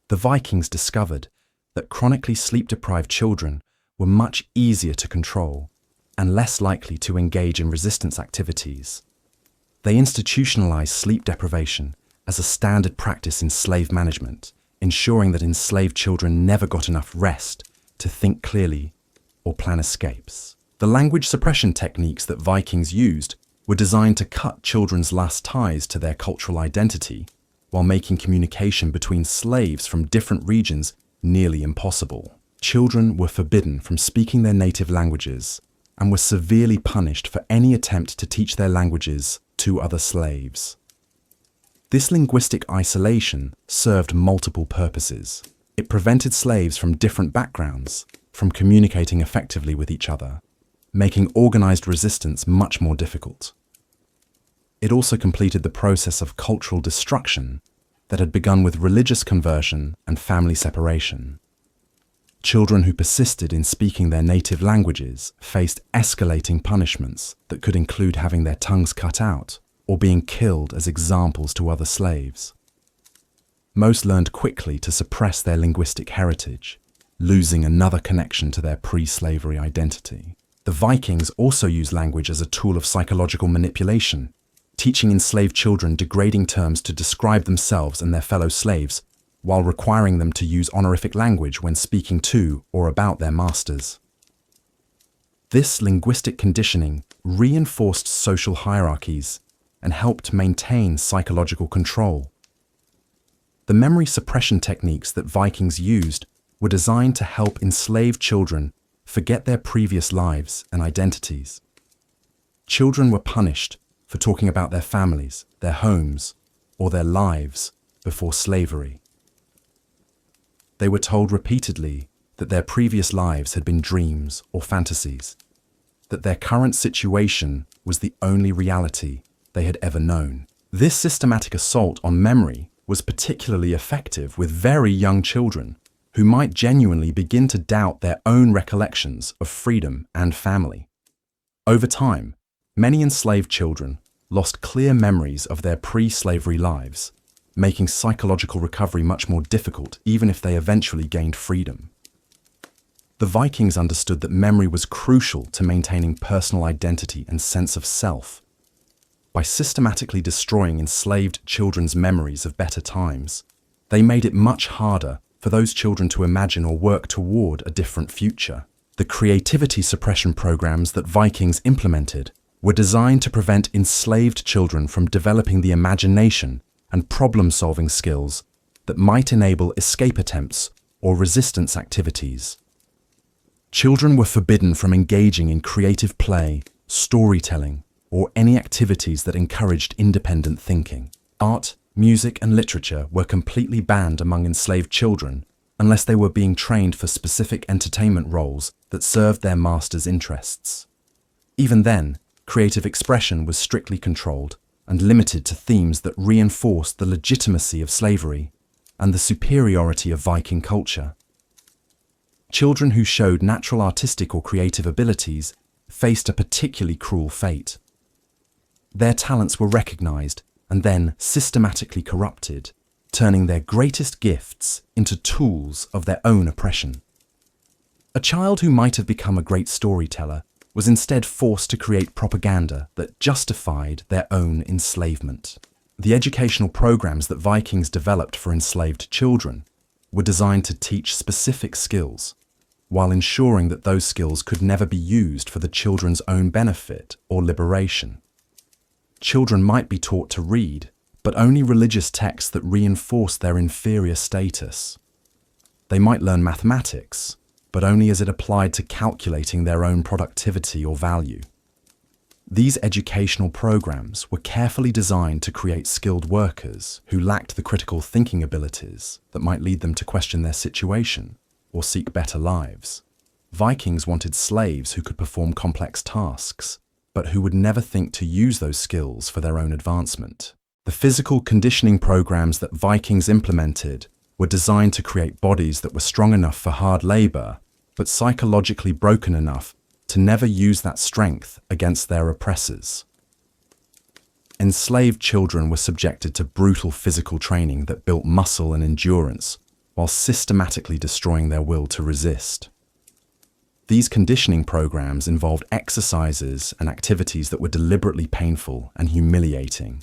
The Vikings discovered that chronically sleep-deprived children were much easier to control and less likely to engage in resistance activities. They institutionalized sleep deprivation as a standard practice in slave management, ensuring that enslaved children never got enough rest to think clearly or plan escapes. The language suppression techniques that Vikings used were designed to cut children's last ties to their cultural identity, while making communication between slaves from different regions nearly impossible. Children were forbidden from speaking their native languages and were severely punished for any attempt to teach their languages to other slaves. This linguistic isolation served multiple purposes. It prevented slaves from different backgrounds from communicating effectively with each other. making organized resistance much more difficult. It also completed the process of cultural destruction that had begun with religious conversion and family separation. Children who persisted in speaking their native languages faced escalating punishments that could include having their tongues cut out or being killed as examples to other slaves. Most learned quickly to suppress their linguistic heritage, losing another connection to their pre-slavery identity. The Vikings also used language as a tool of psychological manipulation, teaching enslaved children degrading terms to describe themselves and their fellow slaves, while requiring them to use honorific language when speaking to or about their masters. This linguistic conditioning reinforced social hierarchies and helped maintain psychological control. The memory suppression techniques that Vikings used were designed to help enslaved children forget their previous lives and identities. Children were punished for talking about their families, their homes, or their lives before slavery. They were told repeatedly that their previous lives had been dreams or fantasies, that their current situation was the only reality they had ever known. This systematic assault on memory was particularly effective with very young children who might genuinely begin to doubt their own recollections of freedom and family. Over time, many enslaved children lost clear memories of their pre-slavery lives, making psychological recovery much more difficult even if they eventually gained freedom. The Vikings understood that memory was crucial to maintaining personal identity and sense of self. By systematically destroying enslaved children's memories of better times, they made it much harder for those children to imagine or work toward a different future. The creativity suppression programs that Vikings implemented were designed to prevent enslaved children from developing the imagination and problem-solving skills that might enable escape attempts or resistance activities. Children were forbidden from engaging in creative play, storytelling, or any activities that encouraged independent thinking. Art, music, and literature were completely banned among enslaved children unless they were being trained for specific entertainment roles that served their masters' interests. Even then, creative expression was strictly controlled and limited to themes that reinforced the legitimacy of slavery and the superiority of Viking culture. Children who showed natural artistic or creative abilities faced a particularly cruel fate. Their talents were recognized and then systematically corrupted, turning their greatest gifts into tools of their own oppression. A child who might have become a great storyteller was instead forced to create propaganda that justified their own enslavement. The educational programs that Vikings developed for enslaved children were designed to teach specific skills, while ensuring that those skills could never be used for the children's own benefit or liberation. Children might be taught to read, but only religious texts that reinforced their inferior status. They might learn mathematics, but only as it applied to calculating their own productivity or value. These educational programs were carefully designed to create skilled workers who lacked the critical thinking abilities that might lead them to question their situation or seek better lives. Vikings wanted slaves who could perform complex tasks, but who would never think to use those skills for their own advancement. The physical conditioning programs that Vikings implemented were designed to create bodies that were strong enough for hard labor, but psychologically broken enough to never use that strength against their oppressors. Enslaved children were subjected to brutal physical training that built muscle and endurance, while systematically destroying their will to resist. These conditioning programs involved exercises and activities that were deliberately painful and humiliating,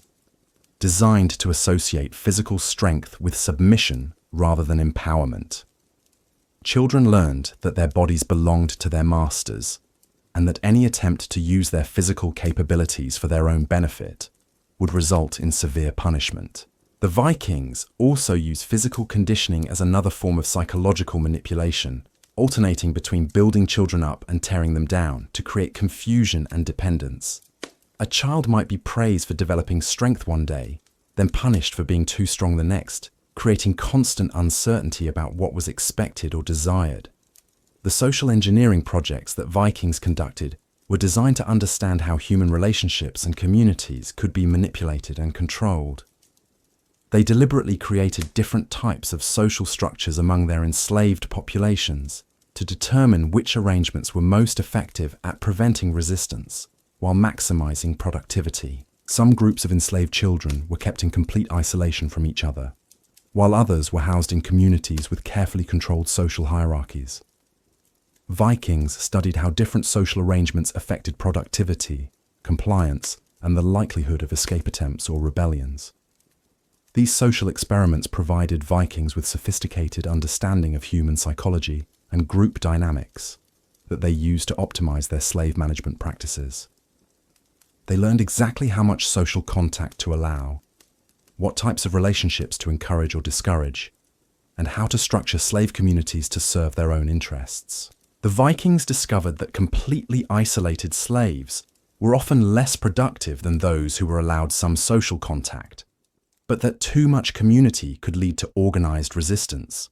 designed to associate physical strength with submission rather than empowerment. Children learned that their bodies belonged to their masters, and that any attempt to use their physical capabilities for their own benefit would result in severe punishment. The Vikings also used physical conditioning as another form of psychological manipulation, alternating between building children up and tearing them down to create confusion and dependence. A child might be praised for developing strength one day, then punished for being too strong the next, creating constant uncertainty about what was expected or desired. The social engineering projects that Vikings conducted were designed to understand how human relationships and communities could be manipulated and controlled. They deliberately created different types of social structures among their enslaved populations to determine which arrangements were most effective at preventing resistance while maximizing productivity. Some groups of enslaved children were kept in complete isolation from each other, while others were housed in communities with carefully controlled social hierarchies. Vikings studied how different social arrangements affected productivity, compliance, and the likelihood of escape attempts or rebellions. These social experiments provided Vikings with sophisticated understanding of human psychology and group dynamics that they used to optimize their slave management practices. They learned exactly how much social contact to allow, what types of relationships to encourage or discourage, and how to structure slave communities to serve their own interests. The Vikings discovered that completely isolated slaves were often less productive than those who were allowed some social contact, but that too much community could lead to organized resistance.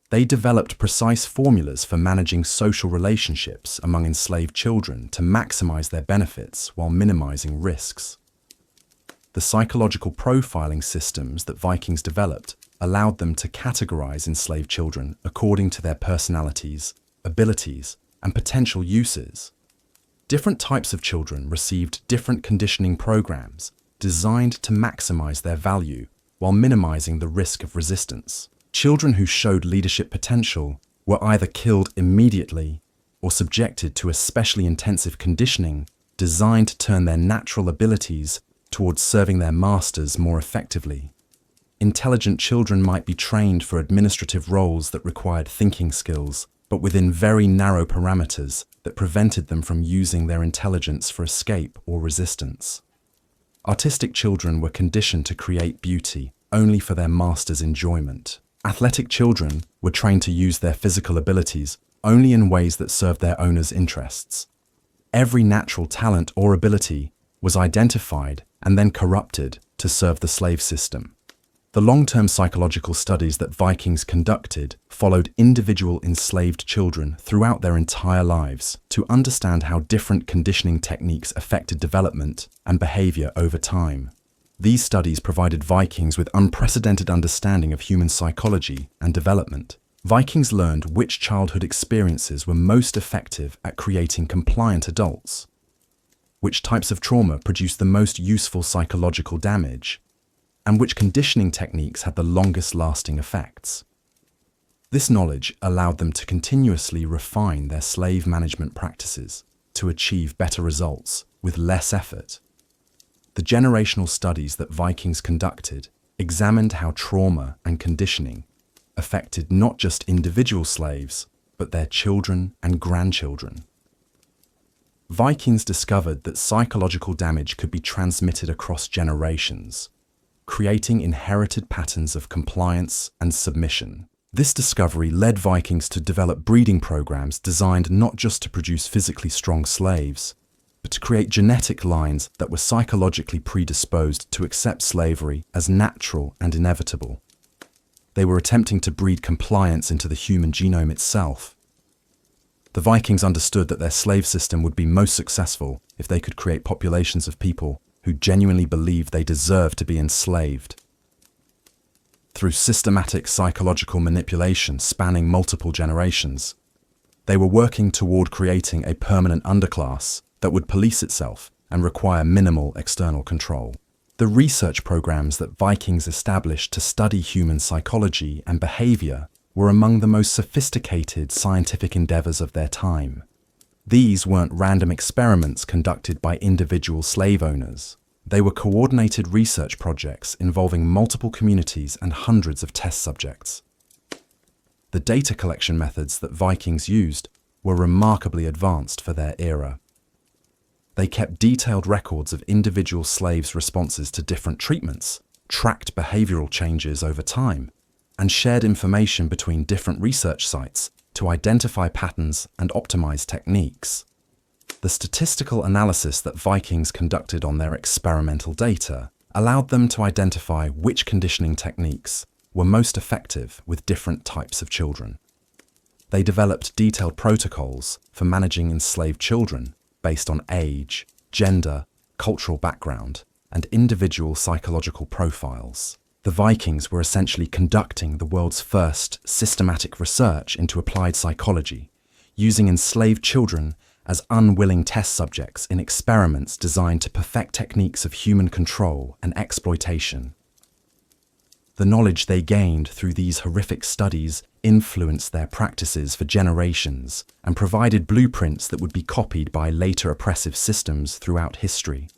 They developed precise formulas for managing social relationships among enslaved children to maximize their benefits while minimizing risks. The psychological profiling systems that Vikings developed allowed them to categorize enslaved children according to their personalities, abilities, and potential uses. Different types of children received different conditioning programs designed to maximize their value while minimizing the risk of resistance. Children who showed leadership potential were either killed immediately or subjected to especially intensive conditioning designed to turn their natural abilities towards serving their masters more effectively. Intelligent children might be trained for administrative roles that required thinking skills, but within very narrow parameters that prevented them from using their intelligence for escape or resistance. Artistic children were conditioned to create beauty only for their master's enjoyment. Athletic children were trained to use their physical abilities only in ways that served their owner's interests. Every natural talent or ability was identified and then corrupted to serve the slave system. The long-term psychological studies that Vikings conducted followed individual enslaved children throughout their entire lives to understand how different conditioning techniques affected development and behavior over time. These studies provided Vikings with unprecedented understanding of human psychology and development. Vikings learned which childhood experiences were most effective at creating compliant adults, which types of trauma produced the most useful psychological damage, and which conditioning techniques had the longest lasting effects. This knowledge allowed them to continuously refine their slave management practices to achieve better results with less effort. The generational studies that Vikings conducted examined how trauma and conditioning affected not just individual slaves, but their children and grandchildren. Vikings discovered that psychological damage could be transmitted across generations, creating inherited patterns of compliance and submission. This discovery led Vikings to develop breeding programs designed not just to produce physically strong slaves, but to create genetic lines that were psychologically predisposed to accept slavery as natural and inevitable. They were attempting to breed compliance into the human genome itself. The Vikings understood that their slave system would be most successful if they could create populations of people who genuinely believed they deserved to be enslaved. Through systematic psychological manipulation spanning multiple generations, they were working toward creating a permanent underclass that would police itself and require minimal external control. The research programs that Vikings established to study human psychology and behavior were among the most sophisticated scientific endeavors of their time. These weren't random experiments conducted by individual slave owners. They were coordinated research projects involving multiple communities and hundreds of test subjects. The data collection methods that Vikings used were remarkably advanced for their era. They kept detailed records of individual slaves' responses to different treatments, tracked behavioral changes over time, and shared information between different research sites to identify patterns and optimize techniques. The statistical analysis that Vikings conducted on their experimental data allowed them to identify which conditioning techniques were most effective with different types of children. They developed detailed protocols for managing enslaved children based on age, gender, cultural background, and individual psychological profiles. The Vikings were essentially conducting the world's first systematic research into applied psychology, using enslaved children as unwilling test subjects in experiments designed to perfect techniques of human control and exploitation. The knowledge they gained through these horrific studies influenced their practices for generations and provided blueprints that would be copied by later oppressive systems throughout history.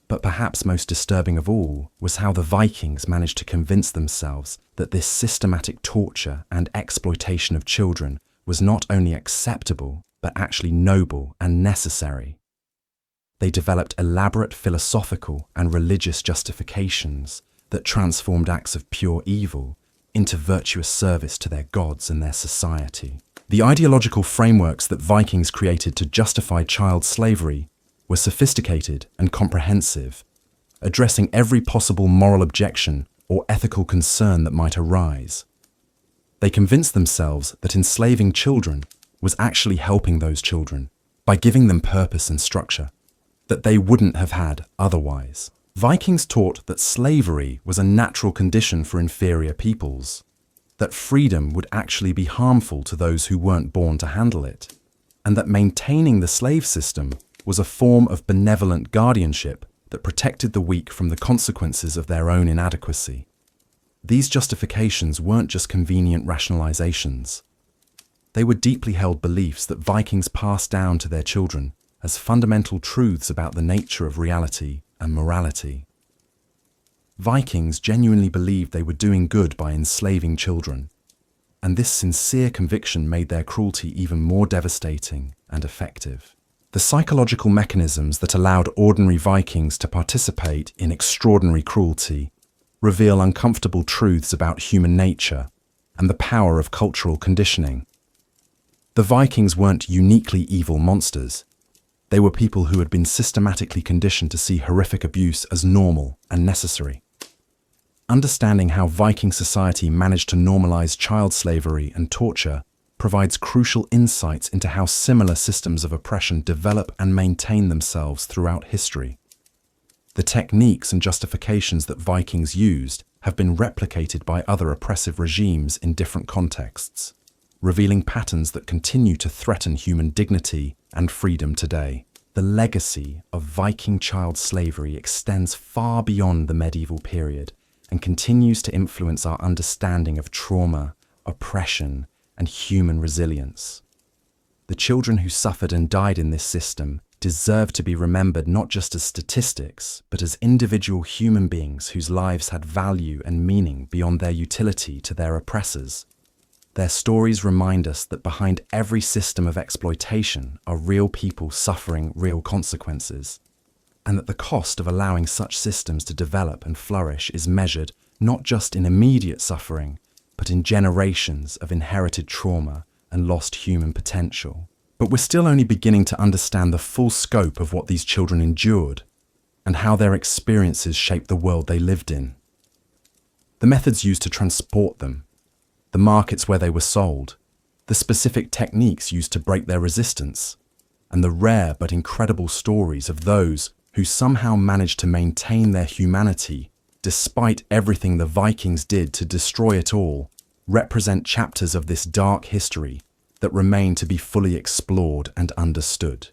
But perhaps most disturbing of all was how the Vikings managed to convince themselves that this systematic torture and exploitation of children was not only acceptable, but actually noble and necessary. They developed elaborate philosophical and religious justifications that transformed acts of pure evil into virtuous service to their gods and their society. The ideological frameworks that Vikings created to justify child slavery were sophisticated and comprehensive, addressing every possible moral objection or ethical concern that might arise. They convinced themselves that enslaving children was actually helping those children by giving them purpose and structure that they wouldn't have had otherwise. Vikings taught that slavery was a natural condition for inferior peoples, that freedom would actually be harmful to those who weren't born to handle it, and that maintaining the slave system was a form of benevolent guardianship that protected the weak from the consequences of their own inadequacy. These justifications weren't just convenient rationalizations. They were deeply held beliefs that Vikings passed down to their children as fundamental truths about the nature of reality and morality. Vikings genuinely believed they were doing good by enslaving children, and this sincere conviction made their cruelty even more devastating and effective. The psychological mechanisms that allowed ordinary Vikings to participate in extraordinary cruelty reveal uncomfortable truths about human nature and the power of cultural conditioning. The Vikings weren't uniquely evil monsters. They were people who had been systematically conditioned to see horrific abuse as normal and necessary. Understanding how Viking society managed to normalize child slavery and torture provides crucial insights into how similar systems of oppression develop and maintain themselves throughout history. The techniques and justifications that Vikings used have been replicated by other oppressive regimes in different contexts, revealing patterns that continue to threaten human dignity and freedom today. The legacy of Viking child slavery extends far beyond the medieval period and continues to influence our understanding of trauma, oppression, and human resilience. The children who suffered and died in this system deserve to be remembered not just as statistics, but as individual human beings whose lives had value and meaning beyond their utility to their oppressors. Their stories remind us that behind every system of exploitation are real people suffering real consequences, and that the cost of allowing such systems to develop and flourish is measured not just in immediate suffering, but in generations of inherited trauma and lost human potential. But we're still only beginning to understand the full scope of what these children endured and how their experiences shaped the world they lived in. The methods used to transport them, the markets where they were sold, the specific techniques used to break their resistance, and the rare but incredible stories of those who somehow managed to maintain their humanity despite everything the Vikings did to destroy it all, represent chapters of this dark history that remain to be fully explored and understood.